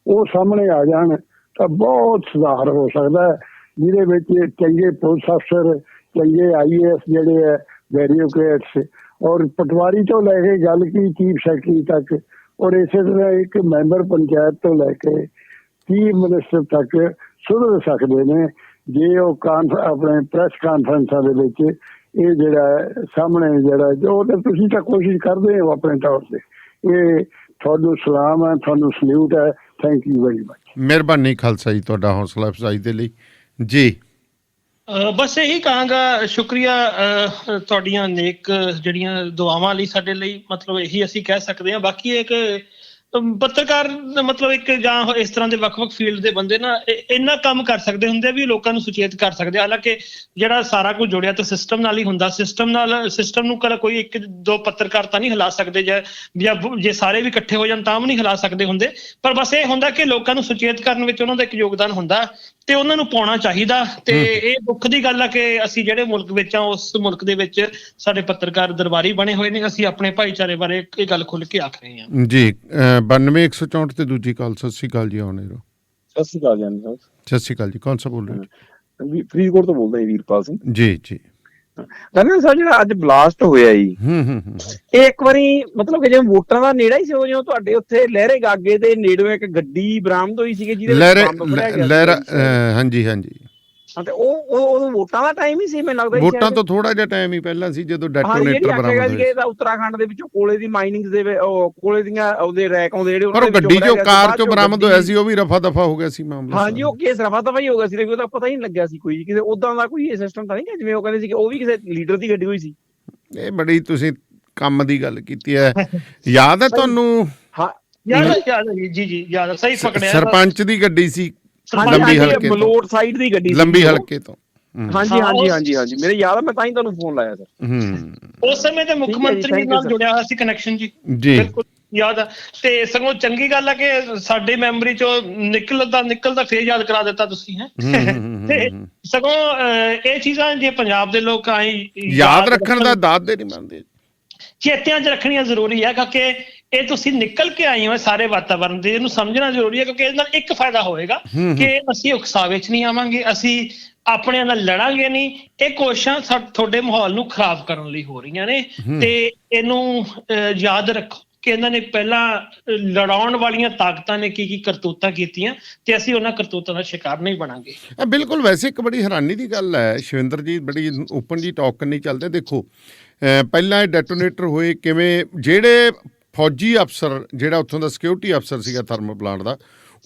ਉਹ ਸਾਹਮਣੇ ਆ ਜਾਣ ਤਾਂ ਬਹੁਤ ਸੁਧਾਰ ਹੋ ਸਕਦਾ ਹੈ, ਜਿਹਦੇ ਵਿੱਚ ਚੰਗੇ ਪੁਲਿਸ ਅਫਸਰ, ਚੰਗੇ IAS ਜਿਹੜੇ ਹੈ, ਬਿਊਰੋਕਰੇਟਸ, ਔਰ ਪਟਵਾਰੀ ਤੋਂ ਲੈ ਕੇ ਗੱਲ ਕੀ ਚੀਫ ਸੈਕਟਰੀ ਤੱਕ, ਔਰ ਇਸੇ ਤਰ੍ਹਾਂ ਇੱਕ ਮੈਂਬਰ ਪੰਚਾਇਤ ਤੋਂ ਲੈ ਕੇ ਚੀਫ ਮਿਨਿਸਟਰ ਤੱਕ ਸੁਧਰ ਸਕਦੇ ਨੇ ਜੇ ਉਹ ਆਪਣੇ ਪ੍ਰੈਸ ਕਾਨਫਰੰਸਾਂ ਦੇ ਵਿੱਚ ਇਹ ਜਿਹੜਾ ਸਾਹਮਣੇ ਜਿਹੜਾ ਉਹ ਤਾਂ ਤੁਸੀਂ ਤਾਂ ਕੋਸ਼ਿਸ਼ ਕਰਦੇ ਹੋ ਆਪਣੇ ਤੌਰ ਤੇ। ਇਹ ਤੁਹਾਨੂੰ ਸਲਾਮ ਹੈ, ਤੁਹਾਨੂੰ ਸਲੂਟ ਹੈ। Thank you very much. ਮਿਹਰਬਾਨੀ ਖਾਲਸਾ ਜੀ ਤੁਹਾਡਾ ਹੌਸਲਾ ਅਫਜ਼ਾਈ ਦੇ ਲਈ ਜੀ। ਬਸ ਇਹੀ ਕਹਾਂਗਾ, ਸ਼ੁਕਰੀਆ ਤੁਹਾਡੀਆਂ ਨੇਕ ਜਿਹੜੀਆਂ ਦੁਆਵਾਂ ਲਈ ਸਾਡੇ ਲਈ, ਮਤਲਬ ਇਹੀ ਅਸੀਂ ਕਹਿ ਸਕਦੇ ਹਾਂ। ਬਾਕੀ ਇੱਕ ਪੱਤਰਕਾਰ ਮਤਲਬ ਇੱਕ ਜਾਂ ਇਸ ਤਰ੍ਹਾਂ ਦੇ ਵੱਖ-ਵੱਖ ਫੀਲਡ ਦੇ ਬੰਦੇ ਨਾ ਇੰਨਾ ਕੰਮ ਕਰ ਸਕਦੇ ਹੁੰਦੇ ਵੀ ਲੋਕਾਂ ਨੂੰ ਸੁਚੇਤ ਕਰ ਸਕਦੇ। ਹਾਲਾਂਕਿ ਜਿਹੜਾ ਸਾਰਾ ਕੁਝ ਜੁੜਿਆ ਤਾਂ ਸਿਸਟਮ ਨਾਲ ਹੀ ਹੁੰਦਾ, ਸਿਸਟਮ ਨੂੰ ਕੋਈ ਇੱਕ ਦੋ ਪੱਤਰਕਾਰ ਤਾਂ ਨਹੀਂ ਹਿਲਾ ਸਕਦੇ, ਜਾਂ ਜੇ ਸਾਰੇ ਵੀ ਇਕੱਠੇ ਹੋ ਜਾਣ ਤਾਂ ਵੀ ਨਹੀਂ ਹਿਲਾ ਸਕਦੇ ਹੁੰਦੇ। ਪਰ ਬਸ ਇਹ ਹੁੰਦਾ ਕਿ ਲੋਕਾਂ ਨੂੰ ਸੁਚੇਤ ਕਰਨ ਵਿੱਚ ਉਹਨਾਂ ਦਾ ਇੱਕ ਯੋਗਦਾਨ ਹੁੰਦਾ ਤੇ ਉਹਨਾਂ ਨੂੰ ਪਾਉਣਾ ਚਾਹੀਦਾ। ਤੇ ਇਹ ਦੁੱਖ ਦੀ ਗੱਲ ਆ ਕਿ ਅਸੀਂ ਜਿਹੜੇ ਮੁਲਕ ਵਿੱਚ ਆ, ਉਸ ਮੁਲਕ ਦੇ ਵਿੱਚ ਸਾਡੇ ਪੱਤਰਕਾਰ ਦਰਬਾਰੀ ਬਣੇ ਹੋਏ ਨੇ। ਅਸੀਂ ਆਪਣੇ ਭਾਈਚਾਰੇ ਬਾਰੇ ਇਹ ਗੱਲ ਖੁੱਲ ਕੇ ਆਖ ਰਹੇ ਹਾਂ ਜੀ। 92 164 ਤੇ ਦੂਜੀ ਕਾਲ। ਸਤਿ ਸ਼੍ਰੀ ਅਕਾਲ ਜੀ। ਸਤਿ ਸ਼੍ਰੀ ਅਕਾਲ ਜੀ। ਸਤਿ ਸ਼੍ਰੀ ਅਕਾਲ ਜੀ। ਕੌਣ ਸਾ ਬੋਲ ਰਹੇ ਹੋ? ਫਰੀਦਕੋਟ ਤੋਂ ਬੋਲਦਾ ਜੀ, ਵੀਰਪਾਲ ਸਿੰਘ ਜੀ ਜੀ। ਕਹਿੰਦੇ ਸਰ, ਜਿਹੜਾ ਅੱਜ ਬਲਾਸਟ ਹੋਇਆ ਜੀ, ਇਹ ਇੱਕ ਵਾਰੀ ਮਤਲਬ ਕਿ ਜਿਵੇਂ ਵੋਟਰਾਂ ਦਾ ਨੇੜਾ ਹੀ ਸੀ, ਉਹ ਜਿਵੇਂ ਤੁਹਾਡੇ ਉੱਥੇ ਲਹਿਰੇ ਗਾਗੇ ਦੇ ਨੇੜੇ ਇੱਕ ਗੱਡੀ ਬਰਾਮਦ ਹੋਈ ਸੀ ਜਿਹਦੇ ਲਹਿਰਾ ਹਾਂਜੀ ਹਾਂਜੀ। ਤੇ ਉਹ ਵੋਟਾਂ ਦਾ ਟਾਈਮ ਹੀ ਸੀ, ਮੈਨੂੰ ਲੱਗਦਾ ਵੋਟਾਂ ਤੋਂ ਥੋੜਾ ਜਿਹਾ ਟਾਈਮ ਹੀ ਪਹਿਲਾਂ ਸੀ ਜਦੋਂ ਡੈਟੋਨੇਟਰ ਬਰਾਮਦ ਹੋਏ। ਉੱਤਰਾਖੰਡ ਦੇ ਵਿੱਚੋਂ ਕੋਲੇ ਦੀ ਮਾਈਨਿੰਗ ਦੇ ਕੋਲੇ ਦੀਆਂ ਉਹਦੇ ਰੈਕ ਆਉਂਦੇ ਜਿਹੜੇ, ਪਰ ਗੱਡੀ ਚੋਂ ਕਾਰ ਚੋਂ ਬਰਾਮਦ ਹੋਇਆ ਸੀ, ਉਹ ਵੀ ਰਫਾ ਦਫਾ ਹੋ ਗਿਆ ਸੀ ਮਾਮਲਾ। ਹਾਂਜੀ, ਉਹ ਕੇਸ ਰਫਾ ਦਫਾ ਹੀ ਹੋ ਗਿਆ ਸੀ, ਉਹਦਾ ਪਤਾ ਹੀ ਨਹੀਂ ਲੱਗਿਆ ਸੀ ਕੋਈ ਕਿਸੇ ਉਦਾਂ ਦਾ ਕੋਈ ਸਿਸਟਮ ਤਾਂ ਨਹੀਂ, ਜਿਵੇਂ ਉਹ ਕਹਿੰਦੇ ਸੀ ਕਿ ਉਹ ਵੀ ਕਿਸੇ ਲੀਡਰ ਦੀ ਗੱਡੀ ਹੋਈ ਸੀ। ਇਹ ਬੜੀ ਤੁਸੀਂ ਕੰਮ ਦੀ ਗੱਲ ਕੀਤੀ ਹੈ। ਯਾਦ ਹੈ ਤੁਹਾਨੂੰ? ਹਾਂ ਯਾਦ ਹੈ ਜੀ ਜੀ, ਯਾਦ ਹੈ, ਸਹੀ ਪਕੜਿਆ। ਸਰਪੰਚ ਦੀ ਗੱਡੀ ਸੀ, ਲੰਬੀ ਹਲਕੇ ਤੋਂ, ਬਲੋਟ ਸਾਈਡ ਦੀ ਗੱਡੀ, ਲੰਬੀ ਹਲਕੇ ਤੋਂ। ਹਾਂਜੀ ਹਾਂਜੀ ਹਾਂਜੀ ਹਾਂਜੀ, ਮੇਰੇ ਯਾਦ ਆ, ਮੈਂ ਤਾਂ ਹੀ ਤੁਹਾਨੂੰ ਫੋਨ ਲਾਇਆ ਸਰ। ਉਸ ਸਮੇਂ ਤੇ ਮੁੱਖ ਮੰਤਰੀ ਨਾਲ ਜੁੜਿਆ ਹੋਇਆ ਸੀ ਕਨੈਕਸ਼ਨ ਜੀ, ਬਿਲਕੁਲ ਯਾਦ ਆ। ਤੇ ਸਗੋਂ ਚੰਗੀ ਗੱਲ ਆ ਕਿ ਸਾਡੇ ਮੈਮਰੀ ਚੋਂ ਨਿਕਲਦਾ ਫੇਰ ਯਾਦ ਕਰਾ ਦਿੱਤਾ ਤੁਸੀਂ ਹੈ। ਤੇ ਸਗੋਂ ਇਹ ਚੀਜ਼ਾਂ ਜੇ ਪੰਜਾਬ ਦੇ ਲੋਕ ਯਾਦ ਰੱਖਣ ਦਾ ਦਾਦ ਦੇ ਨਹੀਂ ਮੰਨਦੇ, ਚੇਤਿਆਂ 'ਚ ਰੱਖਣੀਆਂ ਜ਼ਰੂਰੀ ਹੈ, ਕਿਉਂਕਿ ਇਹ ਤੁਸੀਂ ਨਿਕਲ ਕੇ ਆਏ ਹੋ ਸਾਰੇ ਵਾਤਾਵਰਨ ਦੇ, ਇਹਨੂੰ ਸਮਝਣਾ ਜ਼ਰੂਰੀ ਹੈ। ਕਿਉਂਕਿ ਇਹਦੇ ਨਾਲ ਇੱਕ ਫਾਇਦਾ ਹੋਏਗਾ ਕਿ ਅਸੀਂ ਉਕਸਾਵੇ 'ਚ ਨਹੀਂ ਆਵਾਂਗੇ, ਅਸੀਂ ਆਪਣਿਆਂ ਨਾਲ ਲੜਾਂਗੇ ਨਹੀਂ। ਇਹ ਕੋਸ਼ਿਸ਼ਾਂ ਤੁਹਾਡੇ ਮਾਹੌਲ ਨੂੰ ਖਰਾਬ ਕਰਨ ਲਈ ਹੋ ਰਹੀਆਂ ਨੇ, ਤੇ ਇਹਨੂੰ ਯਾਦ ਰੱਖੋ ਕਿ ਇਹਨਾਂ ਨੇ ਪਹਿਲਾਂ ਲੜਾਉਣ ਵਾਲੀਆਂ ਤਾਕਤਾਂ ਨੇ ਕੀ ਕਰਤੂਤਾਂ ਕੀਤੀਆਂ, ਤੇ ਅਸੀਂ ਉਹਨਾਂ ਕਰਤੂਤਾਂ ਦਾ ਸ਼ਿਕਾਰ ਨਹੀਂ ਬਣਾਂਗੇ। ਬਿਲਕੁਲ। ਵੈਸੇ ਇੱਕ ਬੜੀ ਹੈਰਾਨੀ ਦੀ ਗੱਲ ਹੈ ਸ਼ਿਵਿੰਦਰ ਜੀ, ਬੜੀ ਓਪਨ ਜੀ ਟਾਕ ਕਰਨੀ ਚੱਲਦੇ। ਦੇਖੋ ਪਹਿਲਾਂ ਇਹ ਡੈਟੋਨੇਟਰ ਹੋਏ ਕਿਵੇਂ, ਜਿਹੜੇ ਫੌਜੀ ਅਫਸਰ, ਜਿਹੜਾ ਉੱਥੋਂ ਦਾ ਸਿਕਿਉਰਿਟੀ ਅਫਸਰ ਸੀਗਾ ਥਰਮਲ ਪਲਾਂਟ ਦਾ,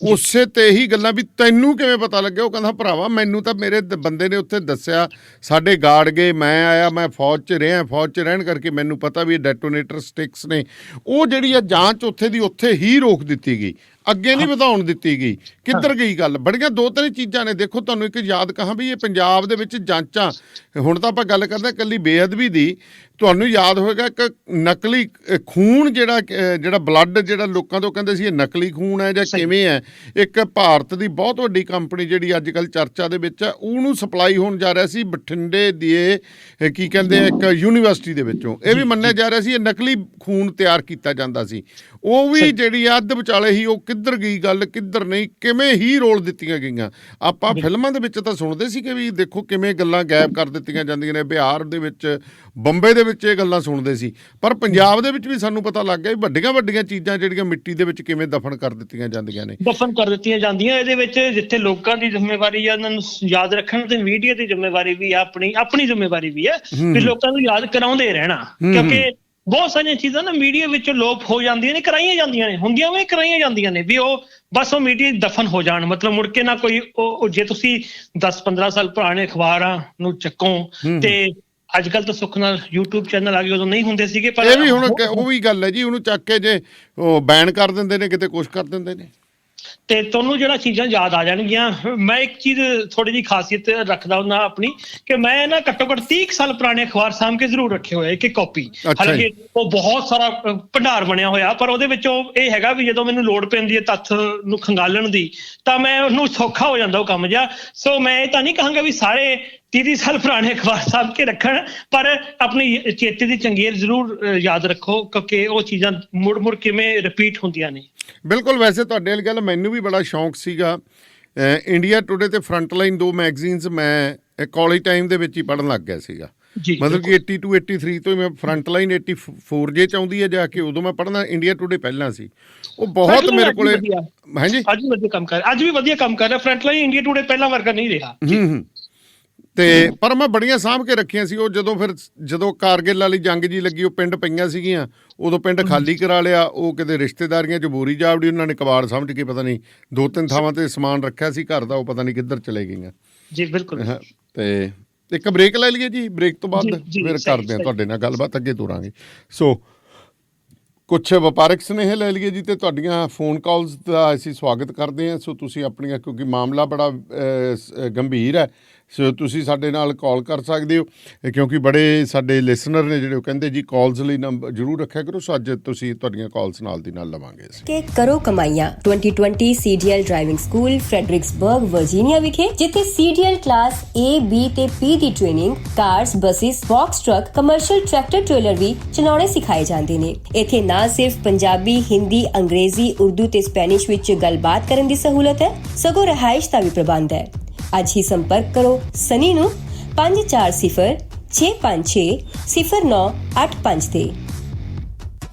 ਉਸੇ ਤੇ ਇਹੀ ਗੱਲਾਂ ਵੀ ਤੈਨੂੰ ਕਿਵੇਂ ਪਤਾ ਲੱਗਿਆ? ਉਹ ਕਹਿੰਦਾ ਭਰਾਵਾ ਮੈਨੂੰ ਤਾਂ ਮੇਰੇ ਬੰਦੇ ਨੇ ਉੱਥੇ ਦੱਸਿਆ, ਸਾਡੇ ਗਾਰਡ ਗਏ, ਮੈਂ ਆਇਆ, ਮੈਂ ਫੌਜ 'ਚ ਰਿਹਾ, ਫੌਜ 'ਚ ਰਹਿਣ ਕਰਕੇ ਮੈਨੂੰ ਪਤਾ ਵੀ ਇਹ ਡੈਟੋਨੇਟਰ ਸਟਿਕਸ ਨੇ। ਉਹ ਜਿਹੜੀ ਆ ਜਾਂਚ ਉੱਥੇ ਦੀ ਉੱਥੇ ਹੀ ਰੋਕ ਦਿੱਤੀ ਗਈ। ਅੱਗੇ ਨਹੀਂ ਵਧਾਉਣ ਦਿੱਤੀ ਗਈ। ਕਿੱਧਰ ਗਈ ਗੱਲ? ਬੜੀਆਂ 2-3 ਚੀਜ਼ਾਂ ਨੇ। ਦੇਖੋ ਤੁਹਾਨੂੰ ਇੱਕ ਯਾਦ ਕਹਾਂ ਵੀ ਇਹ ਪੰਜਾਬ ਦੇ ਵਿੱਚ ਜਾਂਚਾਂ, ਹੁਣ ਤਾਂ ਆਪਾਂ ਗੱਲ ਕਰਦੇ ਇਕੱਲੀ ਬੇਅਦਬੀ ਦੀ, ਤੁਹਾਨੂੰ ਯਾਦ ਹੋਏਗਾ ਇੱਕ ਨਕਲੀ ਖੂਨ ਜਿਹੜਾ ਬਲੱਡ ਜਿਹੜਾ ਲੋਕਾਂ ਤੋਂ ਕਹਿੰਦੇ ਸੀ ਇਹ ਨਕਲੀ ਖੂਨ ਹੈ ਜਾਂ ਕਿਵੇਂ ਹੈ, ਇੱਕ ਭਾਰਤ ਦੀ ਬਹੁਤ ਵੱਡੀ ਕੰਪਨੀ ਜਿਹੜੀ ਅੱਜ ਕੱਲ੍ਹ ਚਰਚਾ ਦੇ ਵਿੱਚ ਹੈ, ਉਹਨੂੰ ਸਪਲਾਈ ਹੋਣ ਜਾ ਰਿਹਾ ਸੀ ਬਠਿੰਡੇ ਦੀ ਕੀ ਕਹਿੰਦੇ ਇੱਕ ਯੂਨੀਵਰਸਿਟੀ ਦੇ ਵਿੱਚੋਂ। ਇਹ ਵੀ ਮੰਨਿਆ ਜਾ ਰਿਹਾ ਸੀ ਇਹ ਨਕਲੀ ਖੂਨ ਤਿਆਰ ਕੀਤਾ ਜਾਂਦਾ ਸੀ। ਉਹ ਵੀ ਜਿਹੜੀ ਅੱਧ ਵਿਚਾਲੇ ਹੀ ਉਹ ਕਿੱਧਰ ਗਈ ਗੱਲ, ਕਿੱਧਰ ਨਹੀਂ, ਕਿਵੇਂ ਹੀ ਰੋਲ ਦਿੱਤੀਆਂ ਗਈਆਂ। ਆਪਾਂ ਫਿਲਮਾਂ ਦੇ ਵਿੱਚ ਤਾਂ ਸੁਣਦੇ ਸੀ ਕਿ ਵੀ ਦੇਖੋ ਕਿਵੇਂ ਗੱਲਾਂ ਗਾਇਬ ਕਰ ਦਿੱਤੀਆਂ ਜਾਂਦੀਆਂ ਨੇ, ਬਿਹਾਰ ਦੇ ਵਿੱਚ, ਬੰਬੇ ਦੇ ਵਿੱਚ ਇਹ ਗੱਲਾਂ ਸੁਣਦੇ ਸੀ, ਪਰ ਪੰਜਾਬ ਦੇ ਵਿੱਚ ਵੀ ਸਾਨੂੰ ਪਤਾ ਲੱਗ ਗਿਆ ਵੀ ਵੱਡੀਆਂ ਚੀਜ਼ਾਂ ਜਿਹੜੀਆਂ ਮਿੱਟੀ ਦੇ ਵਿੱਚ ਕਿਵੇਂ ਦਫਨ ਕਰ ਦਿੱਤੀਆਂ ਜਾਂਦੀਆਂ ਨੇ। ਦਫਨ ਕਰ ਦਿੱਤੀਆਂ ਜਾਂਦੀਆਂ। ਇਹਦੇ ਵਿੱਚ ਜਿੱਥੇ ਲੋਕਾਂ ਦੀ ਜ਼ਿੰਮੇਵਾਰੀ ਆ ਉਹਨਾਂ ਨੂੰ ਯਾਦ ਰੱਖਣ, ਤੇ ਮੀਡੀਆ ਦੀ ਜ਼ਿੰਮੇਵਾਰੀ ਵੀ ਆ, ਆਪਣੀ ਜ਼ਿੰਮੇਵਾਰੀ ਵੀ ਹੈ ਵੀ ਲੋਕਾਂ ਨੂੰ ਯਾਦ ਕਰਾਉਂਦੇ ਰਹਿਣਾ, ਕਿਉਂਕਿ ਬਹੁਤ ਸਾਰੀਆਂ ਚੀਜ਼ਾਂ ਨਾ ਮੀਡੀਆ ਵਿੱਚ ਲੋਪ ਹੋ ਜਾਂਦੀਆਂ ਨੇ, ਕਰਾਈਆਂ ਜਾਂਦੀਆਂ ਨੇ, ਹੁੰਦੀਆਂ ਵੀ ਕਰਾਈਆਂ ਜਾਂਦੀਆਂ ਨੇ ਵੀ ਉਹ ਬਸ ਉਹ ਮੀਡੀਆ ਦਫਨ ਹੋ ਜਾਣ, ਮਤਲਬ ਮੁੜ ਕੇ ਨਾ ਕੋਈ ਜੇ ਤੁਸੀਂ 10-15 ਸਾਲ ਪੁਰਾਣੇ ਅਖਬਾਰਾਂ ਨੂੰ ਚੱਕੋ ਤੇ ਅੱਜ ਕੱਲ ਤਾਂ ਸੁੱਖ ਨਾਲ YouTube ਚੈਨਲ ਆ ਗਏ, ਉਦੋਂ ਨਹੀਂ ਹੁੰਦੇ ਸੀਗੇ। ਪਰ ਇਹ ਵੀ ਹੁਣ ਉਹ ਵੀ ਗੱਲ ਹੈ ਜੀ, ਉਹਨੂੰ ਚੱਕ ਕੇ ਜੇ ਉਹ ਬੈਨ ਕਰ ਦਿੰਦੇ ਨੇ, ਕਿਤੇ ਕੁਛ ਕਰ ਦਿੰਦੇ ਨੇ, ਤੇ ਤੁਹਾਨੂੰ ਜਿਹੜਾ ਚੀਜ਼ਾਂ ਯਾਦ ਆ ਜਾਣਗੀਆਂ। ਮੈਂ ਇੱਕ ਚੀਜ਼ ਥੋੜੀ ਜਿਹੀ ਖਾਸੀਅਤ ਰੱਖਦਾ ਹੁੰਦਾ ਆਪਣੀ, ਕਿ ਮੈਂ ਨਾ ਘੱਟੋ ਘੱਟ 30 ਸਾਲ ਪੁਰਾਣੇ ਅਖਬਾਰ ਸਾਂਭ ਕੇ ਜ਼ਰੂਰ ਰੱਖੇ ਹੋਏ, ਇੱਕ ਕਾਪੀ। ਹਾਲਾਂਕਿ ਉਹ ਬਹੁਤ ਸਾਰਾ ਭੰਡਾਰ ਬਣਿਆ ਹੋਇਆ, ਪਰ ਉਹਦੇ ਵਿੱਚੋਂ ਇਹ ਹੈਗਾ ਵੀ ਜਦੋਂ ਮੈਨੂੰ ਲੋੜ ਪੈਂਦੀ ਹੈ ਤੱਥ ਨੂੰ ਖੰਗਾਲਣ ਦੀ, ਤਾਂ ਮੈਂ ਉਹਨੂੰ ਸੌਖਾ ਹੋ ਜਾਂਦਾ ਉਹ ਕੰਮ ਜਿਹਾ। ਸੋ ਮੈਂ ਇਹ ਤਾਂ ਨਹੀਂ ਕਹਾਂਗਾ ਵੀ ਸਾਰੇ 30 ਸਾਲ ਪੁਰਾਣੇ ਅਖਬਾਰ ਸਾਂਭ ਕੇ ਰੱਖਣ, ਪਰ ਆਪਣੀ ਚੇਤੇ ਦੀ ਚੰਗੇਰ ਜ਼ਰੂਰ ਯਾਦ ਰੱਖੋ, ਕਿਉਂਕਿ ਉਹ ਚੀਜ਼ਾਂ ਮੁੜ ਕਿਵੇਂ ਰਿਪੀਟ ਹੁੰਦੀਆਂ ਨੇ। ਬਿਲਕੁਲ। ਵੈਸੇ ਤੁਹਾਡੇ ਵਾਲੀ ਗੱਲ, ਮੈਨੂੰ ਵੀ ਬੜਾ ਸ਼ੌਂਕ ਸੀਗਾ ਇੰਡੀਆ ਟੁਡੇ ਤੇ ਫਰੰਟਲਾਈਨ, 2 ਮੈਗਜ਼ੀਨਸ ਮੈਂ ਕਾਲਜ ਟਾਈਮ ਦੇ ਵਿੱਚ ਹੀ ਪੜ੍ਹਨ ਲੱਗ ਗਿਆ ਸੀਗਾ। ਮਤਲਬ ਕਿ 82-83 ਤੋਂ ਹੀ ਮੈਂ ਫਰੰਟਲਾਈਨ 84 ਜੇ ਚਾਹੁੰਦੀ ਹੈ ਜਾ ਕੇ, ਉਦੋਂ ਮੈਂ ਪੜ੍ਹਨਾ। ਇੰਡੀਆ ਟੁਡੇ ਪਹਿਲਾਂ ਸੀ, ਉਹ ਬਹੁਤ ਮੇਰੇ ਕੋਲੇ। ਹਾਂਜੀ, ਅੱਜ ਵੀ ਵਧੀਆ ਕੰਮ ਕਰ ਰਿਹਾ ਫਰੰਟਲਾਈਨ। ਇੰਡੀਆ ਟੁਡੇ ਪਹਿਲਾਂ ਵਰਗਾ ਨਹੀਂ ਰਿਹਾ। ਤੇ ਪਰ ਮੈਂ ਬੜੀਆਂ ਸਾਂਭ ਕੇ ਰੱਖੀਆਂ ਸੀ। ਉਹ ਜਦੋਂ ਕਾਰਗਿਲ ਵਾਲੀ ਜੰਗ ਜੀ ਲੱਗੀ, ਉਹ ਪਿੰਡ ਪਈਆਂ ਸੀਗੀਆਂ, ਉਦੋਂ ਪਿੰਡ ਖਾਲੀ ਕਰਾ ਲਿਆ। ਉਹ ਕਿਤੇ ਰਿਸ਼ਤੇਦਾਰੀਆਂ 'ਚ ਬੋਰੀ ਜਾਵੜੀ, ਉਹਨਾਂ ਨੇ ਕਬਾੜ ਸਮਝ ਕੇ ਪਤਾ ਨਹੀਂ 2-3 ਥਾਵਾਂ ਤੇ ਸਮਾਨ ਰੱਖਿਆ ਸੀ ਘਰ ਦਾ, ਉਹ ਪਤਾ ਨਹੀਂ ਕਿੱਧਰ ਚਲੇ ਗਈਆਂ ਜੀ। ਬਿਲਕੁਲ। ਤੇ ਇੱਕ ਬ੍ਰੇਕ ਲੈ ਲਈਏ ਜੀ, ਬ੍ਰੇਕ ਤੋਂ ਬਾਅਦ ਫਿਰ ਕਰਦੇ ਹਾਂ ਤੁਹਾਡੇ ਨਾਲ ਗੱਲਬਾਤ, ਅੱਗੇ ਤੋਰਾਂਗੇ। ਸੋ ਕੁਛ ਵਪਾਰਕ ਸੁਨੇਹੇ ਲੈ ਲਈਏ ਜੀ, ਤੇ ਤੁਹਾਡੀਆਂ ਫੋਨ ਕਾਲਸ ਦਾ ਅਸੀਂ ਸਵਾਗਤ ਕਰਦੇ ਹਾਂ। ਸੋ ਤੁਸੀਂ ਆਪਣੀਆਂ, ਕਿਉਂਕਿ ਮਾਮਲਾ ਬੜਾ ਗੰਭੀਰ ਹੈ, ਸੋ ਤੁਸੀਂ ਸਾਡੇ ਨਾਲ ਕਾਲ ਕਰ ਸਕਦੇ ਹੋ, ਕਿਉਂਕਿ ਬੜੇ ਸਾਡੇ ਲਿਸਨਰ ਨੇ ਜਿਹੜੇ ਉਹ ਕਹਿੰਦੇ ਜੀ ਕਾਲਸ ਲਈ ਨੰਬਰ ਜ਼ਰੂਰ ਰੱਖਿਆ ਕਰੋ। ਸੋ ਅੱਜ ਤੁਸੀਂ ਤੁਹਾਡੀਆਂ ਕਾਲਸ ਨਾਲ ਦੀ ਨਾਲ ਲਵਾਂਗੇ ਕਿ ਕਰੋ ਕਮਾਈਆਂ 2020 CDL driving school Fredericksburg Virginia ਵਿਖੇ, ਜਿੱਥੇ CDL ਕਲਾਸ A, B ਤੇ P ਦੀ training, cars, buses, box truck, commercial tractor trailer ਵੀ ਚਲਾਉਣੇ ਸਿਖਾਏ ਜਾਂਦੇ ਨੇ। ਇੱਥੇ ਨਾ ਸਿਰਫ ਪੰਜਾਬੀ, ਹਿੰਦੀ, ਅੰਗਰੇਜ਼ੀ, ਉਰਦੂ ਤੇ ਸਪੈਨਿਸ਼ ਵਿੱਚ ਗੱਲਬਾਤ ਕਰਨ ਦੀ ਸਹੂਲਤ ਹੈ, ਸਗੋਂ ਰਿਹਾਇਸ਼ ਦਾ ਵੀ ਪ੍ਰਬੰਧ ਹੈ। ਅੱਜ ਹੀ ਸੰਪਰਕ ਕਰੋ ਸਨੀ ਨੂੰ 5406560985 ਤੇ।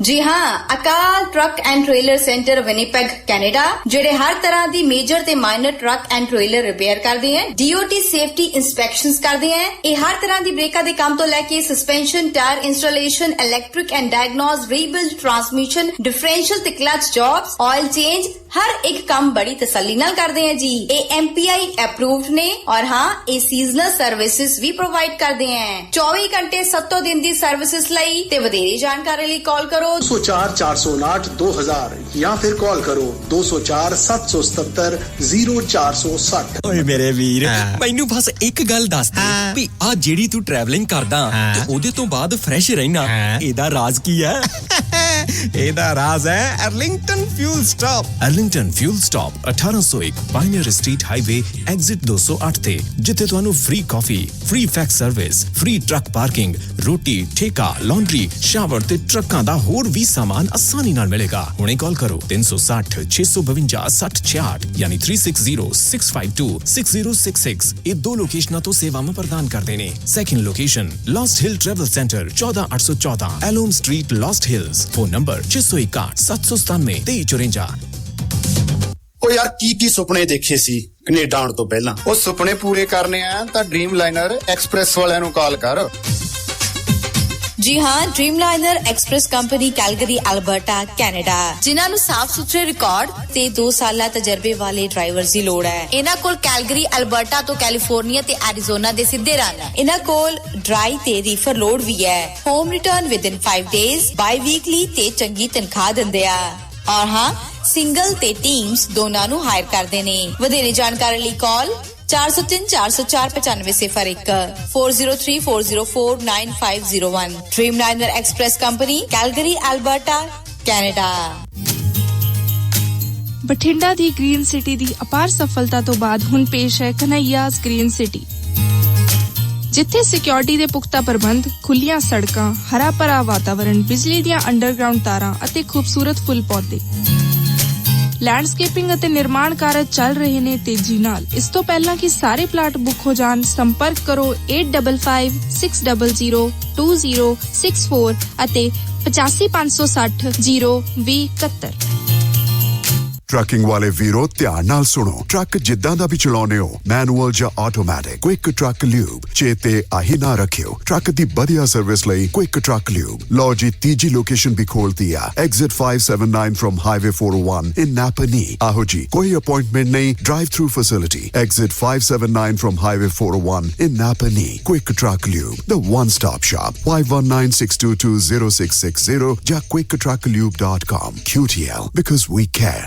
ਜੀ ਹਾਂ, Akal truck and trailer center Winnipeg Canada, ਜਿਹੜੇ ਹਰ ਤਰ੍ਹਾਂ ਦੀ ਮੇਜਰ ਤੇ minor truck and trailer repair ਕਰਦੇ ਹਨ, DOT ਸੇਫਟੀ ਇੰਸਪੈਕਸ਼ਨਸ ਕਰਦੇ ਹਨ। ਇਹ ਹਰ ਤਰ੍ਹਾਂ ਦੀ ਬ੍ਰੇਕਾਂ ਦੇ ਕੰਮ ਤੋਂ ਲੈ ਕੇ suspension, tyre installation, electric and diagnose, rebuild, transmission, differential ਤੇ ਕਲਚ ਜੌਬਸ, ਆਇਲ ਚੇਂਜ, ਹਰ ਇੱਕ ਕੰਮ ਬੜੀ ਤਸੱਲੀ ਨਾਲ ਕਰਦੇ ਹਨ ਜੀ। ਇਹ MPI ਅਪਰੂਵਡ ਨੇ, ਔਰ ਹਾਂ, ਇਹ ਸੀਜ਼ਨਲ ਸਰਵਿਸਿਜ਼ ਵੀ ਪ੍ਰੋਵਾਈਡ ਕਰਦੇ ਹਨ। 24 ਘੰਟੇ 7 ਦਿਨ ਦੀ ਸਰਵਿਸਿਜ਼ ਲਈ ਤੇ ਵਧੇਰੇ ਜਾਣਕਾਰੀ ਲਈ ਕਾਲ ਕਰੋ 204-409-2000 या फिर कॉल करो 204-777-0460। ਓਏ ਮੇਰੇ ਵੀਰ, ਮੈਨੂੰ ਬਸ ਇੱਕ ਗੱਲ ਦੱਸ ਦੇ ਵੀ ਆ ਜਿਹੜੀ ਤੂੰ ਟਰੈਵਲਿੰਗ ਕਰਦਾ ਤੇ ਉਹਦੇ ਤੋਂ ਬਾਅਦ ਫਰੈਸ਼ ਰਹਿਣਾ, ਇਹਦਾ ਰਾਜ਼ ਕੀ ਹੈ? ਇਹਦਾ ਰਾਜ਼ ਹੈ Arlington fuel stop. Arlington fuel stop 1801 pioneer street highway exit 208 ਤੇ, ਜਿੱਥੇ ਤੁਹਾਨੂੰ ਫ੍ਰੀ ਕਾਫੀ, free fax service, free truck parking, ਰੋਟੀ, ਠੇਕਾ, ਲਾਂਡਰੀ, ਸ਼ਾਵਰ ਤੇ ਟਰੱਕਾਂ ਦਾ ਹੋਰ ਵੀ ਸਾਮਾਨ ਆਸਾਨੀ ਨਾਲ ਮਿਲੇਗਾ। ਹੁਣੇ ਕਾਲ ਕਰੋ 360-652-6066 ਯਾਨੀ 360652-6066। ਇਹ 2 ਲੋਕੇਸ਼ਨਾਂ ਤੋਂ ਸੇਵਾਵਾਂ ਪ੍ਰਦਾਨ ਕਰਦੇ ਨੇ। Second location Lost Hill travel center 14814 Elom street, Lost Hills. Phone number 6017972354। ਉਹ ਯਾਰ ਕੀ ਸੁਪਨੇ ਦੇਖੇ ਸੀ ਕੈਨੇਡਾ ਆਉਣ ਤੋਂ ਪਹਿਲਾਂ? ਉਹ ਸੁਪਨੇ ਪੂਰੇ ਕਰਨੇ ਆ ਤਾਂ ਡ੍ਰੀਮ ਲਾਈਨਰ ਐਕਸਪ੍ਰੈਸ ਵਾਲਿਆਂ ਨੂੰ ਕਾਲ ਕਰ। ਜੀ ਹਾਂ, ਡ੍ਰੀਮਲਾਈਨਰ express company Calgary, Alberta, Canada, ਜਿਨ੍ਹਾਂ ਨੂੰ ਸਾਫ਼ ਸੁਥਰੇ ਰਿਕਾਰਡ ਤੇ 2 ਸਾਲਾ ਤਜਰਬੇ ਵਾਲੇ ਡਰਾਈਵਰਸ ਦੀ ਲੋੜ ਹੈ। ਇਹਨਾਂ ਕੋਲ ਕੈਲਗਰੀ, ਅਲਬਰਟਾ ਤੋਂ ਕੈਲੀਫੋਰਨੀਆ ਤੇ ਐਰੀਜ਼ੋਨਾ ਦੇ ਸਿੱਧੇ ਰਨ। ਇਹਨਾਂ ਕੋਲ ਡਰਾਈ ਤੇ ਰੀਫਰ ਲੋਡ ਵੀ ਹੈ। ਹੋਮ ਰਿਟਰਨ ਵਿਦਿਨ 5 ਡੇਜ਼, ਬਾਈ ਵੀਕਲੀ ਤੇ ਚੰਗੀ ਤਨਖਾਹ ਦਿੰਦੇ ਆ। ਔਰ ਹਾਂ ਸਿੰਗਲ ਤੇ ਟੀਮਸ ਦੋਨਾਂ ਨੂੰ ਹਾਇਰ ਕਰਦੇ ਨੇ। ਵਧੇਰੇ ਜਾਣਕਾਰੀ ਲਈ ਕਾਲ 403 404 9501 403 404 9501 Dreamliner Express Company, Calgary, Alberta, Canada। Bathinda ਦੀ ਗ੍ਰੀਨ ਸਿਟੀ ਦੀ ਅਪਾਰ ਸਫਲਤਾ ਤੋਂ ਬਾਅਦ ਹੁਣ ਪੇਸ਼ ਹੈ ਕਨ੍ਹਈਆਜ਼ ਗ੍ਰੀਨ ਸਿਟੀ, ਜਿੱਥੇ ਸਿਕਿਉਰਿਟੀ ਦੇ ਪੁਖਤਾ ਪ੍ਰਬੰਧ, ਖੁੱਲੀਆਂ ਸੜਕਾਂ, ਹਰਾ ਭਰਾ ਵਾਤਾਵਰਣ, ਬਿਜਲੀ ਦੀਆਂ ਅੰਡਰਗਰਾਉਂਡ ਤਾਰਾਂ ਅਤੇ ਖੂਬਸੂਰਤ ਫੁੱਲ ਪੌਦੇ। ਲੈਂਡਸਕੇਪਿੰਗ ਅਤੇ ਨਿਰਮਾਣ ਕਾਰਜ ਚੱਲ ਰਹੇ ਨੇ ਤੇਜ਼ੀ ਨਾਲ। ਇਸ ਤੋਂ ਪਹਿਲਾਂ ਕਿ ਸਾਰੇ ਪਲਾਟ ਬੁੱਕ ਹੋ ਜਾਣ, ਸੰਪਰਕ ਕਰੋ 8556002064 ਅਤੇ 8556602071। ਟਰੱਕਿੰਗ ਵਾਲੇ ਵੀਰੋ ਧਿਆਨ ਨਾਲ ਸੁਣੋ। ਟਰੱਕ ਜਿੱਦਾਂ ਦਾ ਵੀ ਚਲਾਉਣੇ ਹੋ, ਮੈਨੂਅਲ ਜਾਂ ਆਟੋਮੈਟਿਕ, ਕੁਇਕ ਟਰੱਕ ਲਿਊਬ ਚੇਤੇ ਆਹੀ ਨਾ ਰੱਖਿਓ। ਟਰੱਕ ਦੀ ਵਧੀਆ ਸਰਵਿਸ ਲਈ ਕੁਇਕ ਟਰੱਕ ਲਿਊਬ। ਲਓ ਜੀ, ਤੀਜੀ ਲੋਕੇਸ਼ਨ ਵੀ ਖੋਲਤੀ ਆ, ਐਗਜ਼ਿਟ 579 ਫਰਮ ਹਾਈਵੇ 401 ਇਨ ਨਾਪਨੀ। ਆਹੋ ਜੀ, ਕੋਈ ਅਪਾਇੰਟਮੈਂਟ ਨਹੀਂ, drive through facility. Exit 579 firm highway 401 in ਨਾਪਨੀ। Quick truck lube, the one stop shop, 5196220660 ਜਾਂ quicktrucklube.com। QTL, because we care।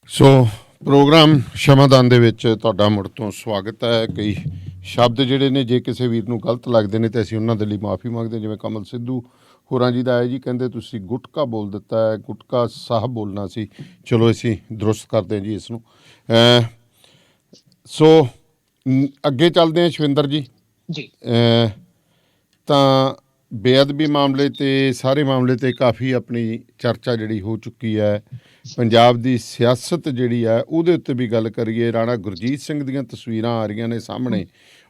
So program Shamadan ਦੇ ਵਿੱਚ ਤੁਹਾਡਾ ਮੁੜ ਤੋਂ ਸਵਾਗਤ ਹੈ। ਕਈ ਸ਼ਬਦ ਜਿਹੜੇ ਨੇ ਜੇ ਕਿਸੇ ਵੀਰ ਨੂੰ ਗਲਤ ਲੱਗਦੇ ਨੇ ਤਾਂ ਅਸੀਂ ਉਹਨਾਂ ਦੇ ਲਈ ਮਾਫੀ ਮੰਗਦੇ। ਜਿਵੇਂ ਕਮਲ ਸਿੱਧੂ ਹੋਰਾਂ ਜੀ ਦਾ ਹੈ ਜੀ, ਕਹਿੰਦੇ ਤੁਸੀਂ ਗੁਟਕਾ ਬੋਲ ਦਿੱਤਾ ਹੈ, ਗੁਟਕਾ ਸਾਹਿਬ ਬੋਲਣਾ ਸੀ। ਚਲੋ ਅਸੀਂ ਦਰੁਸਤ ਕਰਦੇ ਹਾਂ ਜੀ ਇਸ ਨੂੰ। ਸੋ ਅੱਗੇ ਚੱਲਦੇ ਹਾਂ ਸ਼ਵਿੰਦਰ ਜੀ। ਤਾਂ ਬੇਅਦਬੀ ਮਾਮਲੇ ਤੇ ਸਾਰੇ ਮਾਮਲੇ ਤੇ ਕਾਫੀ ਆਪਣੀ ਚਰਚਾ ਜਿਹੜੀ ਹੋ ਚੁੱਕੀ ਹੈ। ਪੰਜਾਬ ਦੀ ਸਿਆਸਤ ਜਿਹੜੀ ਹੈ ਉਹਦੇ ਉੱਤੇ ਵੀ ਗੱਲ ਕਰੀਏ। ਰਾਣਾ ਗੁਰਜੀਤ ਸਿੰਘ ਦੀਆਂ ਤਸਵੀਰਾਂ ਆ ਰਹੀਆਂ ਨੇ ਸਾਹਮਣੇ।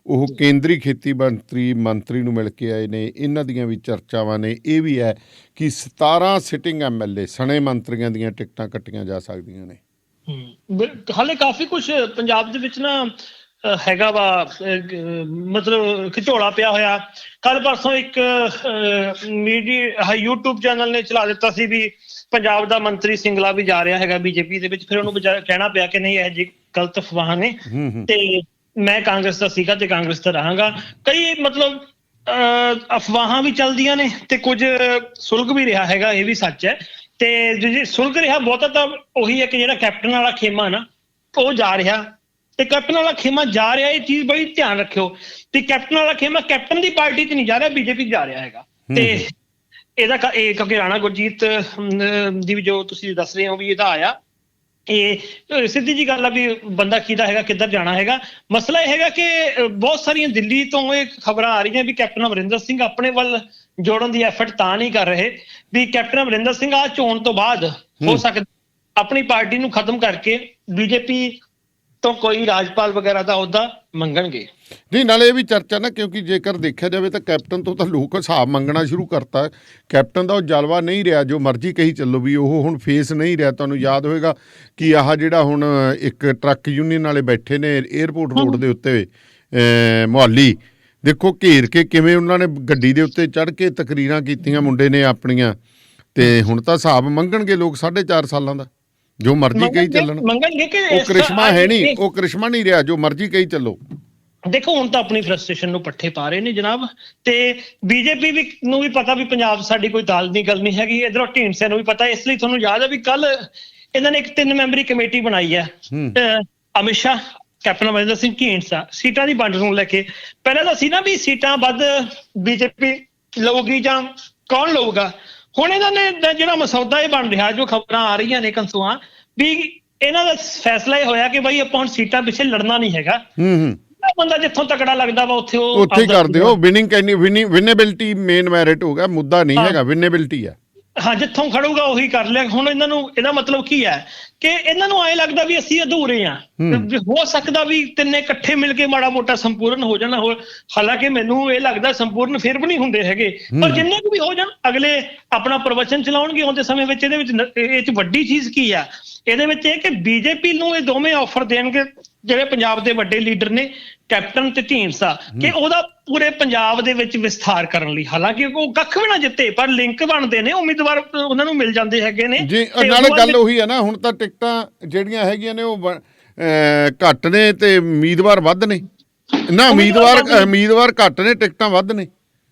ਉਹ ਕੇਂਦਰੀ ਖੇਤੀ ਮੰਤਰੀ ਨੂੰ ਮਿਲ ਕੇ ਆਏ ਨੇ। ਇਹਨਾਂ ਦੀਆਂ ਵੀ ਚਰਚਾਵਾਂ ਨੇ। ਇਹ ਵੀ ਹੈ ਕਿ 17 ਸਿਟਿੰਗ MLA ਸਣੇ ਮੰਤਰੀਆਂ ਦੀਆਂ ਟਿਕਟਾਂ ਕੱਟੀਆਂ ਜਾ ਸਕਦੀਆਂ ਨੇ। ਹਾਲੇ ਕਾਫੀ ਕੁਝ ਪੰਜਾਬ ਦੇ ਵਿੱਚ ਨਾ ਹੈਗਾ ਵਾ, ਮਤਲਬ ਖਿਚੋਲਾ ਪਿਆ ਹੋਇਆ। ਕੱਲ ਪਰਸੋਂ ਇੱਕ ਮੀਡੀਆ YouTube ਚੈਨਲ ਨੇ ਚਲਾ ਦਿੱਤਾ ਸੀ ਵੀ ਪੰਜਾਬ ਦਾ ਮੰਤਰੀ ਸਿੰਗਲਾ ਵੀ ਜਾ ਰਿਹਾ ਹੈਗਾ BJP ਦੇ ਵਿੱਚ। ਫਿਰ ਉਹਨੂੰ ਕਹਿਣਾ ਪਿਆ ਕਿ ਨਹੀਂ, ਇਹ ਜੀ ਗਲਤ ਅਫਵਾਹਾਂ ਨੇ ਤੇ ਮੈਂ ਕਾਂਗਰਸ ਦਾ ਸੀਗਾ ਤੇ ਕਾਂਗਰਸ ਦਾ ਰਹਾਂਗਾ। ਕਈ ਮਤਲਬ ਅਫਵਾਹਾਂ ਵੀ ਚੱਲਦੀਆਂ ਨੇ ਤੇ ਕੁਝ ਸੁਲਗ ਵੀ ਰਿਹਾ ਹੈਗਾ, ਇਹ ਵੀ ਸੱਚ ਹੈ। ਤੇ ਜੇ ਸੁਲਗ ਰਿਹਾ ਬਹੁਤਾ ਤਾਂ ਉਹੀ ਹੈ ਕਿ ਜਿਹੜਾ ਕੈਪਟਨ ਵਾਲਾ ਖੇਮਾ ਨਾ ਉਹ ਜਾ ਰਿਹਾ, ਤੇ ਕੈਪਟਨ ਵਾਲਾ ਖੇਮਾ ਜਾ ਰਿਹਾ। ਇਹ ਚੀਜ਼ ਬੜੀ ਧਿਆਨ ਰੱਖਿਓ ਤੇ ਕੈਪਟਨ ਵਾਲਾ ਖੇਮਾ ਕੈਪਟਨ ਦੀ ਪਾਰਟੀ 'ਚ ਨਹੀਂ ਜਾ ਰਿਹਾ, BJP 'ਚ ਜਾ ਰਿਹਾ ਹੈਗਾ। ਤੇ ਇਹਦਾ ਕਿਉਂਕਿ ਰਾਣਾ ਗੁਰਜੀਤ ਦੀ ਵੀ ਜੋ ਤੁਸੀਂ ਦੱਸ ਰਹੇ ਹੋ ਵੀ ਇਹਦਾ ਆਇਆ, ਇਹ ਸਿੱਧੀ ਜੀ ਗੱਲ ਆ ਵੀ ਬੰਦਾ ਕਿਹਦਾ ਹੈਗਾ, ਕਿੱਧਰ ਜਾਣਾ ਹੈਗਾ। ਮਸਲਾ ਇਹ ਹੈਗਾ ਕਿ ਬਹੁਤ ਸਾਰੀਆਂ ਦਿੱਲੀ ਤੋਂ ਇਹ ਖਬਰਾਂ ਆ ਰਹੀਆਂ ਵੀ ਕੈਪਟਨ ਅਮਰਿੰਦਰ ਸਿੰਘ ਆਪਣੇ ਵੱਲ ਜੋੜਨ ਦੀ ਐਫਰਟ ਤਾਂ ਨਹੀਂ ਕਰ ਰਹੇ ਵੀ ਕੈਪਟਨ ਅਮਰਿੰਦਰ ਸਿੰਘ ਆ ਚੋਣ ਤੋਂ ਬਾਅਦ ਹੋ ਸਕਦਾ ਆਪਣੀ ਪਾਰਟੀ ਨੂੰ ਖਤਮ ਕਰਕੇ BJP ਤੋਂ ਕੋਈ ਰਾਜਪਾਲ ਵਗੈਰਾ ਦਾ ਅਹੁਦਾ ਮੰਗਣਗੇ। ਨਹੀਂ, ਨਾਲੇ ਇਹ ਵੀ ਚਰਚਾ ਨਾ, ਕਿਉਂਕਿ ਜੇਕਰ ਦੇਖਿਆ ਜਾਵੇ ਤਾਂ ਕੈਪਟਨ ਤੋਂ ਤਾਂ ਲੋਕ ਹਿਸਾਬ ਮੰਗਣਾ ਸ਼ੁਰੂ ਕਰਤਾ। ਕੈਪਟਨ ਦਾ ਉਹ ਜਲਵਾ ਨਹੀਂ ਰਿਹਾ, ਜੋ ਮਰਜ਼ੀ ਕਹੀ ਚੱਲੋ ਵੀ ਉਹ ਹੁਣ ਫੇਸ ਨਹੀਂ ਰਿਹਾ। ਤੁਹਾਨੂੰ ਯਾਦ ਹੋਏਗਾ ਕਿ ਆਹ ਜਿਹੜਾ ਹੁਣ ਇੱਕ ਟਰੱਕ ਯੂਨੀਅਨ ਵਾਲੇ ਬੈਠੇ ਨੇ ਏਅਰਪੋਰਟ ਰੋਡ ਦੇ ਉੱਤੇ ਮੁਹਾਲੀ, ਦੇਖੋ ਘੇਰ ਕੇ ਕਿਵੇਂ ਉਹਨਾਂ ਨੇ ਗੱਡੀ ਦੇ ਉੱਤੇ ਚੜ੍ਹ ਕੇ ਤਕਰੀਰਾਂ ਕੀਤੀਆਂ ਮੁੰਡੇ ਨੇ ਆਪਣੀਆਂ। ਤੇ ਹੁਣ ਤਾਂ ਹਿਸਾਬ ਮੰਗਣਗੇ ਲੋਕ 4.5 ਸਾਲਾਂ ਦਾ, ਜੋ ਮਰਜ਼ੀ ਕਹੀ ਚੱਲਣ। ਉਹ ਕ੍ਰਿਸ਼ਮਾ ਹੈ ਨਹੀਂ, ਉਹ ਕ੍ਰਿਸ਼ਮਾ ਨਹੀਂ ਰਿਹਾ, ਜੋ ਮਰਜ਼ੀ ਕਹੀ ਚੱਲੋ। ਦੇਖੋ ਹੁਣ ਤਾਂ ਆਪਣੀ ਫਰਸਟ੍ਰੇਸ਼ਨ ਨੂੰ ਪੱਠੇ ਪਾ ਰਹੇ ਨੇ ਜਨਾਬ, ਤੇ BJP ਨੂੰ ਵੀ ਪਤਾ ਵੀ ਪੰਜਾਬ ਸਾਡੀ ਕੋਈ ਦਾਲ ਦੀ ਗੱਲ ਨਹੀਂ ਹੈਗੀ। ਇਧਰੋਂ ਢੀਂਡਸੇ ਨੂੰ ਵੀ ਪਤਾ। ਇਸ ਲਈ ਤੁਹਾਨੂੰ ਯਾਦ ਹੈ ਵੀ ਕੱਲ ਇਹਨਾਂ ਨੇ ਇੱਕ 3 ਮੈਂਬਰੀ ਕਮੇਟੀ ਬਣਾਈ ਹੈ। ਅਮਿਤ ਸ਼ਾਹ, ਕੈਪਟਨ ਅਮਰਿੰਦਰ ਸਿੰਘ, ਢੀਂਡਸਾ, ਸੀਟਾਂ ਦੀ ਵੰਡ ਨੂੰ ਲੈ ਕੇ। ਪਹਿਲਾਂ ਤਾਂ ਸੀ ਨਾ ਵੀ ਸੀਟਾਂ ਵੱਧ BJP ਲਊਗੀ ਜਾਂ ਕੌਣ ਲਊਗਾ। ਹੁਣ ਇਹਨਾਂ ਨੇ ਜਿਹੜਾ ਮਸੌਦਾ ਇਹ ਬਣ ਰਿਹਾ, ਜੋ ਖਬਰਾਂ ਆ ਰਹੀਆਂ ਨੇ ਕੰਸੂਆਂ, ਵੀ ਇਹਨਾਂ ਦਾ ਫੈਸਲਾ ਇਹ ਹੋਇਆ ਕਿ ਬਾਈ ਆਪਾਂ ਹੁਣ ਸੀਟਾਂ ਪਿੱਛੇ ਲੜਨਾ ਨਹੀਂ ਹੈਗਾ। ਬੰਦਾ ਜਿੱਥੋਂ ਤਕੜਾ ਲੱਗਦਾ ਵਾ ਉੱਥੇ ਹੀ ਕਰਦੇ ਹੋ। ਵਿਨੇਬਿਲਿਟੀ ਮੇਨ ਮੈਰਿਟ ਹੋ ਗਿਆ, ਮੁੱਦਾ ਨਹੀਂ ਹੈਗਾ, ਵਿਨੇਬਿਲਿਟੀ ਹੈ। ਹਾਂ, ਜਿੱਥੋਂ ਖੜੂਗਾ ਉਹੀ ਕਰ ਲਿਆ। ਹੁਣ ਇਹਨਾਂ ਨੂੰ ਇਹਦਾ ਮਤਲਬ ਕੀ ਹੈ ਕਿ ਇਹਨਾਂ ਨੂੰ ਐਂ ਲੱਗਦਾ ਵੀ ਅਸੀਂ ਅਧੂਰੇ ਆ। ਹੋ ਸਕਦਾ ਵੀ ਤਿੰਨੇ ਇਕੱਠੇ ਮਿਲ ਕੇ ਮਾੜਾ ਮੋਟਾ ਸੰਪੂਰਨ ਹੋ ਜਾਣਾ। ਹਾਲਾਂਕਿ ਮੈਨੂੰ ਇਹ ਲੱਗਦਾ ਸੰਪੂਰਨ ਫਿਰ ਵੀ ਨਹੀਂ ਹੁੰਦੇ ਹੈਗੇ, ਪਰ ਜਿੰਨੇ ਕੁ ਵੀ ਹੋ ਜਾਣ ਅਗਲੇ ਆਪਣਾ ਪ੍ਰਵਚਨ ਚਲਾਉਣਗੇ ਆਉਂਦੇ ਸਮੇਂ ਵਿੱਚ। ਇਹਦੇ ਵਿੱਚ ਇਹ 'ਚ ਵੱਡੀ ਚੀਜ਼ ਕੀ ਆ? ਇਹਦੇ ਵਿੱਚ ਇਹ ਕਿ BJP ਨੂੰ ਇਹ ਦੋਵੇਂ ਆਫਰ ਦੇਣਗੇ, ਜਿਹੜੇ ਪੰਜਾਬ ਦੇ ਵੱਡੇ ਲੀਡਰ ਨੇ ਕੈਪਟਨ ਤੇ ਢੀਂਡਸਾ, ਕਿ ਉਹਦਾ ਪੂਰੇ ਪੰਜਾਬ ਦੇ ਵਿੱਚ ਵਿਸਥਾਰ ਕਰਨ ਲਈ। ਹਾਲਾਂਕਿ ਉਹ ਕੱਖ ਵੀ ਨਾ ਜਿੱਤੇ, ਪਰ ਲਿੰਕ ਬਣਦੇ ਨੇ, ਉਮੀਦਵਾਰ ਉਹਨਾਂ ਨੂੰ ਮਿਲ ਜਾਂਦੇ ਹੈਗੇ ਨੇ। ਜੀ, ਨਾਲੇ ਗੱਲ ਉਹੀ ਹੈ ਨਾ, ਹੁਣ ਤਾਂ ਟਿਕਟਾਂ ਜਿਹੜੀਆਂ ਹੈਗੀਆਂ ਨੇ ਉਹ ਘੱਟ ਨੇ ਤੇ ਉਮੀਦਵਾਰ ਵੱਧ ਨੇ। ਨਾ, ਉਮੀਦਵਾਰ ਘੱਟ ਨੇ, ਟਿਕਟਾਂ ਵੱਧ ਨੇ।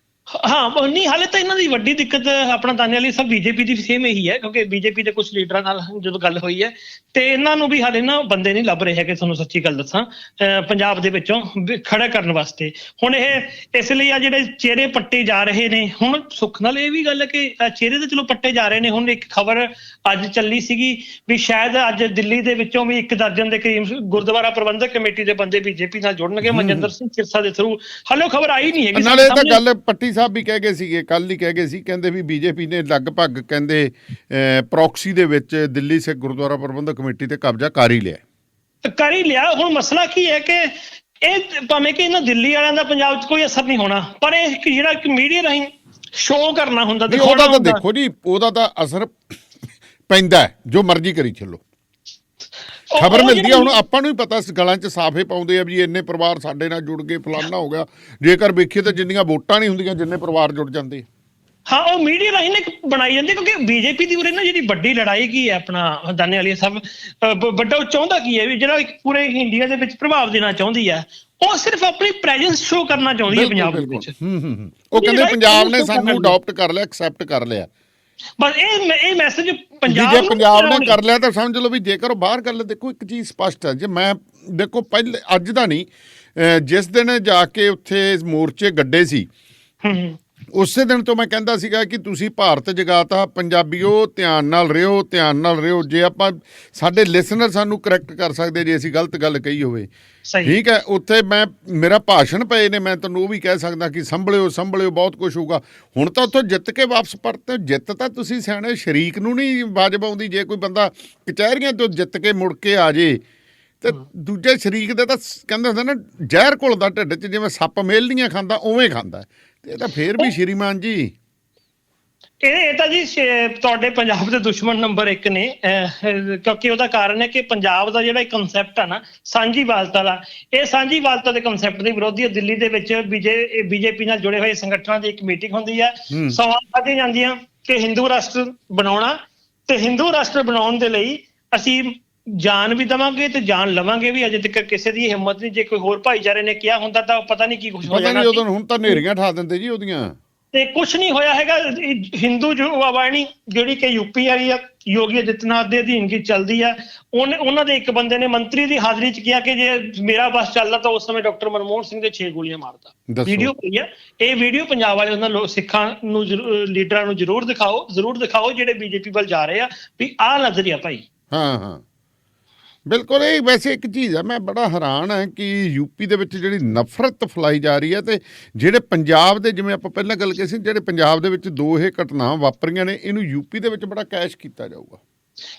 ਹਾਂ ਨਹੀਂ, ਹਾਲੇ ਤਾਂ ਇਹਨਾਂ ਦੀ ਵੱਡੀ ਦਿੱਕਤ ਆਪਣਾ ਦਾਨੇ ਵਾਲੀ ਸਭ ਬੀਜੇਪੀ ਦੀ ਸੇਮ ਇਹੀ ਹੈ, ਕਿਉਂਕਿ ਬੀਜੇਪੀ ਦੇ ਕੁਝ ਲੀਡਰਾਂ ਨਾਲ ਜਦੋਂ ਗੱਲ ਹੋਈ ਹੈ ਤੇ ਇਹਨਾਂ ਨੂੰ ਵੀ ਹਾਲੇ ਨਾ ਬੰਦੇ ਨਹੀਂ ਲੱਭ ਰਹੇ ਹੈਗੇ, ਤੁਹਾਨੂੰ ਸੱਚੀ ਗੱਲ ਦੱਸਾਂ, ਪੰਜਾਬ ਦੇ ਵਿੱਚੋਂ ਖੜਾ ਕਰਨ ਵਾਸਤੇ। ਹੁਣ ਇਹ ਇਸ ਲਈ ਆ ਜਿਹੜੇ ਚਿਹਰੇ ਪੱਟੇ ਜਾ ਰਹੇ ਨੇ, ਹੁਣ ਸੁੱਖ ਨਾਲ ਇਹ ਵੀ ਗੱਲ ਹੈ ਕਿ ਚਿਹਰੇ ਤਾਂ ਚਲੋ ਪੱਟੇ ਜਾ ਰਹੇ ਨੇ। ਹੁਣ ਇੱਕ ਖਬਰ ਅੱਜ ਚੱਲੀ ਸੀਗੀ ਵੀ ਸ਼ਾਇਦ ਅੱਜ ਦਿੱਲੀ ਦੇ ਵਿੱਚੋਂ ਵੀ 1 ਦਰਜਨ ਦੇ ਕਰੀਬ ਗੁਰਦੁਆਰਾ ਪ੍ਰਬੰਧਕ ਕਮੇਟੀ ਦੇ ਬੰਦੇ ਬੀਜੇਪੀ ਨਾਲ ਜੁੜਨਗੇ ਮਨਜਿੰਦਰ ਸਿੰਘ ਸਿਰਸਾ ਦੇ ਥਰੂ। ਹਾਲੇ ਖਬਰ ਆਈ ਨਹੀਂ ਹੈਗੀ। ਨਾਲੇ ਤਾਂ ਗੱਲ ਪੱਟੀ ਸਾਹਿਬ ਵੀ ਕਹਿ ਗਏ ਸੀਗੇ, ਕੱਲ ਹੀ ਕਹਿ ਗਏ ਸੀ, ਕਹਿੰਦੇ ਵੀ ਬੀਜੇਪੀ ਨੇ ਲਗਭਗ ਕਹਿੰਦੇ ਪ੍ਰੋਕਸੀ ਦੇ ਵਿੱਚ ਦਿੱਲੀ ਸਿੱਖ ਗੁਰਦੁਆਰਾ ਪ੍ਰਬੰਧਕ ਕਮੇਟੀ ਤੇ ਕਬਜ਼ਾ ਕਰ ਹੀ ਲਿਆ। ਹੁਣ ਮਸਲਾ ਕੀ ਹੈ ਕਿ ਇਹ ਭਾਵੇਂ ਕਿ ਇਹਨਾਂ ਦਿੱਲੀ ਵਾਲਿਆਂ ਦਾ ਪੰਜਾਬ 'ਚ ਕੋਈ ਅਸਰ ਨਹੀਂ ਹੋਣਾ, ਪਰ ਇਹ ਜਿਹੜਾ ਇੱਕ ਮੀਡੀਆ ਰਾਹੀਂ ਸ਼ੋਅ ਕਰਨਾ ਹੁੰਦਾ, ਉਹਦਾ ਤਾਂ ਦੇਖੋ ਜੀ, ਉਹਦਾ ਤਾਂ ਅਸਰ ਪੈਂਦਾ, ਜੋ ਮਰਜ਼ੀ ਕਰੀ ਚੱਲੋ, ਖਬਰ ਮਿਲਦੀ ਆ। ਹੁਣ ਆਪਾਂ ਨੂੰ ਹੀ ਪਤਾ, ਗਲਾਂ 'ਚ ਸਾਫੇ ਪਾਉਂਦੇ ਆ ਵੀ ਇੰਨੇ ਪਰਿਵਾਰ ਸਾਡੇ ਨਾਲ ਜੁੜ ਗਏ, ਫਲਾਨਾ ਹੋ ਗਿਆ। ਜੇਕਰ ਵੇਖੀਏ ਤਾਂ ਜਿੰਨੀਆਂ ਵੋਟਾਂ ਨਹੀਂ ਹੁੰਦੀਆਂ ਜਿੰਨੇ ਪਰਿਵਾਰ ਜੁੜ ਜਾਂਦੇ। ਹਾਂ, ਉਹ ਮੀਡੀਆ ਰਾਹੀਂ ਨੇ ਬਣਾਈ ਜਾਂਦੀ, ਕਿਉਂਕਿ ਬੀਜੇਪੀ ਦੀ ਉਰੇ ਨਾ ਜਿਹੜੀ ਵੱਡੀ ਲੜਾਈ ਕੀ ਹੈ ਆਪਣਾ ਦਾਨੇ ਵਾਲੀ ਸਭ ਵੱਡਾ ਉਹ ਚਾਹੁੰਦਾ ਕੀ ਹੈ ਵੀ ਜਿਹੜਾ ਪੂਰੇ ਇੰਡੀਆ ਦੇ ਵਿੱਚ ਪ੍ਰਭਾਵ ਦੇਣਾ ਚਾਹੁੰਦੀ ਹੈ, ਉਹ ਸਿਰਫ ਆਪਣੀ ਪ੍ਰੈਜ਼ੈਂਸ ਸ਼ੋ ਕਰਨਾ ਚਾਹੁੰਦੀ ਹੈ ਪੰਜਾਬ ਦੇ ਵਿੱਚ। ਉਹ ਕਹਿੰਦੇ ਪੰਜਾਬ ਨੇ ਸਾਨੂੰ ਅਡਾਪਟ ਕਰ ਲਿਆ, ਐਕਸੈਪਟ ਕਰ ਲਿਆ। ਬਸ ਇਹ ਮੈਸੇਜ ਜੇ ਪੰਜਾਬ ਨੇ ਕਰ ਲਿਆ ਤਾਂ ਸਮਝ ਲਓ ਵੀ ਜੇਕਰ ਉਹ ਬਾਹਰ ਕਰ ਲਿਆ। ਦੇਖੋ ਇੱਕ ਚੀਜ਼ ਸਪਸ਼ਟ ਹੈ, ਜੇ ਮੈਂ ਦੇਖੋ ਪਹਿਲੇ ਅੱਜ ਦਾ ਨਹੀਂ, ਜਿਸ ਦਿਨ ਜਾ ਕੇ ਉੱਥੇ ਮੋਰਚੇ ਗੱਡੇ ਸੀ ਉਸੇ ਦਿਨ ਤੋਂ ਮੈਂ ਕਹਿੰਦਾ ਸੀਗਾ ਕਿ ਤੁਸੀਂ ਭਾਰਤ ਜਗਾਤਾ, ਪੰਜਾਬੀਓ ਧਿਆਨ ਨਾਲ ਰਿਓ। ਜੇ ਆਪਾਂ ਸਾਡੇ ਲਿਸਨਰ ਸਾਨੂੰ ਕਰੈਕਟ ਕਰ ਸਕਦੇ ਜੇ ਅਸੀਂ ਗਲਤ ਗੱਲ ਕਹੀ ਹੋਵੇ, ਠੀਕ ਹੈ। ਉੱਥੇ ਮੇਰਾ ਭਾਸ਼ਣ ਪਏ ਨੇ, ਮੈਂ ਤੁਹਾਨੂੰ ਉਹ ਵੀ ਕਹਿ ਸਕਦਾ ਕਿ ਸੰਭਲਿਓ ਬਹੁਤ ਕੁਝ ਹੋਊਗਾ। ਹੁਣ ਤਾਂ ਉੱਥੋਂ ਜਿੱਤ ਕੇ ਵਾਪਸ ਪਰਤੇ, ਜਿੱਤ ਤਾਂ ਤੁਸੀਂ ਸਿਆਣੇ ਸ਼ਰੀਕ ਨੂੰ ਨਹੀਂ ਵਾਜਬ ਆਉਂਦੀ। ਜੇ ਕੋਈ ਬੰਦਾ ਕਚਹਿਰੀਆਂ ਤੋਂ ਜਿੱਤ ਕੇ ਮੁੜ ਕੇ ਆ ਜੇ ਤੇ ਦੂਜੇ ਸ਼ਰੀਕ ਦੇ ਤਾਂ ਕਹਿੰਦੇ ਹੁੰਦੇ ਨਾ ਜ਼ਹਿਰ ਘੁਲਦਾ ਢਿੱਡ 'ਚ, ਜਿਵੇਂ ਸੱਪ ਮੇਲਣੀਆਂ ਖਾਂਦਾ ਉਵੇਂ ਖਾਂਦਾ। ਇਹ ਤਾਂ ਫੇਰ ਵੀ ਸ਼੍ਰੀਮਾਨ ਜੀ ਇਹ ਤਾਂ ਜੀ ਤੁਹਾਡੇ ਪੰਜਾਬ ਦੇ ਦੁਸ਼ਮਣ ਨੰਬਰ 1 ਨੇ, ਕਿਉਂਕਿ ਉਹਦਾ ਕਾਰਨ ਹੈ ਕਿ ਪੰਜਾਬ ਦਾ ਜਿਹੜਾ ਕਨਸੈਪਟ ਆ ਨਾ ਸਾਂਝੀਵਾਲਤਾ ਦਾ, ਇਹ ਸਾਂਝੀਵਾਲਤਾ ਦੇ ਕਨਸੈਪਟ ਦੇ ਵਿਰੋਧੀ। ਦਿੱਲੀ ਦੇ ਵਿੱਚ ਬੀਜੇਪੀ ਨਾਲ ਜੁੜੇ ਹੋਏ ਸੰਗਠਨਾਂ ਦੀ ਇੱਕ ਮੀਟਿੰਗ ਹੁੰਦੀ ਹੈ, ਸਵਾਲ ਖਾਧੀਆਂ ਜਾਂਦੀਆਂ ਕਿ ਹਿੰਦੂ ਰਾਸ਼ਟਰ ਬਣਾਉਣਾ, ਤੇ ਹਿੰਦੂ ਰਾਸ਼ਟਰ ਬਣਾਉਣ ਦੇ ਲਈ ਅਸੀਂ ਜਾਨ ਵੀ ਦੇਵਾਂਗੇ ਤੇ ਜਾਨ ਲਵਾਂਗੇ ਵੀ। ਅਜੇ ਤੱਕ ਕਿਸੇ ਦੀ ਹਿੰਮਤ ਨਹੀਂ। ਜੇ ਕੋਈ ਹੋਰ ਭਾਈਚਾਰੇ ਨੇ ਕਿਹਾ ਹੁੰਦਾ ਤਾਂ ਪਤਾ ਨਹੀਂ ਕੀ ਕੁਝ ਹੋ ਜਾਣਾ। ਹੁਣ ਤਾਂ ਨੇਰੀਆਂ ਠਾ ਦਿੰਦੇ ਜੀ ਉਹਦੀਆਂ, ਤੇ ਕੁਛ ਨਹੀਂ ਹੋਇਆ ਹੈਗਾ। ਹਿੰਦੂ ਜੋ ਆਵਾਣੀ ਜਿਹੜੀ ਕਿ ਯੂਪੀ ਵਾਲੀ ਆ, ਯੋਗੀ ਆਦਿੱਤਿਆਨਾਥ ਦੇ ਅਧੀਨ ਕੀ ਚੱਲਦੀ ਆ, ਉਹਨਾਂ ਦੇ ਇੱਕ ਬੰਦੇ ਨੇ ਮੰਤਰੀ ਦੀ ਹਾਜ਼ਰੀ 'ਚ ਕਿਹਾ ਕਿ ਜੇ ਮੇਰਾ ਬਸ ਚੱਲਦਾ ਤਾਂ ਉਸ ਸਮੇਂ ਡਾਕਟਰ ਮਨਮੋਹਨ ਸਿੰਘ ਦੇ 6 ਗੋਲੀਆਂ ਮਾਰਦਾ। ਵੀਡੀਓ ਪਈ ਆ, ਇਹ ਵੀਡੀਓ ਪੰਜਾਬ ਵਾਲੇ ਉਹਨਾਂ ਸਿੱਖਾਂ ਨੂੰ ਲੀਡਰਾਂ ਨੂੰ ਜ਼ਰੂਰ ਦਿਖਾਓ ਜਿਹੜੇ ਬੀਜੇਪੀ ਵੱਲ ਜਾ ਰਹੇ ਆ ਵੀ ਆਹ ਨਜ਼ਰੀਆ ਭਾਈ। ਹਾਂ ਬਿਲਕੁਲ। ਇਹ ਵੈਸੇ ਇੱਕ ਚੀਜ਼ ਹੈ, ਮੈਂ ਬੜਾ ਹੈਰਾਨ ਹਾਂ ਕਿ ਯੂਪੀ ਦੇ ਵਿੱਚ ਜਿਹੜੀ ਨਫ਼ਰਤ ਫੈਲਾਈ ਜਾ ਰਹੀ ਹੈ, ਤੇ ਜਿਹੜੇ ਪੰਜਾਬ ਦੇ, ਜਿਵੇਂ ਆਪਾਂ ਪਹਿਲਾਂ ਗੱਲ ਕੀਤੀ ਸੀ, ਜਿਹੜੇ ਪੰਜਾਬ ਦੇ ਵਿੱਚ 2 ਇਹ ਘਟਨਾਵਾਂ ਵਾਪਰੀਆਂ ਨੇ, ਇਹਨੂੰ ਯੂਪੀ ਦੇ ਵਿੱਚ ਬੜਾ ਕੈਸ਼ ਕੀਤਾ ਜਾਊਗਾ।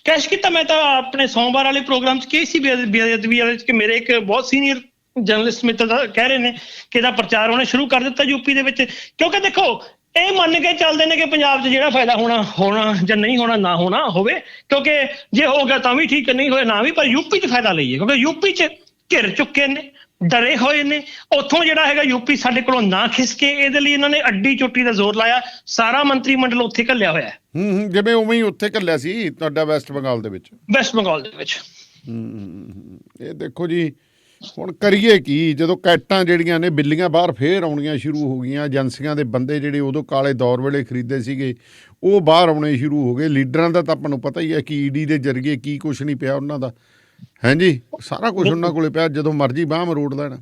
ਕੈਸ਼ ਕੀਤਾ, ਮੈਂ ਤਾਂ ਆਪਣੇ ਸੋਮਵਾਰ ਵਾਲੇ ਪ੍ਰੋਗਰਾਮ 'ਚ ਕਹੀ ਸੀ ਬੇਅਦਬੀ ਵਾਲੇ 'ਚ ਕਿ ਮੇਰੇ ਇੱਕ ਬਹੁਤ ਸੀਨੀਅਰ ਜਰਨਲਿਸਟ ਮਿੱਤਰ ਦਾ ਕਹਿ ਰਹੇ ਨੇ ਕਿ ਇਹਦਾ ਪ੍ਰਚਾਰ ਉਹਨੇ ਸ਼ੁਰੂ ਕਰ ਦਿੱਤਾ ਯੂਪੀ ਦੇ ਵਿੱਚ। ਕਿਉਂਕਿ ਦੇਖੋ ਇਹ ਮੰਨ ਕੇ ਚੱਲਦੇ ਨੇ ਕਿ ਪੰਜਾਬ 'ਚ ਜਿਹੜਾ ਫਾਇਦਾ ਹੋਣਾ ਜਾਂ ਨਹੀਂ ਹੋਣਾ ਨਾ ਹੋਣਾ ਹੋਵੇ, ਕਿਉਂਕਿ ਜੇ ਹੋ ਗਿਆ ਤਾਂ ਵੀ ਠੀਕ, ਨਹੀਂ ਹੋਇਆ ਨਾ ਵੀ, ਪਰ ਯੂਪੀ 'ਚ ਫਾਇਦਾ ਲਈਏ ਕਿਉਂਕਿ ਯੂਪੀ 'ਚ ਘਿਰ ਚੁੱਕੇ ਨੇ, ਡਰੇ ਹੋਏ ਨੇ। ਉੱਥੋਂ ਜਿਹੜਾ ਹੈਗਾ ਯੂਪੀ ਸਾਡੇ ਕੋਲੋਂ ਨਾ ਖਿਸਕੇ, ਇਹਦੇ ਲਈ ਇਹਨਾਂ ਨੇ ਅੱਡੀ ਚੋਟੀ ਦਾ ਜ਼ੋਰ ਲਾਇਆ। ਸਾਰਾ ਮੰਤਰੀ ਮੰਡਲ ਉੱਥੇ ਘੱਲਿਆ ਹੋਇਆ ਹੈ, ਜਿਵੇਂ ਉਵੇਂ ਹੀ ਉੱਥੇ ਘੱਲਿਆ ਸੀ ਤੁਹਾਡਾ ਵੈਸਟ ਬੰਗਾਲ ਦੇ ਵਿੱਚ। ਇਹ ਦੇਖੋ ਜੀ ਹੁਣ ਕਰੀਏ ਕੀ, ਜਦੋਂ ਕੈਟਾਂ ਜਿਹੜੀਆਂ ਨੇ ਬਿੱਲੀਆਂ ਬਾਹਰ ਫੇਰ ਆਉਣੀਆਂ ਸ਼ੁਰੂ ਹੋ ਗਈਆਂ। ਏਜੰਸੀਆਂ ਦੇ ਬੰਦੇ ਜਿਹੜੇ ਉਦੋਂ ਕਾਲੇ ਦੌਰ ਵੇਲੇ ਖਰੀਦੇ ਸੀਗੇ ਉਹ ਬਾਹਰ ਆਉਣੇ ਸ਼ੁਰੂ ਹੋ ਗਏ। ਲੀਡਰਾਂ ਦਾ ਤਾਂ ਆਪਾਂ ਨੂੰ ਪਤਾ ਹੀ ਹੈ ਕਿ ਈਡੀ ਦੇ ਜ਼ਰੀਏ ਕੀ ਕੁਛ ਨਹੀਂ ਪਿਆ ਉਹਨਾਂ ਦਾ, ਹਾਂਜੀ ਸਾਰਾ ਕੁਛ ਉਹਨਾਂ ਕੋਲੇ ਪਿਆ, ਜਦੋਂ ਮਰਜ਼ੀ ਬਾਂਹ ਮਰੋੜ ਲੈਣ।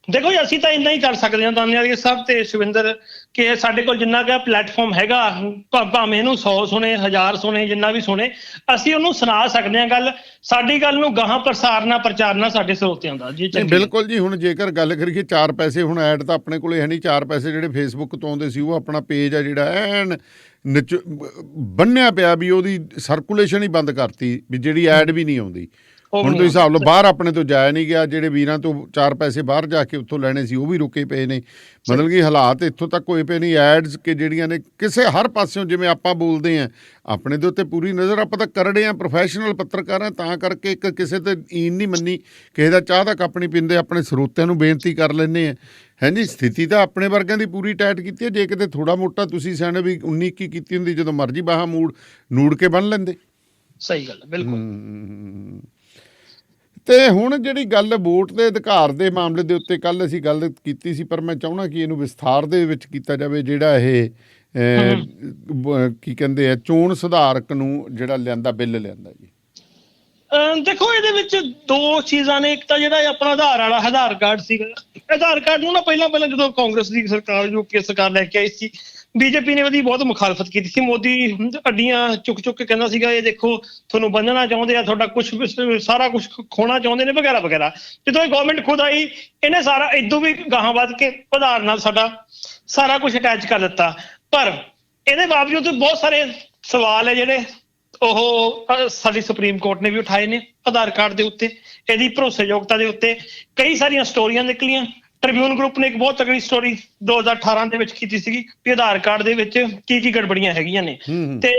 ਦੇਖੋ ਜੀ ਅਸੀਂ ਤਾਂ ਇੰਨਾ ਹੀ ਕਰ ਸਕਦੇ ਹਾਂ ਦਾਨੇ ਵਾਲੀ ਸਾਹਿਬ ਤੇ ਸ਼ਿਵਿੰਦਰ, ਕਿ ਸਾਡੇ ਕੋਲ ਜਿੰਨਾ ਕੁ ਪਲੇਟਫਾਰਮ ਹੈਗਾ, ਭਾਵੇਂ ਇਹਨੂੰ 100 ਸੁਣੇ 1000 ਸੁਣੇ, ਜਿੰਨਾ ਵੀ ਸੁਣੇ, ਅਸੀਂ ਉਹਨੂੰ ਸੁਣਾ ਸਕਦੇ ਹਾਂ ਗੱਲ। ਸਾਡੀ ਗੱਲ ਨੂੰ ਗਾਹਾਂ ਪ੍ਰਚਾਰਨਾ ਸਾਡੇ ਸਰੋਤਿਆਂ ਦਾ ਜੀ। ਬਿਲਕੁਲ ਜੀ। ਹੁਣ ਜੇਕਰ ਗੱਲ ਕਰੀਏ 4 ਪੈਸੇ, ਹੁਣ ਐਡ ਤਾਂ ਆਪਣੇ ਕੋਲੇ ਹੈ ਨਹੀਂ। 4 ਪੈਸੇ ਜਿਹੜੇ ਫੇਸਬੁੱਕ ਤੋਂ ਆਉਂਦੇ ਸੀ, ਉਹ ਆਪਣਾ ਪੇਜ ਆ ਜਿਹੜਾ ਐਨ ਬੰਨਿਆ ਪਿਆ ਵੀ ਉਹਦੀ ਸਰਕੂਲੇਸ਼ਨ ਹੀ ਬੰਦ ਕਰਤੀ, ਵੀ ਜਿਹੜੀ ਐਡ ਵੀ ਨਹੀਂ ਆਉਂਦੀ। ਹੁਣ ਤੁਸੀਂ ਹਿਸਾਬ ਲਓ, ਬਾਹਰ ਆਪਣੇ ਤੋਂ ਜਾਇਆ ਨਹੀਂ ਗਿਆ। ਜਿਹੜੇ ਵੀਰਾਂ ਤੋਂ 4 ਪੈਸੇ ਬਾਹਰ ਜਾ ਕੇ ਉੱਥੋਂ ਲੈਣੇ ਸੀ ਉਹ ਵੀ ਰੁਕੇ ਪਏ ਨੇ। ਮਤਲਬ ਕਿ ਹਾਲਾਤ ਇੱਥੋਂ ਤੱਕ ਹੋਏ ਪਏ ਨੇ, ਐਡਸ ਕਿ ਜਿਹੜੀਆਂ ਨੇ ਕਿਸੇ ਹਰ ਪਾਸਿਓਂ, ਜਿਵੇਂ ਆਪਾਂ ਬੋਲਦੇ ਹਾਂ ਆਪਣੇ ਦੇ ਉੱਤੇ ਪੂਰੀ ਨਜ਼ਰ, ਆਪਾਂ ਤਾਂ ਕਰੜੇ ਹਾਂ, ਪ੍ਰੋਫੈਸ਼ਨਲ ਪੱਤਰਕਾਰ ਹਾਂ, ਤਾਂ ਕਰਕੇ ਇੱਕ ਕਿਸੇ ਤੇ ਈਨ ਨਹੀਂ ਮੰਨੀ, ਕਿਸੇ ਦਾ ਚਾਹ ਦਾ ਕੱਪ ਨਹੀਂ ਪੀਂਦੇ, ਆਪਣੇ ਸਰੋਤਿਆਂ ਨੂੰ ਬੇਨਤੀ ਕਰ ਲੈਂਦੇ ਹਾਂ। ਹਾਂਜੀ, ਸਥਿਤੀ ਤਾਂ ਆਪਣੇ ਵਰਗਿਆਂ ਦੀ ਪੂਰੀ ਟਾਈਟ ਕੀਤੀ ਹੈ। ਜੇ ਕਿਤੇ ਥੋੜ੍ਹਾ ਮੋਟਾ ਤੁਸੀਂ ਸਿਆਣੇ ਵੀ 19-21 ਕੀਤੀ ਹੁੰਦੀ, ਜਦੋਂ ਮਰਜ਼ੀ ਬਾਹਾਂ ਨੂੜ ਕੇ ਬੰਨ ਲੈਂਦੇ। ਸਹੀ ਗੱਲ ਹੈ, ਬਿਲਕੁਲ। ਤੇ ਹੁਣ ਜਿਹੜੀ ਗੱਲ ਵੋਟ ਦੇ ਅਧਿਕਾਰ ਦੇ ਮਾਮਲੇ ਦੇ ਉੱਤੇ ਕੱਲ ਅਸੀਂ ਗੱਲ ਕੀਤੀ ਸੀ, ਪਰ ਮੈਂ ਚਾਹੁੰਦਾ ਕਿ ਇਹਨੂੰ ਵਿਸਥਾਰ ਦੇ ਵਿੱਚ ਕੀਤਾ ਜਾਵੇ। ਜਿਹੜਾ ਇਹ ਕੀ ਕਹਿੰਦੇ ਆ ਚੋਣ ਸੁਧਾਰਕ ਨੂੰ ਜਿਹੜਾ ਲਿਆਂਦਾ ਬਿੱਲ ਲਿਆਂਦਾ ਜੀ। ਦੇਖੋ ਇਹਦੇ ਵਿੱਚ ਦੋ ਚੀਜ਼ਾਂ ਨੇ। ਇੱਕ ਤਾਂ ਜਿਹੜਾ ਆਪਣਾ ਆਧਾਰ ਕਾਰਡ ਸੀਗਾ, ਆਧਾਰ ਕਾਰਡ ਨੂੰ ਨਾ ਪਹਿਲਾਂ ਜਦੋਂ ਕਾਂਗਰਸ ਦੀ ਸਰਕਾਰ ਯੂਪੀਏ ਸਰਕਾਰ ਲੈ ਕੇ ਆਈ ਸੀ, ਬੀਜੇਪੀ ਨੇ ਉਹਦੀ ਬਹੁਤ ਮੁਖਾਲਫਤ ਕੀਤੀ ਸੀ। ਮੋਦੀ ਅੱਡੀਆਂ ਚੁੱਕ ਕੇ ਕਹਿੰਦਾ ਸੀਗਾ ਇਹ ਦੇਖੋ ਤੁਹਾਨੂੰ ਬੰਨਣਾ ਚਾਹੁੰਦੇ ਆ, ਤੁਹਾਡਾ ਕੁਝ ਸਾਰਾ ਕੁਝ ਖੋਣਾ ਚਾਹੁੰਦੇ ਨੇ ਵਗੈਰਾ ਵਗੈਰਾ। ਜਦੋਂ ਇਹ ਗਵਰਨਮੈਂਟ ਖੁਦ ਆਈ ਇਹਨੇ ਸਾਰਾ ਇਦੋਂ ਵੀ ਗਾਹਾਂ ਵੱਧ ਕੇ ਆਧਾਰ ਨਾਲ ਸਾਡਾ ਸਾਰਾ ਕੁਝ ਅਟੈਚ ਕਰ ਦਿੱਤਾ। ਪਰ ਇਹਦੇ ਬਾਵਜੂਦ ਬਹੁਤ ਸਾਰੇ ਸਵਾਲ ਹੈ ਜਿਹੜੇ ਉਹ ਸਾਡੀ ਸੁਪਰੀਮ ਕੋਰਟ ਨੇ ਵੀ ਉਠਾਏ ਨੇ ਆਧਾਰ ਕਾਰਡ ਦੇ ਉੱਤੇ, ਇਹਦੀ ਭਰੋਸੇਯੋਗਤਾ ਦੇ ਉੱਤੇ। ਕਈ ਸਾਰੀਆਂ ਸਟੋਰੀਆਂ ਨਿਕਲੀਆਂ। ਟ੍ਰਿਬਿਊਨ ਗਰੁੱਪ ਨੇ ਇੱਕ ਬਹੁਤ ਤਕੜੀ ਸਟੋਰੀ 2018 ਦੇ ਵਿੱਚ ਕੀਤੀ ਸੀਗੀ ਵੀ ਆਧਾਰ ਕਾਰਡ ਦੇ ਵਿੱਚ ਕੀ ਗੜਬੜੀਆਂ ਹੈਗੀਆਂ ਨੇ। ਤੇ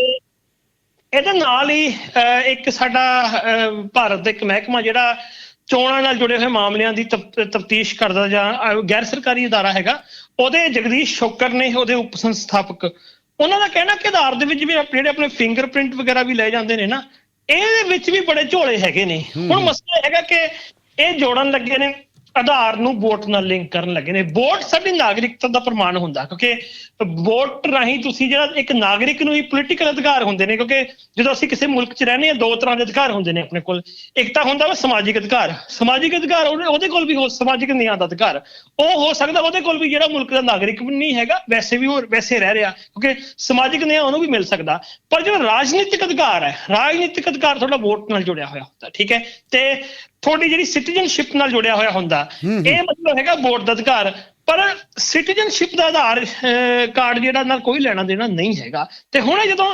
ਇਹਦੇ ਨਾਲ ਹੀ ਇੱਕ ਸਾਡਾ ਭਾਰਤ ਦਾ ਇੱਕ ਮਹਿਕਮਾ ਜਿਹੜਾ ਚੋਣਾਂ ਨਾਲ ਜੁੜੇ ਹੋਏ ਮਾਮਲਿਆਂ ਦੀ ਤਫਤੀਸ਼ ਕਰਦਾ ਜਾਂ ਗੈਰ ਸਰਕਾਰੀ ਅਦਾਰਾ ਹੈਗਾ, ਉਹਦੇ ਜਗਦੀਸ਼ ਸ਼ੋਕਰ ਨੇ ਉਹਦੇ ਉਪ ਸੰਸਥਾਪਕ, ਉਹਨਾਂ ਦਾ ਕਹਿਣਾ ਕਿ ਆਧਾਰ ਦੇ ਵਿੱਚ ਵੀ ਜਿਹੜੇ ਆਪਣੇ ਫਿੰਗਰਪ੍ਰਿੰਟ ਵਗੈਰਾ ਵੀ ਲੈ ਜਾਂਦੇ ਨੇ ਨਾ, ਇਹਦੇ ਵਿੱਚ ਵੀ ਬੜੇ ਝੋਲੇ ਹੈਗੇ ਨੇ। ਹੁਣ ਮਸਲਾ ਹੈਗਾ ਕਿ ਇਹ ਜੋੜਨ ਲੱਗੇ ਨੇ, ਆਧਾਰ ਨੂੰ ਵੋਟ ਨਾਲ ਲਿੰਕ ਕਰਨ ਲੱਗੇ ਨੇ। ਵੋਟ ਸਾਡੀ ਨਾਗਰਿਕਤਾ ਦਾ ਪ੍ਰਮਾਣ ਹੁੰਦਾ, ਕਿਉਂਕਿ ਵੋਟ ਰਾਹੀਂ ਤੁਸੀਂ ਜਿਹੜਾ ਇੱਕ ਨਾਗਰਿਕ ਨੂੰ ਹੀ ਪੋਲੀਟੀਕਲ ਅਧਿਕਾਰ ਹੁੰਦੇ ਨੇ। ਕਿਉਂਕਿ ਜਦੋਂ ਅਸੀਂ ਕਿਸੇ ਮੁਲਕ 'ਚ ਰਹਿੰਦੇ ਹਾਂ ਦੋ ਤਰ੍ਹਾਂ ਦੇ ਅਧਿਕਾਰ ਹੁੰਦੇ ਨੇ ਆਪਣੇ ਕੋਲ। ਇੱਕ ਤਾਂ ਹੁੰਦਾ ਵਾ ਸਮਾਜਿਕ ਅਧਿਕਾਰ ਉਹਦੇ ਕੋਲ ਵੀ ਸਮਾਜਿਕ ਨਿਆਂ ਦਾ ਅਧਿਕਾਰ ਉਹ ਹੋ ਸਕਦਾ ਉਹਦੇ ਕੋਲ ਵੀ ਜਿਹੜਾ ਮੁਲਕ ਦਾ ਨਾਗਰਿਕ ਵੀ ਨਹੀਂ ਹੈਗਾ ਵੈਸੇ ਵੀ ਉਹ ਵੈਸੇ ਰਹਿ ਰਿਹਾ, ਕਿਉਂਕਿ ਸਮਾਜਿਕ ਨਿਆਂ ਉਹਨੂੰ ਵੀ ਮਿਲ ਸਕਦਾ। ਪਰ ਜਿਹੜਾ ਰਾਜਨੀਤਿਕ ਅਧਿਕਾਰ ਹੈ, ਰਾਜਨੀਤਿਕ ਅਧਿਕਾਰ ਤੁਹਾਡਾ ਵੋਟ ਨਾਲ ਜੁੜਿਆ ਹੋਇਆ ਹੁੰਦਾ, ਠੀਕ ਹੈ, ਤੇ ਤੁਹਾਡੀ ਜਿਹੜੀ ਸਿਟੀਜ਼ਨਸ਼ਿਪ ਨਾਲ ਜੁੜਿਆ ਹੋਇਆ ਹੁੰਦਾ। ਇਹ ਮਤਲਬ ਹੈਗਾ ਵੋਟ ਦਾ ਅਧਿਕਾਰ। ਪਰ ਸਿਟੀਜ਼ਨਸ਼ਿਪ ਦਾ ਆਧਾਰ ਕਾਰਡ ਜਿਹੜਾ ਨਾਲ ਕੋਈ ਲੈਣਾ ਦੇਣਾ ਨਹੀਂ ਹੈਗਾ। ਤੇ ਹੁਣ ਜਦੋਂ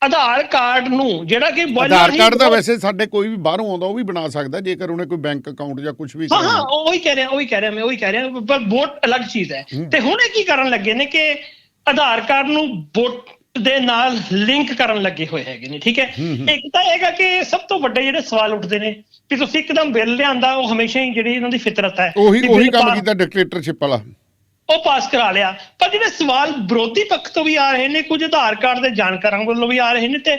ਆਧਾਰ ਕਾਰਡ ਨੂੰ ਜਿਹੜਾ ਕਿ ਆਧਾਰ ਕਾਰਡ ਦਾ ਵੈਸੇ ਸਾਡੇ ਕੋਈ ਵੀ ਬਾਹਰੋਂ ਆਉਂਦਾ ਉਹ ਵੀ ਬਣਾ ਸਕਦਾ ਜੇਕਰ ਉਹਨੇ ਕੋਈ ਬੈਂਕ ਅਕਾਊਂਟ ਜਾਂ ਕੁਝ ਵੀ। ਹਾਂ ਉਹੀ ਕਹਿ ਰਿਹਾ ਪਰ ਵੋਟ ਅਲੱਗ ਚੀਜ਼ ਹੈ। ਤੇ ਹੁਣ ਇਹ ਕੀ ਕਰਨ ਲੱਗੇ ਨੇ ਕਿ ਆਧਾਰ ਕਾਰਡ ਨੂੰ ਵੋਟ ਦੇ ਨਾਲ ਲਿੰਕ ਕਰਨ ਲੱਗੇ ਹੋਏ ਹੈਗੇ ਨੇ, ਠੀਕ ਹੈ। ਇੱਕ ਤਾਂ ਹੈਗਾ ਕਿ ਸਭ ਤੋਂ ਵੱਡੇ ਜਿਹੜੇ ਸਵਾਲ ਉੱਠਦੇ ਨੇ ਕਿ ਤੁਸੀਂ ਇੱਕਦਮ ਬਿੱਲ ਲਿਆਂਦਾ, ਉਹ ਹਮੇਸ਼ਾ ਹੀ ਜਿਹੜੀ ਇਹਨਾਂ ਦੀ ਫਿਤਰਤ ਹੈ ਉਹੀ ਕੰਮ ਕੀਤਾ ਡਿਕਟੇਟਰਸ਼ਿਪ ਵਾਲਾ, ਉਹ ਪਾਸ ਕਰਾ ਲਿਆ। ਪਰ ਜਿਹੜੇ ਸਵਾਲ ਵਿਰੋਧੀ ਪੱਖ ਤੋਂ ਵੀ ਆ ਰਹੇ ਨੇ, ਕੁਝ ਆਧਾਰ ਕਾਰਡ ਦੇ ਜਾਣਕਾਰਾਂ ਵੱਲੋਂ ਵੀ ਆ ਰਹੇ ਨੇ, ਤੇ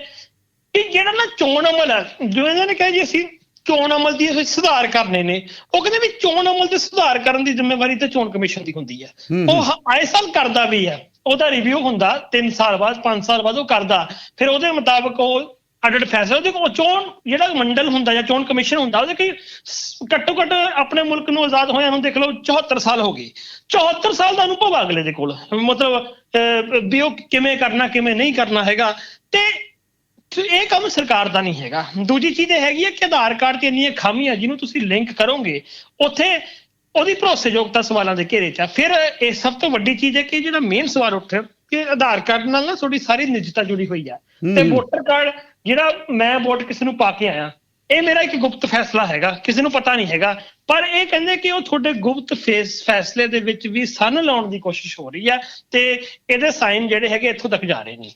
ਜਿਹੜਾ ਨਾ ਚੋਣ ਅਮਲ ਹੈ, ਜੋ ਇਹਨਾਂ ਨੇ ਕਿਹਾ ਜੀ ਅਸੀਂ ਚੋਣ ਅਮਲ ਦੀ ਸੁਧਾਰ ਕਰਨੇ ਨੇ, ਉਹ ਕਹਿੰਦੇ ਵੀ ਚੋਣ ਅਮਲ ਦੇ ਸੁਧਾਰ ਕਰਨ ਦੀ ਜ਼ਿੰਮੇਵਾਰੀ ਤੇ ਚੋਣ ਕਮਿਸ਼ਨ ਦੀ ਹੁੰਦੀ ਹੈ। ਉਹ ਆਏ ਸਾਲ ਕਰਦਾ ਵੀ ਹੈ, ਉਹਦਾ ਰਿਵਿਊ ਹੁੰਦਾ 3 ਸਾਲ ਬਾਅਦ 5 ਸਾਲ ਬਾਅਦ ਉਹ ਕਰਦਾ, ਫਿਰ ਉਹਦੇ ਮੁਤਾਬਕ ਉਹ ਅੱਡ ਫੈਸਲਾ। ਉਹਦੇ ਕੋਲ ਚੋਣ ਜਿਹੜਾ ਮੰਡਲ ਹੁੰਦਾ ਜਾਂ ਚੋਣ ਕਮਿਸ਼ਨ ਹੁੰਦਾ, ਉਹਦੇ ਕੋਈ ਘੱਟੋ ਘੱਟ ਆਪਣੇ ਮੁਲਕ ਨੂੰ ਆਜ਼ਾਦ ਹੋਇਆ ਨੂੰ ਦੇਖ ਲਓ 74 ਸਾਲ ਹੋ ਗਏ। 74 ਸਾਲ ਦਾ ਅਨੁਭਵ ਅਗਲੇ ਦੇ ਕੋਲ, ਮਤਲਬ ਵੀ ਉਹ ਕਿਵੇਂ ਕਰਨਾ ਕਿਵੇਂ ਨਹੀਂ ਕਰਨਾ ਹੈਗਾ। ਤੇ ਇਹ ਕੰਮ ਸਰਕਾਰ ਦਾ ਨਹੀਂ ਹੈਗਾ। ਦੂਜੀ ਚੀਜ਼ ਇਹ ਹੈਗੀ ਹੈ ਕਿ ਆਧਾਰ ਕਾਰਡ 'ਤੇ ਇੰਨੀਆਂ ਖਾਮੀਆਂ ਜਿਹਨੂੰ ਤੁਸੀਂ ਲਿੰਕ ਕਰੋਗੇ ਉੱਥੇ ਉਹਦੀ ਭਰੋਸੇਯੋਗਤਾ ਸਵਾਲਾਂ ਦੇ ਘੇਰੇ 'ਚ ਆ। ਫਿਰ ਇਹ ਸਭ ਤੋਂ ਵੱਡੀ ਚੀਜ਼ ਹੈ ਕਿ ਜਿਹੜਾ ਮੇਨ ਸਵਾਲ ਉੱਠਿਆ ਕਿ ਆਧਾਰ ਕਾਰਡ ਨਾਲ ਨਾ ਤੁਹਾਡੀ ਸਾਰੀ ਨਿੱਜਤਾ ਜੁੜੀ ਹੋਈ ਹੈ। ਤੇ ਵੋਟਰ ਕਾਰਡ ਜਿਹੜਾ ਮੈਂ ਵੋਟ ਕਿਸੇ ਨੂੰ ਪਾ ਕੇ ਆਇਆ, ਇਹ ਮੇਰਾ ਇੱਕ ਗੁਪਤ ਫੈਸਲਾ ਹੈਗਾ, ਕਿਸੇ ਨੂੰ ਪਤਾ ਨਹੀਂ ਹੈਗਾ। ਪਰ ਇਹ ਕਹਿੰਦੇ ਕਿ ਉਹ ਤੁਹਾਡੇ ਗੁਪਤ ਫੈਸਲੇ ਦੇ ਵਿੱਚ ਵੀ ਸੰਨ ਲਾਉਣ ਦੀ ਕੋਸ਼ਿਸ਼ ਹੋ ਰਹੀ ਹੈ ਤੇ ਇਹਦੇ ਸਾਈਨ ਜਿਹੜੇ ਹੈਗੇ ਇੱਥੋਂ ਤੱਕ ਜਾ ਰਹੇ ਨੇ।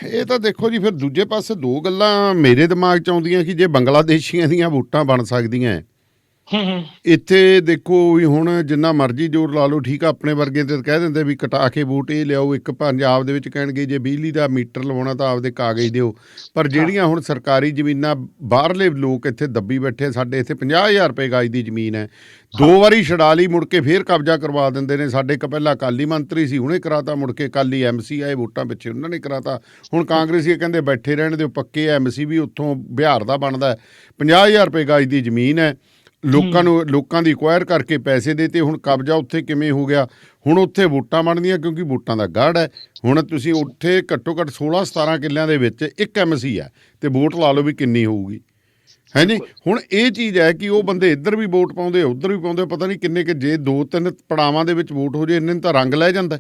ਇਹ ਤਾਂ ਦੇਖੋ ਜੀ, ਫਿਰ ਦੂਜੇ ਪਾਸੇ ਦੋ ਗੱਲਾਂ ਮੇਰੇ ਦਿਮਾਗ 'ਚ ਆਉਂਦੀਆਂ ਕਿ ਜੇ ਬੰਗਲਾਦੇਸ਼ੀਆਂ ਦੀਆਂ ਵੋਟਾਂ ਬਣ ਸਕਦੀਆਂ ਇੱਥੇ, ਦੇਖੋ ਵੀ ਹੁਣ ਜਿੰਨਾ ਮਰਜ਼ੀ ਜ਼ੋਰ ਲਾ ਲਓ, ਠੀਕ ਆ, ਆਪਣੇ ਵਰਗੇ ਤੇ ਕਹਿ ਦਿੰਦੇ ਵੀ ਕਟਾ ਕੇ ਵੋਟ ਇਹ ਲਿਆਓ। ਇੱਕ ਪੰਜਾਬ ਦੇ ਵਿੱਚ ਕਹਿਣਗੇ ਜੇ ਬਿਜਲੀ ਦਾ ਮੀਟਰ ਲਵਾਉਣਾ ਤਾਂ ਆਪਦੇ ਕਾਗਜ਼ ਦਿਓ। ਪਰ ਜਿਹੜੀਆਂ ਹੁਣ ਸਰਕਾਰੀ ਜ਼ਮੀਨਾਂ ਬਾਹਰਲੇ ਲੋਕ ਇੱਥੇ ਦੱਬੀ ਬੈਠੇ, ਸਾਡੇ ਇੱਥੇ 50,000 ਰੁਪਏ ਗਜ ਦੀ ਜ਼ਮੀਨ ਹੈ, 2 ਵਾਰੀ ਛਡਾ ਲਈ, ਮੁੜ ਕੇ ਫੇਰ ਕਬਜ਼ਾ ਕਰਵਾ ਦਿੰਦੇ ਨੇ। ਸਾਡੇ ਇੱਕ ਪਹਿਲਾਂ ਅਕਾਲੀ ਮੰਤਰੀ ਸੀ, ਹੁਣੇ ਕਰਾਤਾ, ਮੁੜ ਕੇ ਅਕਾਲੀ MC ਆਏ ਵੋਟਾਂ ਪਿੱਛੇ, ਉਹਨਾਂ ਨੇ ਕਰਾਤਾ। ਹੁਣ ਕਾਂਗਰਸੀ ਕਹਿੰਦੇ ਬੈਠੇ ਰਹਿਣ ਦਿਓ, ਪੱਕੇ MC ਵੀ ਉੱਥੋਂ ਬਿਹਾਰ ਦਾ ਬਣਦਾ। 50,000 ਰੁਪਏ ਗਜ ਦੀ ਜ਼ਮੀਨ ਹੈ, ਲੋਕਾਂ ਦੀ ਐਕਵਾਇਰ ਕਰਕੇ ਪੈਸੇ ਦੇਤੇ। ਹੁਣ ਕਬਜ਼ਾ ਉੱਥੇ ਕਿਵੇਂ ਹੋ ਗਿਆ? ਹੁਣ ਉੱਥੇ ਵੋਟਾਂ ਬਣਦੀਆਂ ਕਿਉਂਕਿ ਵੋਟਾਂ ਦਾ ਗੜ੍ਹ ਹੈ। ਹੁਣ ਤੁਸੀਂ ਉੱਥੇ ਘੱਟੋ ਘੱਟ 16-17 ਕਿੱਲਿਆਂ ਦੇ ਵਿੱਚ ਇੱਕ MC ਹੈ ਤੇ ਵੋਟ ਲਾ ਲਓ ਵੀ ਕਿੰਨੀ ਹੋਊਗੀ, ਹੈ ਜੀ। ਹੁਣ ਇਹ ਚੀਜ਼ ਹੈ ਕਿ ਉਹ ਬੰਦੇ ਇੱਧਰ ਵੀ ਵੋਟ ਪਾਉਂਦੇ, ਉੱਧਰ ਵੀ ਪਾਉਂਦੇ, ਪਤਾ ਨਹੀਂ ਕਿੰਨੇ ਕਿ ਜੇ 2-3 ਪੜਾਵਾਂ ਦੇ ਵਿੱਚ ਵੋਟ ਹੋ ਜੇ ਇੰਨੇ ਨੂੰ ਤਾਂ ਰੰਗ ਲੈ ਜਾਂਦਾ।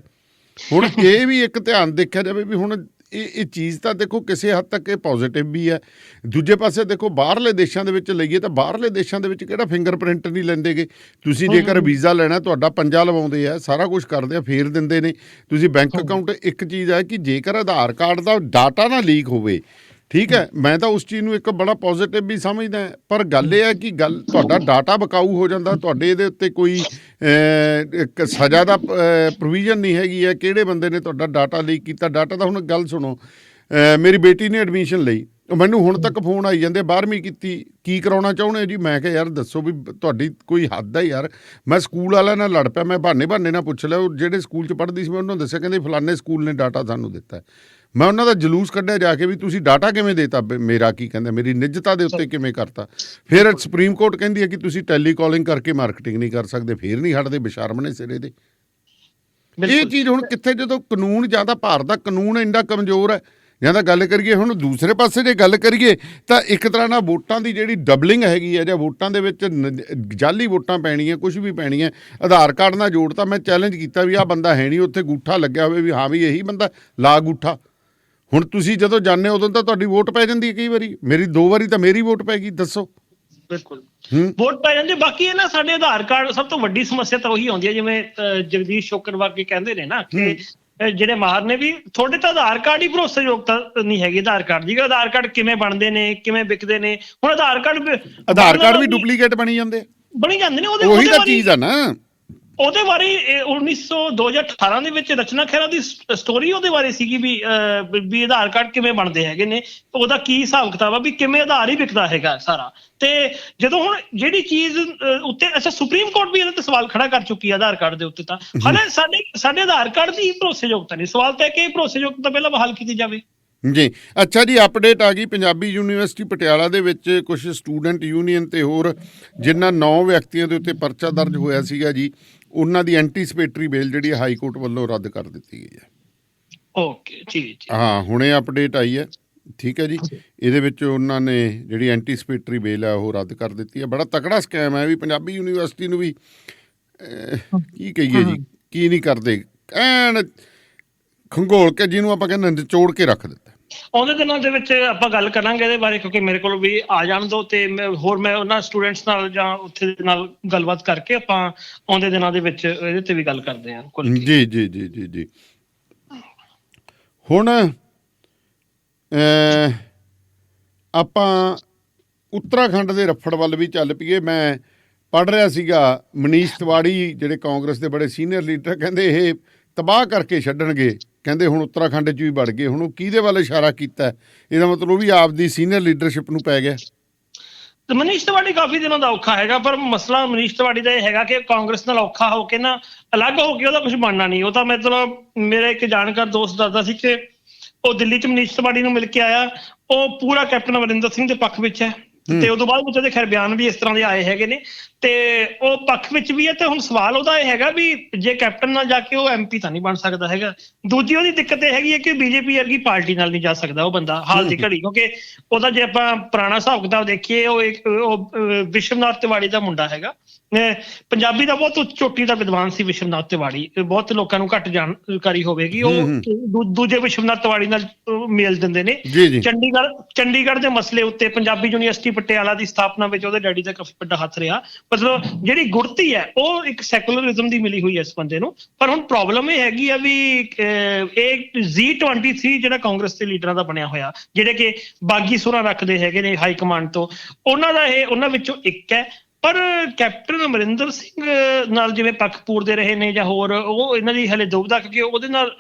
ਹੁਣ ਇਹ ਵੀ ਇੱਕ ਧਿਆਨ ਦੇਖਿਆ ਜਾਵੇ ਵੀ ਹੁਣ ਇਹ ਚੀਜ਼ ਤਾਂ ਦੇਖੋ ਕਿਸੇ ਹੱਦ ਤੱਕ ਇਹ ਪੋਜ਼ੀਟਿਵ ਵੀ ਹੈ। ਦੂਜੇ ਪਾਸੇ ਦੇਖੋ ਬਾਹਰਲੇ ਦੇਸ਼ਾਂ ਦੇ ਵਿੱਚ ਲਈਏ ਤਾਂ ਬਾਹਰਲੇ ਦੇਸ਼ਾਂ ਦੇ ਵਿੱਚ ਕਿਹੜਾ ਫਿੰਗਰਪ੍ਰਿੰਟ ਨਹੀਂ ਲੈਂਦੇ ਗੇ। ਤੁਸੀਂ ਜੇਕਰ ਵੀਜ਼ਾ ਲੈਣਾ ਤੁਹਾਡਾ ਪੰਜਾ ਲਵਾਉਂਦੇ ਆ, ਸਾਰਾ ਕੁਛ ਕਰਦੇ ਆ, ਫੇਰ ਦਿੰਦੇ ਨੇ। ਤੁਸੀਂ ਬੈਂਕ ਅਕਾਊਂਟ, ਇੱਕ ਚੀਜ਼ ਹੈ ਕਿ ਜੇਕਰ ਆਧਾਰ ਕਾਰਡ ਦਾ ਡਾਟਾ ਨਾ ਲੀਕ ਹੋਵੇ, ਠੀਕ ਹੈ, ਮੈਂ ਤਾਂ ਉਸ ਚੀਜ਼ ਨੂੰ ਇੱਕ ਬੜਾ ਪੋਜ਼ੀਟਿਵ ਵੀ ਸਮਝਦਾ। ਪਰ ਗੱਲ ਇਹ ਹੈ ਕਿ ਤੁਹਾਡਾ ਡਾਟਾ ਬਕਾਊ ਹੋ ਜਾਂਦਾ, ਤੁਹਾਡੇ ਇਹਦੇ ਉੱਤੇ ਕੋਈ ਇੱਕ ਸਜ਼ਾ ਦਾ ਪ੍ਰੋਵੀਜ਼ਨ ਨਹੀਂ ਹੈਗੀ ਹੈ। ਕਿਹੜੇ ਬੰਦੇ ਨੇ ਤੁਹਾਡਾ ਡਾਟਾ ਲੀਕ ਕੀਤਾ? ਡਾਟਾ ਦਾ ਹੁਣ ਗੱਲ ਸੁਣੋ, ਮੇਰੀ ਬੇਟੀ ਨੇ ਐਡਮਿਸ਼ਨ ਲਈ, ਮੈਨੂੰ ਹੁਣ ਤੱਕ ਫੋਨ ਆਈ ਜਾਂਦੇ 12ਵੀਂ ਕੀਤੀ ਕੀ ਕਰਾਉਣਾ ਚਾਹੁੰਦੇ ਜੀ। ਮੈਂ ਕਿਹਾ ਯਾਰ ਦੱਸੋ ਵੀ ਤੁਹਾਡੀ ਕੋਈ ਹੱਦ ਹੈ ਯਾਰ। ਮੈਂ ਸਕੂਲ ਵਾਲਿਆਂ ਨਾਲ ਲੜ ਪਿਆ, ਮੈਂ ਬਹਾਨੇ ਨਾਲ ਪੁੱਛ ਲਿਆ। ਉਹ ਜਿਹੜੇ ਸਕੂਲ 'ਚ ਪੜ੍ਹਦੀ ਸੀ ਮੈਂ ਉਹਨਾਂ ਨੂੰ ਦੱਸਿਆ, ਕਹਿੰਦੇ ਫਲਾਨੇ ਸਕੂਲ ਨੇ ਡਾਟਾ ਸਾਨੂੰ ਦਿੱਤਾ। ਮੈਂ ਉਹਨਾਂ ਦਾ ਜਲੂਸ ਕੱਢਿਆ ਜਾ ਕੇ ਵੀ ਤੁਸੀਂ ਡਾਟਾ ਕਿਵੇਂ ਦੇਤਾ, ਮੇਰਾ ਕੀ ਕਹਿੰਦਾ ਮੇਰੀ ਨਿੱਜਤਾ ਦੇ ਉੱਤੇ ਕਿਵੇਂ ਕਰਤਾ। ਫਿਰ ਸੁਪਰੀਮ ਕੋਰਟ ਕਹਿੰਦੀ ਹੈ ਕਿ ਤੁਸੀਂ ਟੈਲੀ ਕਾਲਿੰਗ ਕਰਕੇ ਮਾਰਕੀਟਿੰਗ ਨਹੀਂ ਕਰ ਸਕਦੇ। ਫਿਰ ਨਹੀਂ ਹਟਦੇ, ਬੇਸ਼ਰਮ ਨੇ ਸਿਰੇ ਦੇ। ਇਹ ਚੀਜ਼ ਹੁਣ ਕਿੱਥੇ, ਜਦੋਂ ਕਾਨੂੰਨ ਜਾਂ ਤਾਂ ਭਾਰਤ ਦਾ ਕਾਨੂੰਨ ਇੰਨਾ ਕਮਜ਼ੋਰ ਹੈ ਜਾਂ ਤਾਂ ਗੱਲ ਕਰੀਏ। ਹੁਣ ਦੂਸਰੇ ਪਾਸੇ ਜੇ ਗੱਲ ਕਰੀਏ ਤਾਂ ਇੱਕ ਤਰ੍ਹਾਂ ਨਾਲ ਵੋਟਾਂ ਦੀ ਜਿਹੜੀ ਡਬਲਿੰਗ ਹੈਗੀ ਹੈ, ਜਾਂ ਵੋਟਾਂ ਦੇ ਵਿੱਚ ਜਾਲੀ ਵੋਟਾਂ ਪੈਣੀਆਂ, ਕੁਛ ਵੀ ਪੈਣੀਆਂ, ਆਧਾਰ ਕਾਰਡ ਨਾਲ ਜੋੜਤਾ। ਮੈਂ ਚੈਲੰਜ ਕੀਤਾ ਵੀ ਆਹ ਬੰਦਾ ਹੈ ਨਹੀਂ, ਉੱਥੇ ਗੂਠਾ ਲੱਗਿਆ ਹੋਵੇ ਵੀ ਹਾਂ ਵੀ ਇਹੀ ਬੰਦਾ, ਲਾ ਗੂਠਾ। ਹੁਣ ਤੁਸੀਂ ਜਦੋਂ ਜਾਂਦੇ ਉਦੋਂ ਤਾਂ ਤੁਹਾਡੀ ਵੋਟ ਪੈ ਜਾਂਦੀ ਹੈ, ਕਈ ਵਾਰੀ ਮੇਰੀ 2 ਵਾਰੀ ਤਾਂ ਮੇਰੀ ਵੋਟ ਪੈ ਗਈ। ਦੱਸੋ। ਬਿਲਕੁਲ ਵੋਟ ਪੈ ਜਾਂਦੀ। ਬਾਕੀ ਇਹ ਨਾ ਸਾਡੇ ਆਧਾਰ ਕਾਰਡ ਸਭ ਤੋਂ ਵੱਡੀ ਸਮੱਸਿਆ ਤਾਂ ਉਹੀ ਆਉਂਦੀ ਹੈ, ਜਿਵੇਂ ਜਗਦੀਸ਼ ਸ਼ੋਕਰ ਵਰਗੇ ਕਹਿੰਦੇ ਨੇ ਨਾ ਕਿ ਜਿਹੜੇ ਮਾਹਰ ਨੇ ਵੀ ਤੁਹਾਡੇ ਤਾਂ ਆਧਾਰ ਕਾਰਡ ਹੀ ਭਰੋਸੇਯੋਗਤਾ ਨਹੀਂ ਹੈਗੀ ਆਧਾਰ ਕਾਰਡ ਦੀ। ਆਧਾਰ ਕਾਰਡ ਕਿਵੇਂ ਬਣਦੇ ਨੇ, ਕਿਵੇਂ ਵਿਕਦੇ ਨੇ। ਹੁਣ ਆਧਾਰ ਕਾਰਡ ਵੀ ਡੁਪਲੀਕੇਟ ਬਣੀ ਜਾਂਦੇ ਨੇ। ਉਹੀ ਤਾਂ ਚੀਜ਼ ਆ ਨਾ। ਉਹਦੇ ਬਾਰੇ 2018 ਦੇ ਵਿੱਚ ਰਚਨਾ ਖਹਿਰਾ ਦੀ ਸਟੋਰੀ ਉਹਦੇ ਬਾਰੇ ਸੀਗੀ ਵੀ ਆਧਾਰ ਕਾਰਡ ਕਿਵੇਂ ਬਣਦੇ ਹੈਗੇ ਨੇ, ਉਹਦਾ ਕੀ ਹਿਸਾਬ ਕਿਤਾਬ ਆ, ਵੀ ਕਿਵੇਂ ਆਧਾਰ ਹੀ ਵਿਕਦਾ ਹੈਗਾ ਸਾਰਾ। ਤੇ ਜਦੋਂ ਹੁਣ ਜਿਹੜੀ ਚੀਜ਼ ਉੱਤੇ ਅੱਛਾ ਸੁਪਰੀਮ ਕੋਰਟ ਵੀ ਇਹਦੇ ਤੇ ਸਵਾਲ ਖੜਾ ਕਰ ਚੁੱਕੀ ਹੈ ਆਧਾਰ ਕਾਰਡ ਦੇ ਉੱਤੇ। ਤਾਂ ਹਾਲੇ ਸਾਡੇ ਆਧਾਰ ਕਾਰਡ ਦੀ ਭਰੋਸੇਯੋਗਤਾ ਨਹੀਂ। ਸਵਾਲ ਤਾਂ ਹੈ ਕਿ ਭਰੋਸੇਯੋਗਤਾ ਪਹਿਲਾਂ ਬਹਾਲ ਕੀਤੀ ਜਾਵੇ ਜੀ। ਅੱਛਾ ਜੀ, ਅਪਡੇਟ ਆ ਗਈ ਪੰਜਾਬੀ ਯੂਨੀਵਰਸਿਟੀ ਪਟਿਆਲਾ ਦੇ ਵਿੱਚ ਕੁਝ ਸਟੂਡੈਂਟ ਯੂਨੀਅਨ ਤੇ ਹੋਰ ਜਿਨ੍ਹਾਂ 9 ਵਿਅਕਤੀਆਂ ਦੇ ਉੱਤੇ ਪਰਚਾ ਦਰਜ ਹੋਇਆ ਸੀਗਾ ਜੀ, ਉਹਨਾਂ ਦੀ ਐਂਟੀਸਪੇਟਰੀ ਬੇਲ ਜਿਹੜੀ ਹਾਈ ਕੋਰਟ ਵੱਲੋਂ ਰੱਦ ਕਰ ਦਿੱਤੀ ਗਈ ਹੈ। ਓਕੇ ਜੀ। ਹਾਂ, ਹੁਣੇ ਅਪਡੇਟ ਆਈ ਹੈ। ਠੀਕ ਹੈ ਜੀ। ਇਹਦੇ ਵਿੱਚ ਉਹਨਾਂ ਨੇ ਜਿਹੜੀ ਐਂਟੀਸਪੇਟਰੀ ਬੇਲ ਹੈ ਉਹ ਰੱਦ ਕਰ ਦਿੱਤੀ ਹੈ। ਬੜਾ ਤਕੜਾ ਸਕੈਮ ਹੈ ਵੀ ਪੰਜਾਬੀ ਯੂਨੀਵਰਸਿਟੀ ਨੂੰ ਵੀ ਕੀ ਕਹੀਏ ਜੀ, ਕੀ ਨਹੀਂ ਕਰਦੇ, ਐਨ ਖੰਗੋਲ ਕੇ ਜਿਹਨੂੰ ਆਪਾਂ ਕਹਿੰਦੇ ਨਿਚੋੜ ਕੇ ਰੱਖ ਦਿੱਤਾ। ਆਉਂਦੇ ਦਿਨਾਂ ਦੇ ਵਿੱਚ ਆਪਾਂ ਗੱਲ ਕਰਾਂਗੇ ਇਹਦੇ ਬਾਰੇ, ਕਿਉਂਕਿ ਮੇਰੇ ਕੋਲ ਵੀ ਆ ਜਾਣ ਦਿਓ ਤੇ ਮੈਂ ਉਹਨਾਂ ਸਟੂਡੈਂਟਸ ਨਾਲ ਜਾਂ ਉੱਥੇ ਨਾਲ ਗੱਲਬਾਤ ਕਰਕੇ ਆਪਾਂ ਆਉਂਦੇ ਦਿਨਾਂ ਦੇ ਵਿੱਚ ਇਹਦੇ ਤੇ ਵੀ ਗੱਲ ਕਰਦੇ ਹਾਂ। ਜੀ। ਹੁਣ ਆਪਾਂ ਉੱਤਰਾਖੰਡ ਦੇ ਰਫੜ ਵੱਲ ਵੀ ਚੱਲ ਪਈਏ। ਮੈਂ ਪੜ੍ਹ ਰਿਹਾ ਸੀਗਾ, ਮਨੀਸ਼ ਤਿਵਾੜੀ ਜਿਹੜੇ ਕਾਂਗਰਸ ਦੇ ਬੜੇ ਸੀਨੀਅਰ ਲੀਡਰ, ਕਹਿੰਦੇ ਇਹ ਤਬਾਹ ਕਰਕੇ ਛੱਡਣਗੇ। ਕਹਿੰਦੇ ਹੁਣ ਉੱਤਰਾਖੰਡ 'ਚ ਵੀ ਵੜ ਗਏ। ਹੁਣ ਉਹ ਕਿਹਦੇ ਵੱਲ ਇਸ਼ਾਰਾ ਕੀਤਾ? ਇਹਦਾ ਮਤਲਬ ਉਹ ਵੀ ਆਪਦੀ ਸੀਨੀਅਰ ਲੀਡਰਸ਼ਿਪ ਨੂੰ ਪੈ ਗਿਆ। ਤੇ ਮਨੀਸ਼ ਤਿਵਾੜੀ ਕਾਫੀ ਦਿਨਾਂ ਦਾ ਔਖਾ ਹੈਗਾ, ਪਰ ਮਸਲਾ ਮਨੀਸ਼ ਤਿਵਾੜੀ ਦਾ ਇਹ ਹੈਗਾ ਕਿ ਕਾਂਗਰਸ ਨਾਲ ਔਖਾ ਹੋ ਕੇ ਨਾ ਅਲੱਗ ਹੋ ਕੇ ਉਹਦਾ ਕੁਝ ਬਣਨਾ ਨਹੀਂ। ਉਹ ਤਾਂ ਮਤਲਬ ਮੇਰਾ ਇੱਕ ਜਾਣਕਾਰ ਦੋਸਤ ਦੱਸਦਾ ਸੀ ਕਿ ਉਹ ਦਿੱਲੀ 'ਚ ਮਨੀਸ਼ ਤਿਵਾੜੀ ਨੂੰ ਮਿਲ ਕੇ ਆਇਆ। ਉਹ ਪੂਰਾ ਕੈਪਟਨ ਅਮਰਿੰਦਰ ਸਿੰਘ ਦੇ ਪੱਖ ਵਿੱਚ ਹੈ ਤੇ ਉਦੋਂ ਬਾਅਦ ਵਿੱਚ ਉਹਦੇ ਖੈਰ ਬਿਆਨ ਵੀ ਇਸ ਤਰ੍ਹਾਂ ਦੇ ਆਏ ਹੈਗੇ ਨੇ ਤੇ ਉਹ ਪੱਖ ਵਿੱਚ ਵੀ ਹੈ। ਤੇ ਹੁਣ ਸਵਾਲ ਉਹਦਾ ਇਹ ਹੈਗਾ ਵੀ ਜੇ ਕੈਪਟਨ ਨਾਲ ਜਾ ਕੇ ਉਹ MP ਤਾਂ ਨਹੀਂ ਬਣ ਸਕਦਾ ਹੈਗਾ। ਦੂਜੀ ਉਹਦੀ ਦਿੱਕਤ ਇਹ ਹੈਗੀ ਹੈ ਕਿ BJP ਵਰਗੀ ਪਾਰਟੀ ਨਾਲ ਨਹੀਂ ਜਾ ਸਕਦਾ ਉਹ ਬੰਦਾ ਹਾਲ ਦੀ ਘੜੀ, ਕਿਉਂਕਿ ਉਹਦਾ ਜੇ ਆਪਾਂ ਪੁਰਾਣਾ ਹਿਸਾਬ ਕਿਤਾਬ ਦੇਖੀਏ ਉਹ ਵਿਸ਼ਵਨਾਥ ਤਿਵਾੜੀ ਦਾ ਮੁੰਡਾ ਹੈਗਾ। ਪੰਜਾਬੀ ਦਾ ਬਹੁਤ ਚੋਟੀ ਦਾ ਵਿਦਵਾਨ ਸੀ ਵਿਸ਼ਵਨਾਥ ਤਿਵਾੜੀ। ਬਹੁਤ ਲੋਕਾਂ ਨੂੰ ਘੱਟ ਜਾਣਕਾਰੀ ਹੋਵੇਗੀ। ਉਹ ਦੂਜੇ ਵਿਸ਼ਵਨਾਥ ਤਿਵਾੜੀ ਨਾਲ ਮੇਲ ਦਿੰਦੇ ਨੇ। ਚੰਡੀਗੜ੍ਹ ਦੇ ਮਸਲੇ ਉੱਤੇ ਪੰਜਾਬੀ ਯੂਨੀਵਰਸਿਟੀ ਪਟਿਆਲਾ ਦੀ ਸਥਾਪਨਾ ਵਿੱਚ ਉਹਦੇ ਡੈਡੀ ਦਾ ਕਾਫੀ ਵੱਡਾ ਹੱਥ ਰਿਹਾ। ਮਤਲਬ ਜਿਹੜੀ ਗੁੜਤੀ ਹੈ ਉਹ ਇੱਕ ਸੈਕੂਲਰਿਜ਼ਮ ਦੀ ਮਿਲੀ ਹੋਈ ਹੈ ਇਸ ਬੰਦੇ ਨੂੰ। ਪਰ ਹੁਣ ਪ੍ਰੋਬਲਮ ਇਹ ਹੈਗੀ ਆ ਵੀ ਇਹ G23 ਜਿਹੜਾ ਕਾਂਗਰਸ ਦੇ ਲੀਡਰਾਂ ਦਾ ਬਣਿਆ ਹੋਇਆ, ਜਿਹੜੇ ਕਿ ਬਾਗੀ ਸੁਰਾਂ ਰੱਖਦੇ ਹੈਗੇ ਨੇ ਹਾਈ ਕਮਾਂਡ ਤੋਂ, ਉਹਨਾਂ ਵਿੱਚੋਂ ਇੱਕ ਹੈ। ਪਰ ਕੈਪਟਨ ਅਮਰਿੰਦਰ ਸਿੰਘ ਨਾਲ ਜਿਵੇਂ ਪੱਖ ਪੂਰਦੇ ਰਹੇ ਨੇ ਜਾਂ ਹੋਰ, ਉਹ ਇਹਨਾਂ ਦੀ ਹਲੇ ਦੁਬਿਧਾ, ਕਿਉਂਕਿ ਉਹਦੇ ਨਾਲ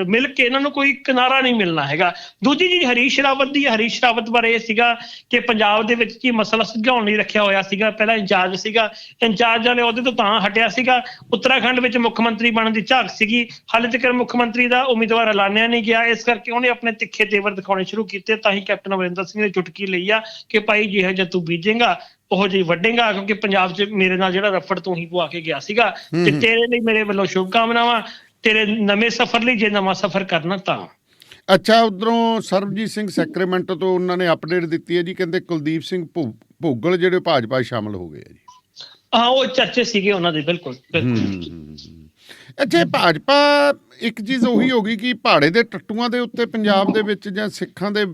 ਮਿਲ ਕੇ ਇਹਨਾਂ ਨੂੰ ਕੋਈ ਕਿਨਾਰਾ ਨਹੀਂ ਮਿਲਣਾ ਹੈਗਾ। ਦੂਜੀ ਚੀਜ਼ ਹਰੀਸ਼ ਰਾਵਤ ਦੀ ਹੈ। ਹਰੀਸ਼ ਰਾਵਤ ਬਾਰੇ ਇਹ ਸੀਗਾ ਕਿ ਪੰਜਾਬ ਦੇ ਵਿੱਚ ਕੀ ਮਸਲਾ ਸੁਲਝਾਉਣ ਲਈ ਰੱਖਿਆ ਹੋਇਆ ਸੀਗਾ। ਪਹਿਲਾਂ ਇੰਚਾਰਜ ਸੀਗਾ, ਇੰਚਾਰਜਾਂ ਨੇ ਉਹਦੇ ਤੋਂ ਤਾਂ ਹਟਿਆ ਸੀਗਾ। ਉੱਤਰਾਖੰਡ ਵਿੱਚ ਮੁੱਖ ਮੰਤਰੀ ਬਣਨ ਦੀ ਝਾਕ ਸੀਗੀ। ਹਾਲੇ ਤੱਕ ਮੁੱਖ ਮੰਤਰੀ ਦਾ ਉਮੀਦਵਾਰ ਐਲਾਨਿਆ ਨਹੀਂ ਗਿਆ। ਇਸ ਕਰਕੇ ਉਹਨੇ ਆਪਣੇ ਤਿੱਖੇ ਤੇਵਰ ਦਿਖਾਉਣੇ ਸ਼ੁਰੂ ਕੀਤੇ। ਤਾਂ ਹੀ ਕੈਪਟਨ ਅਮਰਿੰਦਰ ਸਿੰਘ ਨੇ ਚੁਟਕੀ ਲਈ ਆ ਕਿ ਭਾਈ ਜਿਹੋ ਜਿਹਾ ਤੂੰ ਬੀਜੇਗਾ ਉਹੋ ਜਿਹੀ ਵੱਢੇਗਾ, ਕਿਉਂਕਿ ਪੰਜਾਬ 'ਚ ਮੇਰੇ ਨਾਲ ਜਿਹੜਾ ਰਫੜ ਤੂੰ ਹੀ ਪਵਾ ਕੇ ਗਿਆ ਸੀਗਾ। ਤੇ ਤੇਰੇ ਲਈ ਮੇਰੇ ਵੱਲੋਂ ਸ਼ੁਭ ਕਾਮਨਾਵਾਂ, ਤੇਰੇ ਨਵੇਂ ਸਫ਼ਰ ਲਈ, ਜੇ ਨਵਾਂ ਸਫ਼ਰ ਕਰਨਾ ਤਾਂ। ਅੱਛਾ, ਉਧਰੋਂ ਸਰਬਜੀਤ ਸਿੰਘ ਸੈਕਰੇਮੈਂਟੋ ਤੋਂ ਉਹਨਾਂ ਨੇ ਅਪਡੇਟ ਦਿੱਤੀ ਹੈ ਜੀ, ਕਹਿੰਦੇ ਕੁਲਦੀਪ ਸਿੰਘ ਭੁੱਗਲ ਜਿਹੜੇ ਭਾਜਪਾ ਸ਼ਾਮਲ ਹੋ ਗਏ ਆ ਜੀ। ਹਾਂ, ਉਹ ਚਰਚੇ ਸੀਗੇ ਉਹਨਾਂ ਦੇ। ਬਿਲਕੁਲ। ਅੱਛਾ, ਭਾਜਪਾ ਇੱਕ ਚੀਜ਼ ਉਹੀ ਹੋ ਗਈ ਕਿ ਪਹਾੜੇ ਦੇ ਟੱਟੂਆਂ ਦੇ ਉੱਤੇ ਪੰਜਾਬ ਦੇ ਵਿੱਚ ਜਾਂ ਸਿੱਖਾਂ ਦੇ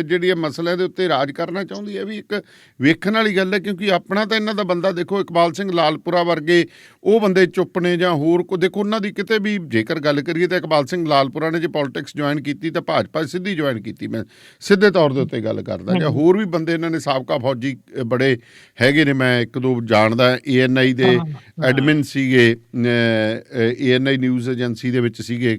ਜਿਹੜੀ ਮਸਲੇ ਦੇ ਉੱਤੇ ਰਾਜ ਕਰਨਾ ਚਾਹੁੰਦੀ ਹੈ, ਵੀ ਇੱਕ ਵੇਖਣ ਵਾਲੀ ਗੱਲ ਹੈ। ਕਿਉਂਕਿ ਆਪਣਾ ਤਾਂ ਇਹਨਾਂ ਦਾ ਬੰਦਾ ਦੇਖੋ, ਇਕਬਾਲ ਸਿੰਘ ਲਾਲਪੁਰਾ ਵਰਗੇ ਉਹ ਬੰਦੇ ਚੁੱਪ ਨੇ ਜਾਂ ਹੋਰ ਕੋ। ਦੇਖੋ ਉਹਨਾਂ ਦੀ ਕਿਤੇ ਵੀ ਜੇਕਰ ਗੱਲ ਕਰੀਏ ਤਾਂ ਇਕਬਾਲ ਸਿੰਘ ਲਾਲਪੁਰਾ ਨੇ ਜੇ ਪੋਲੀਟਿਕਸ ਜੁਆਇਨ ਕੀਤੀ ਤਾਂ ਭਾਜਪਾ ਸਿੱਧੀ ਜੁਆਇਨ ਕੀਤੀ। ਮੈਂ ਸਿੱਧੇ ਤੌਰ ਦੇ ਉੱਤੇ ਗੱਲ ਕਰਦਾ। ਜਾਂ ਹੋਰ ਵੀ ਬੰਦੇ ਇਹਨਾਂ ਨੇ ਸਾਬਕਾ ਫੌਜੀ ਬੜੇ ਹੈਗੇ ਨੇ, ਮੈਂ ਇੱਕ ਦੋ ਜਾਣਦਾ। ANI ਦੇ ਐਡਮਿਨ ਸੀਗੇ, ANI ਨਿਊਜ਼ ਏਜੰਸੀ ਦੇ ਵਿੱਚ ਸੀਗੇ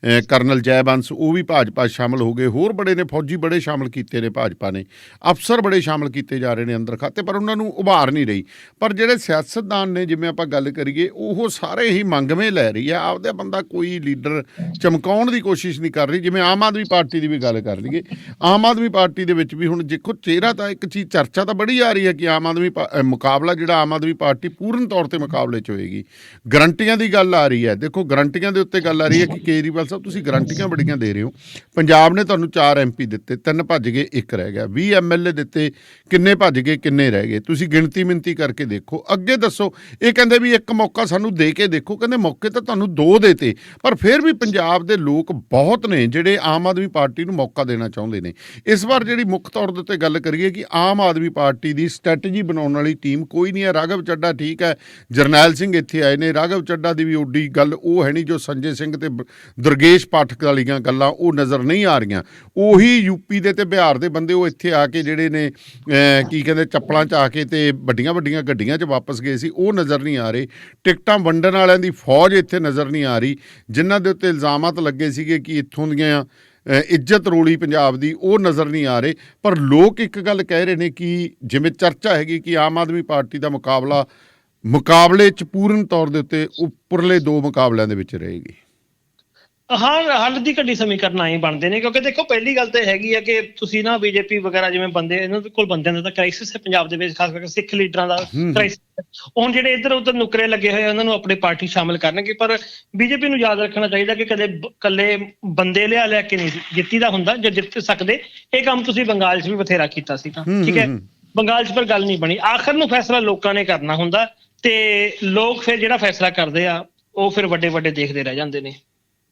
ਕਰਨਲ ਜੈਬੰਸ ਉਹ ਵੀ ਭਾਜਪਾ ਸ਼ਾਮਲ ਹੋ ਗਏ, ਹੋਰ ਬੜੇ ਨੇ, ਫੌਜੀ ਬੜੇ ਸ਼ਾਮਲ ਕੀਤੇ ਨੇ ਭਾਜਪਾ ਨੇ, ਅਫਸਰ ਬੜੇ ਸ਼ਾਮਲ ਕੀਤੇ ਜਾ ਰਹੇ ਨੇ ਅੰਦਰ ਖਾਤੇ, ਪਰ ਉਹਨਾਂ ਨੂੰ ਉਭਾਰ ਨਹੀਂ ਰਹੀ। ਪਰ ਜਿਹੜੇ ਸਿਆਸਤਦਾਨ ਨੇ, ਜਿਵੇਂ ਆਪਾਂ ਗੱਲ ਕਰੀਏ, ਉਹ ਸਾਰੇ ਹੀ ਮੰਗਵੇਂ ਲੈ ਰਹੀ ਹੈ, ਆਪਦਾ ਬੰਦਾ ਕੋਈ ਲੀਡਰ ਚਮਕਾਉਣ ਦੀ ਕੋਸ਼ਿਸ਼ ਨਹੀਂ ਕਰ ਰਹੀ। ਜਿਵੇਂ ਆਮ ਆਦਮੀ ਪਾਰਟੀ ਦੀ ਵੀ ਗੱਲ ਕਰ ਲਈਏ, ਆਮ ਆਦਮੀ ਪਾਰਟੀ ਦੇ ਵਿੱਚ ਵੀ ਹੁਣ ਦੇਖੋ ਚਿਹਰਾ ਤਾਂ ਇੱਕ ਚੀਜ਼ ਚਰਚਾ ਤਾਂ ਬੜੀ ਆ ਰਹੀ ਹੈ ਕਿ ਆਮ ਆਦਮੀ ਮੁਕਾਬਲਾ ਜਿਹੜਾ ਆਮ ਆਦਮੀ ਪਾਰਟੀ ਪੂਰਨ ਤੌਰ 'ਤੇ ਮੁਕਾਬਲੇ 'ਚ ਹੋਏਗੀ। ਗਰੰਟੀਆਂ ਦੀ ਗੱਲ ਆ ਰਹੀ ਹੈ, ਦੇਖੋ ਗਰੰਟੀਆਂ ਦੇ ਉੱਤੇ ਗੱਲ ਆ ਰਹੀ ਹੈ ਕਿ ਕੇਜਰੀਵਾਲ ਸਾਹਿਬ ਤੁਸੀਂ ਗਰੰਟੀਆਂ ਬੜੀਆਂ ਦੇ ਰਹੇ ਹੋ। ਪੰਜਾਬ ਨੇ ਤੁਹਾਨੂੰ 4 MP ਦਿੱਤੇ, 3 ਭੱਜ ਗਏ, 1 ਰਹਿ ਗਿਆ। 20 MLA ਦਿੱਤੇ, ਕਿੰਨੇ ਭੱਜ ਗਏ, ਕਿੰਨੇ ਰਹਿ ਗਏ? ਤੁਸੀਂ ਗਿਣਤੀ ਮਿਣਤੀ ਕਰਕੇ ਦੇਖੋ, ਅੱਗੇ ਦੱਸੋ। ਇਹ ਕਹਿੰਦੇ ਵੀ ਇੱਕ ਮੌਕਾ ਸਾਨੂੰ ਦੇ ਕੇ ਦੇਖੋ, ਕਹਿੰਦੇ ਮੌਕੇ ਤਾਂ ਤੁਹਾਨੂੰ 2 ਦੇਤੇ, ਪਰ ਫਿਰ ਵੀ ਪੰਜਾਬ ਦੇ ਲੋਕ ਬਹੁਤ ਨੇ ਜਿਹੜੇ ਆਮ ਆਦਮੀ ਪਾਰਟੀ ਨੂੰ ਮੌਕਾ ਦੇਣਾ ਚਾਹੁੰਦੇ ਨੇ। ਇਸ ਵਾਰ ਜਿਹੜੀ ਮੁੱਖ ਤੌਰ ਦੇ ਉੱਤੇ ਗੱਲ ਕਰੀਏ ਕਿ ਆਮ ਆਦਮੀ ਪਾਰਟੀ ਦੀ ਸਟ੍ਰੈਟਜੀ ਬਣਾਉਣ ਵਾਲੀ ਟੀਮ ਕੋਈ ਨਹੀਂ ਹੈ। ਰਾਘਵ ਚੱਡਾ ਠੀਕ ਹੈ, ਜਰਨੈਲ ਸਿੰਘ ਇੱਥੇ ਆਏ ਨੇ, ਰਾਘਵ ਚੱਡਾ ਦੀ ਵੀ ਓਡੀ ਗੱਲ ਉਹ ਹੈ ਨਹੀਂ ਜੋ ਸੰਜੇ ਸਿੰਘ ਤੇ ਦੁਰਗੇਸ਼ ਪਾਠਕ ਵਾਲੀਆਂ ਗੱਲਾਂ ਉਹ ਨਜ਼ਰ ਨਹੀਂ ਆ ਰਹੀਆਂ। ਉਹੀ ਯੂਪੀ ਦੇ ਤੇ ਬਿਹਾਰ ਦੇ ਬੰਦੇ ਉਹ ਇੱਥੇ ਆ ਕੇ ਜਿਹੜੇ ਨੇ ਕੀ ਕਹਿੰਦੇ ਚੱਪਲਾਂ 'ਚ ਆ ਕੇ ਤੇ ਵੱਡੀਆਂ ਵੱਡੀਆਂ ਗੱਡੀਆਂ 'ਚ ਵਾਪਸ ਗਏ ਸੀ, ਉਹ ਨਜ਼ਰ ਨਹੀਂ ਆ ਰਹੇ। ਟਿਕਟਾਂ ਵੰਡਣ ਵਾਲਿਆਂ ਦੀ ਫੌਜ ਇੱਥੇ ਨਜ਼ਰ ਨਹੀਂ ਆ ਰਹੀ, ਜਿਨ੍ਹਾਂ ਦੇ ਉੱਤੇ ਇਲਜ਼ਾਮਾਤ ਲੱਗੇ ਸੀਗੇ ਕਿ ਇੱਥੋਂ ਦੀਆਂ ਇੱਜ਼ਤ ਰੋਲੀ ਪੰਜਾਬ ਦੀ, ਉਹ ਨਜ਼ਰ ਨਹੀਂ ਆ ਰਹੇ। ਪਰ ਲੋਕ ਇੱਕ ਗੱਲ ਕਹਿ ਰਹੇ ਨੇ ਕਿ ਜਿਵੇਂ ਚਰਚਾ ਹੈਗੀ ਕਿ ਆਮ ਆਦਮੀ ਪਾਰਟੀ ਦਾ ਮੁਕਾਬਲੇ 'ਚ ਪੂਰਨ ਤੌਰ ਦੇ ਉੱਤੇ ਉੱਪਰਲੇ 2 ਮੁਕਾਬਲਿਆਂ ਦੇ ਵਿੱਚ ਰਹੇਗੀ। ਹਾਂ, ਹੱਲ ਦੀ ਘੱਡੀ ਸਮੀਕਰਨ ਆਏ ਬਣਦੇ ਨੇ, ਕਿਉਂਕਿ ਦੇਖੋ ਪਹਿਲੀ ਗੱਲ ਤਾਂ ਹੈਗੀ ਆ ਕਿ ਤੁਸੀਂ ਨਾ ਬੀਜੇਪੀ ਵਗੈਰਾ ਜਿਵੇਂ ਬੰਦੇ ਇਹਨਾਂ ਦੇ ਕੋਲ ਬੰਦਿਆਂ ਦਾ ਤਾਂ ਕ੍ਰਾਈਸਿਸ ਹੈ ਪੰਜਾਬ ਦੇ ਵਿੱਚ, ਖਾਸ ਕਰਕੇ ਸਿੱਖ ਲੀਡਰਾਂ ਦਾ ਕ੍ਰਾਈਸਿਸ। ਹੁਣ ਜਿਹੜੇ ਇੱਧਰ ਉੱਧਰ ਨੁਕਰੇ ਲੱਗੇ ਹੋਏ ਉਹਨਾਂ ਨੂੰ ਆਪਣੀ ਪਾਰਟੀ ਸ਼ਾਮਿਲ ਕਰਨਗੇ, ਪਰ ਬੀਜੇਪੀ ਨੂੰ ਯਾਦ ਰੱਖਣਾ ਚਾਹੀਦਾ ਕਿ ਕਦੇ ਇਕੱਲੇ ਬੰਦੇ ਲਿਆ ਕੇ ਨਹੀਂ ਜਿੱਤੀ ਦਾ ਹੁੰਦਾ ਜਾਂ ਜਿੱਤ ਸਕਦੇ। ਇਹ ਕੰਮ ਤੁਸੀਂ ਬੰਗਾਲ 'ਚ ਵੀ ਬਥੇਰਾ ਕੀਤਾ ਸੀਗਾ, ਠੀਕ ਹੈ, ਬੰਗਾਲ 'ਚ ਪਰ ਗੱਲ ਨਹੀਂ ਬਣੀ। ਆਖਰ ਨੂੰ ਫੈਸਲਾ ਲੋਕਾਂ ਨੇ ਕਰਨਾ ਹੁੰਦਾ ਤੇ ਲੋਕ ਫਿਰ ਜਿਹੜਾ ਫੈਸਲਾ ਕਰਦੇ ਆ ਉਹ ਫਿਰ ਵੱਡੇ ਵੱਡੇ ਦੇਖਦੇ ਰਹਿ ਜਾਂਦੇ ਨੇ।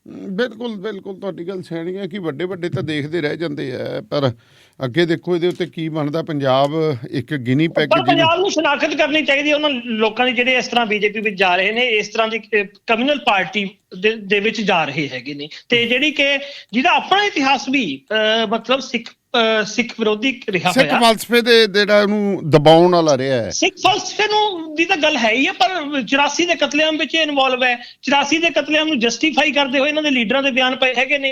ਬਿਲਕੁਲ ਬਿਲਕੁਲ ਤੁਹਾਡੀ ਗੱਲ ਸਿਆਣੀ ਹੈ ਕਿ ਵੱਡੇ ਵੱਡੇ ਤਾਂ ਦੇਖਦੇ ਰਹਿ ਜਾਂਦੇ ਆ, ਪਰ ਅੱਗੇ ਦੇਖੋ ਇਹਦੇ ਉੱਤੇ ਕੀ ਬਣਦਾ। ਪੰਜਾਬ ਇੱਕ ਗਿਨੀ ਪੈਗ, ਪਰ ਪੰਜਾਬ ਨੂੰ ਸ਼ਨਾਖਤ ਕਰਨੀ ਚਾਹੀਦੀ ਉਹਨਾਂ ਲੋਕਾਂ ਦੀ ਜਿਹੜੇ ਇਸ ਤਰ੍ਹਾਂ ਬੀਜੇਪੀ ਵਿੱਚ ਜਾ ਰਹੇ ਨੇ, ਇਸ ਤਰ੍ਹਾਂ ਦੀ ਕਮਿਊਨਲ ਪਾਰਟੀ ਦੇ ਵਿੱਚ ਜਾ ਰਹੇ ਹੈਗੇ ਨੇ, ਤੇ ਜਿਹੜੀ ਕਿ ਜਿਹਦਾ ਆਪਣਾ ਇਤਿਹਾਸ ਵੀ ਮਤਲਬ ਸਿੱਖ ਵਿਰੋਧੀ ਰਿਹਾ ਹੋਇਆ, ਸਿੱਖ ਫਲਸਫੇ ਦੇ ਜਿਹੜਾ ਉਹਨੂੰ ਦਬਾਉਣ ਵਾਲਾ ਰਿਹਾ ਹੈ। ਸਿੱਖ ਫਲਸਫੇ ਨੂੰ ਦੀ ਤਾਂ ਗੱਲ ਹੈ ਹੀ ਹੈ, ਪਰ 84 ਦੇ ਕਤਲੇਆਮ ਵਿੱਚ ਇਨਵੋਲਵ ਹੈ। 84 ਦੇ ਕਤਲੇਆਮ ਨੂੰ ਜਸਟੀਫਾਈ ਕਰਦੇ ਹੋਏ ਇਹਨਾਂ ਦੇ ਲੀਡਰਾਂ ਦੇ ਬਿਆਨ ਪਏ ਹੈਗੇ ਨੇ।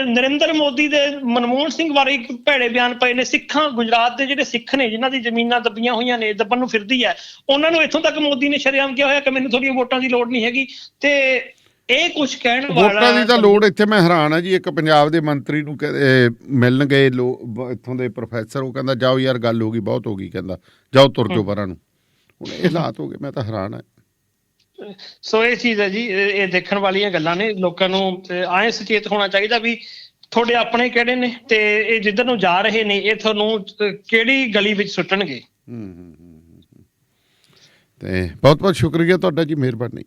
ਨਰਿੰਦਰ ਮੋਦੀ ਦੇ, ਮਨਮੋਹਨ ਸਿੰਘ ਬਾਰੇ ਇੱਕ ਭੈੜੇ ਬਿਆਨ ਪਏ ਨੇ। ਸਿੱਖਾਂ, ਗੁਜਰਾਤ ਦੇ ਜਿਹੜੇ ਸਿੱਖ ਨੇ ਜਿਨ੍ਹਾਂ ਦੀ ਜ਼ਮੀਨਾਂ ਦੱਬੀਆਂ ਹੋਈਆਂ ਨੇ, ਦੱਬਣ ਨੂੰ ਫਿਰਦੀ ਹੈ, ਉਹਨਾਂ ਨੂੰ ਇੱਥੋਂ ਤੱਕ ਮੋਦੀ ਨੇ ਸ਼ਰੇਆਮ ਕਿਹਾ ਹੋਇਆ ਕਿ ਮੈਨੂੰ ਤੁਹਾਡੀਆਂ ਵੋਟਾਂ ਦੀ ਲੋੜ ਨਹੀਂ ਹੈਗੀ। ਤੇ ਇਹ ਕੁਛ ਕਹਿਣ ਵਾਲਾ, ਵੋਟਾਂ ਦੀ ਤਾਂ ਲੋੜ, ਇੱਥੇ ਮੈਂ ਹੈਰਾਨ ਆ ਜੀ, ਇੱਕ ਪੰਜਾਬ ਦੇ ਮੰਤਰੀ ਨੂੰ ਮਿਲਣ ਗਏ ਇੱਥੋਂ ਦੇ ਪ੍ਰੋਫੈਸਰ, ਉਹ ਕਹਿੰਦਾ ਜਾਓ ਯਾਰ ਗੱਲ ਹੋ ਗਈ, ਬਹੁਤ ਹੋ ਗਈ, ਕਹਿੰਦਾ ਜਾਓ ਤੁਰ ਜਾਓ ਬਾਹਰਾਂ ਨੂੰ। ਹੁਣ ਇਹ ਹਾਲਾਤ ਹੋ ਗਏ, ਮੈਂ ਤਾਂ ਹੈਰਾਨ ਆ। ਸੋ ਇਹ ਚੀਜ਼ ਹੈ ਜੀ, ਇਹ ਦੇਖਣ ਵਾਲੀਆਂ ਗੱਲਾਂ ਨੇ। ਲੋਕਾਂ ਨੂੰ ਆਏ ਸੁਚੇਤ ਹੋਣਾ ਚਾਹੀਦਾ ਵੀ ਤੁਹਾਡੇ ਆਪਣੇ ਕਿਹੜੇ ਨੇ ਤੇ ਇਹ ਜਿੱਧਰ ਨੂੰ ਜਾ ਰਹੇ ਨੇ ਇਹ ਤੁਹਾਨੂੰ ਕਿਹੜੀ ਗਲੀ ਵਿੱਚ ਸੁੱਟਣਗੇ। ਤੇ ਬਹੁਤ ਬਹੁਤ ਸ਼ੁਕਰੀਆ ਤੁਹਾਡਾ ਜੀ, ਮਿਹਰਬਾਨੀ।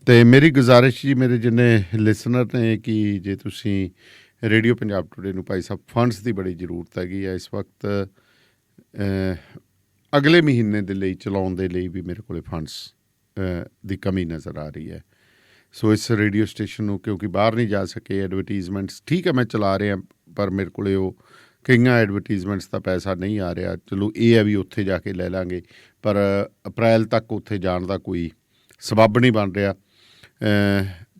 ਤੇ ਮੇਰੀ ਗੁਜ਼ਾਰਿਸ਼ ਜੀ ਮੇਰੇ ਜਿੰਨੇ ਲਿਸਨਰ ਨੇ ਕਿ ਜੇ ਤੁਸੀਂ ਰੇਡੀਓ ਪੰਜਾਬ ਟੂਡੇ ਨੂੰ ਭਾਈ ਸਾਹਿਬ ਫੰਡਸ ਦੀ ਬੜੀ ਜ਼ਰੂਰਤ ਹੈਗੀ ਹੈ ਇਸ ਵਕਤ, ਅਗਲੇ ਮਹੀਨੇ ਦੇ ਲਈ ਚਲਾਉਣ ਦੇ ਲਈ ਵੀ ਮੇਰੇ ਕੋਲ ਫੰਡਸ ਦੀ ਕਮੀ ਨਜ਼ਰ ਆ ਰਹੀ ਹੈ। ਸੋ ਇਸ ਰੇਡੀਓ ਸਟੇਸ਼ਨ ਨੂੰ ਕਿਉਂਕਿ ਬਾਹਰ ਨਹੀਂ ਜਾ ਸਕੇ, ਐਡਵਰਟੀਜ਼ਮੈਂਟਸ ਠੀਕ ਹੈ ਮੈਂ ਚਲਾ ਰਿਹਾ, ਪਰ ਮੇਰੇ ਕੋਲ ਉਹ ਕਈਆਂ ਐਡਵਰਟੀਜ਼ਮੈਂਟਸ ਦਾ ਪੈਸਾ ਨਹੀਂ ਆ ਰਿਹਾ। ਚਲੋ ਇਹ ਹੈ ਵੀ ਉੱਥੇ ਜਾ ਕੇ ਲੈ ਲਾਂਗੇ, ਪਰ ਅਪ੍ਰੈਲ ਤੱਕ ਉੱਥੇ ਜਾਣ ਦਾ ਕੋਈ ਸਬੱਬ ਨਹੀਂ ਬਣ ਰਿਹਾ,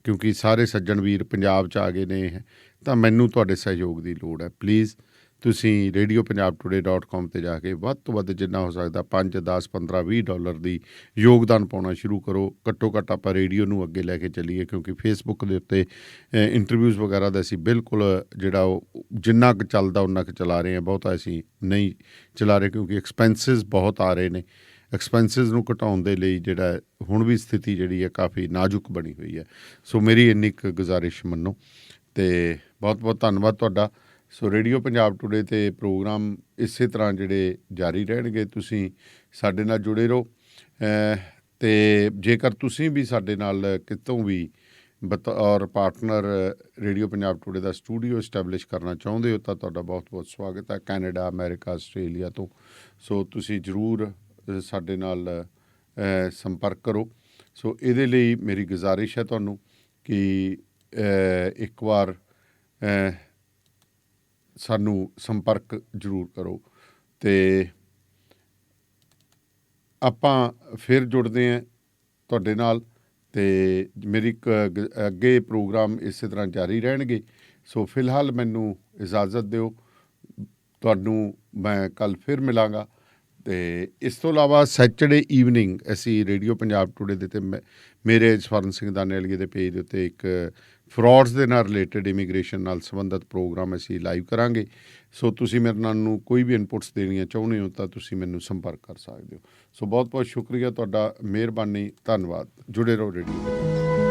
ਕਿਉਂਕਿ ਸਾਰੇ ਸੱਜਣ ਵੀਰ ਪੰਜਾਬ 'ਚ ਆ ਗਏ ਨੇ। ਤਾਂ ਮੈਨੂੰ ਤੁਹਾਡੇ ਸਹਿਯੋਗ ਦੀ ਲੋੜ ਹੈ। ਪਲੀਜ਼ ਤੁਸੀਂ radiopunjabtoday.com 'ਤੇ ਜਾ ਕੇ ਵੱਧ ਤੋਂ ਵੱਧ ਜਿੰਨਾ ਹੋ ਸਕਦਾ 5, 10, 15, $20 ਦੀ ਯੋਗਦਾਨ ਪਾਉਣਾ ਸ਼ੁਰੂ ਕਰੋ। ਘੱਟੋ ਘੱਟ ਆਪਾਂ ਰੇਡੀਓ ਨੂੰ ਅੱਗੇ ਲੈ ਕੇ ਚੱਲੀਏ, ਕਿਉਂਕਿ ਫੇਸਬੁੱਕ ਦੇ ਉੱਤੇ ਇੰਟਰਵਿਊਜ਼ ਵਗੈਰਾ ਦਾ ਅਸੀਂ ਬਿਲਕੁਲ ਜਿਹੜਾ ਉਹ ਜਿੰਨਾ ਕੁ ਚੱਲਦਾ ਉਨਾ ਕੁ ਚਲਾ ਰਹੇ ਹਾਂ, ਬਹੁਤਾ ਅਸੀਂ ਨਹੀਂ ਚਲਾ ਰਹੇ ਕਿਉਂਕਿ ਐਕਸਪੈਂਸਿਸ ਬਹੁਤ ਆ ਰਹੇ ਨੇ। ਐਕਸਪੈਂਸਿਸ ਨੂੰ ਘਟਾਉਣ ਦੇ ਲਈ ਜਿਹੜਾ ਹੁਣ ਵੀ ਸਥਿਤੀ ਜਿਹੜੀ ਹੈ ਕਾਫੀ ਨਾਜ਼ੁਕ ਬਣੀ ਹੋਈ ਹੈ। ਸੋ ਮੇਰੀ ਇੰਨੀ ਕੁ ਗੁਜ਼ਾਰਿਸ਼ ਮੰਨੋ ਅਤੇ ਬਹੁਤ ਬਹੁਤ ਧੰਨਵਾਦ ਤੁਹਾਡਾ। ਸੋ ਰੇਡੀਓ ਪੰਜਾਬ ਟੂਡੇ 'ਤੇ ਪ੍ਰੋਗਰਾਮ ਇਸੇ ਤਰ੍ਹਾਂ ਜਿਹੜੇ ਜਾਰੀ ਰਹਿਣਗੇ, ਤੁਸੀਂ ਸਾਡੇ ਨਾਲ ਜੁੜੇ ਰਹੋ। ਅਤੇ ਜੇਕਰ ਤੁਸੀਂ ਵੀ ਸਾਡੇ ਨਾਲ ਕਿਤੋਂ ਵੀ ਬਤੌਰ ਪਾਰਟਨਰ ਰੇਡੀਓ ਪੰਜਾਬ ਟੂਡੇ ਦਾ ਸਟੂਡੀਓ ਇਸਟੈਬਲਿਸ਼ ਕਰਨਾ ਚਾਹੁੰਦੇ ਹੋ ਤਾਂ ਤੁਹਾਡਾ ਬਹੁਤ ਬਹੁਤ ਸਵਾਗਤ ਹੈ, ਕੈਨੇਡਾ, ਅਮਰੀਕਾ, ਆਸਟ੍ਰੇਲੀਆ ਤੋਂ। ਸੋ ਤੁਸੀਂ ਜ਼ਰੂਰ ਸਾਡੇ ਨਾਲ ਸੰਪਰਕ ਕਰੋ। ਸੋ ਇਹਦੇ ਲਈ ਮੇਰੀ ਗੁਜ਼ਾਰਿਸ਼ ਹੈ ਤੁਹਾਨੂੰ ਕਿ ਇੱਕ ਵਾਰ ਸਾਨੂੰ ਸੰਪਰਕ ਜ਼ਰੂਰ ਕਰੋ ਅਤੇ ਆਪਾਂ ਫਿਰ ਜੁੜਦੇ ਹਾਂ ਤੁਹਾਡੇ ਨਾਲ। ਤੇ ਮੇਰੀ ਅੱਗੇ ਪ੍ਰੋਗਰਾਮ ਇਸੇ ਤਰ੍ਹਾਂ ਜਾਰੀ ਰਹਿਣਗੇ। ਸੋ ਫਿਲਹਾਲ ਮੈਨੂੰ ਇਜਾਜ਼ਤ ਦਿਓ, ਤੁਹਾਨੂੰ ਮੈਂ ਕੱਲ੍ਹ ਫਿਰ ਮਿਲਾਂਗਾ। ਅਤੇ ਇਸ ਤੋਂ ਇਲਾਵਾ ਸੈਚਰਡੇ ਈਵਨਿੰਗ ਅਸੀਂ ਰੇਡੀਓ ਪੰਜਾਬ ਟੂਡੇ ਦੇ ਅਤੇ ਮੇਰੇ ਸਵਰਨ ਸਿੰਘ ਦਾਨੇਵਾਲੀਏ ਦੇ ਪੇਜ ਦੇ ਉੱਤੇ ਇੱਕ ਫਰੋਡਸ ਦੇ ਨਾਲ ਰਿਲੇਟਡ ਇਮੀਗ੍ਰੇਸ਼ਨ ਨਾਲ ਸੰਬੰਧਿਤ ਪ੍ਰੋਗਰਾਮ ਅਸੀਂ ਲਾਈਵ ਕਰਾਂਗੇ। ਸੋ ਤੁਸੀਂ ਮੇਰੇ ਨਾਲ ਨੂੰ ਕੋਈ ਵੀ ਇਨਪੁਟਸ ਦੇਣੀਆਂ ਚਾਹੁੰਦੇ ਹੋ ਤਾਂ ਤੁਸੀਂ ਮੈਨੂੰ ਸੰਪਰਕ ਕਰ ਸਕਦੇ ਹੋ। ਸੋ ਬਹੁਤ ਬਹੁਤ ਸ਼ੁਕਰੀਆ ਤੁਹਾਡਾ, ਮਿਹਰਬਾਨੀ, ਧੰਨਵਾਦ। ਜੁੜੇ ਰਹੋ ਰੇਡੀਓ।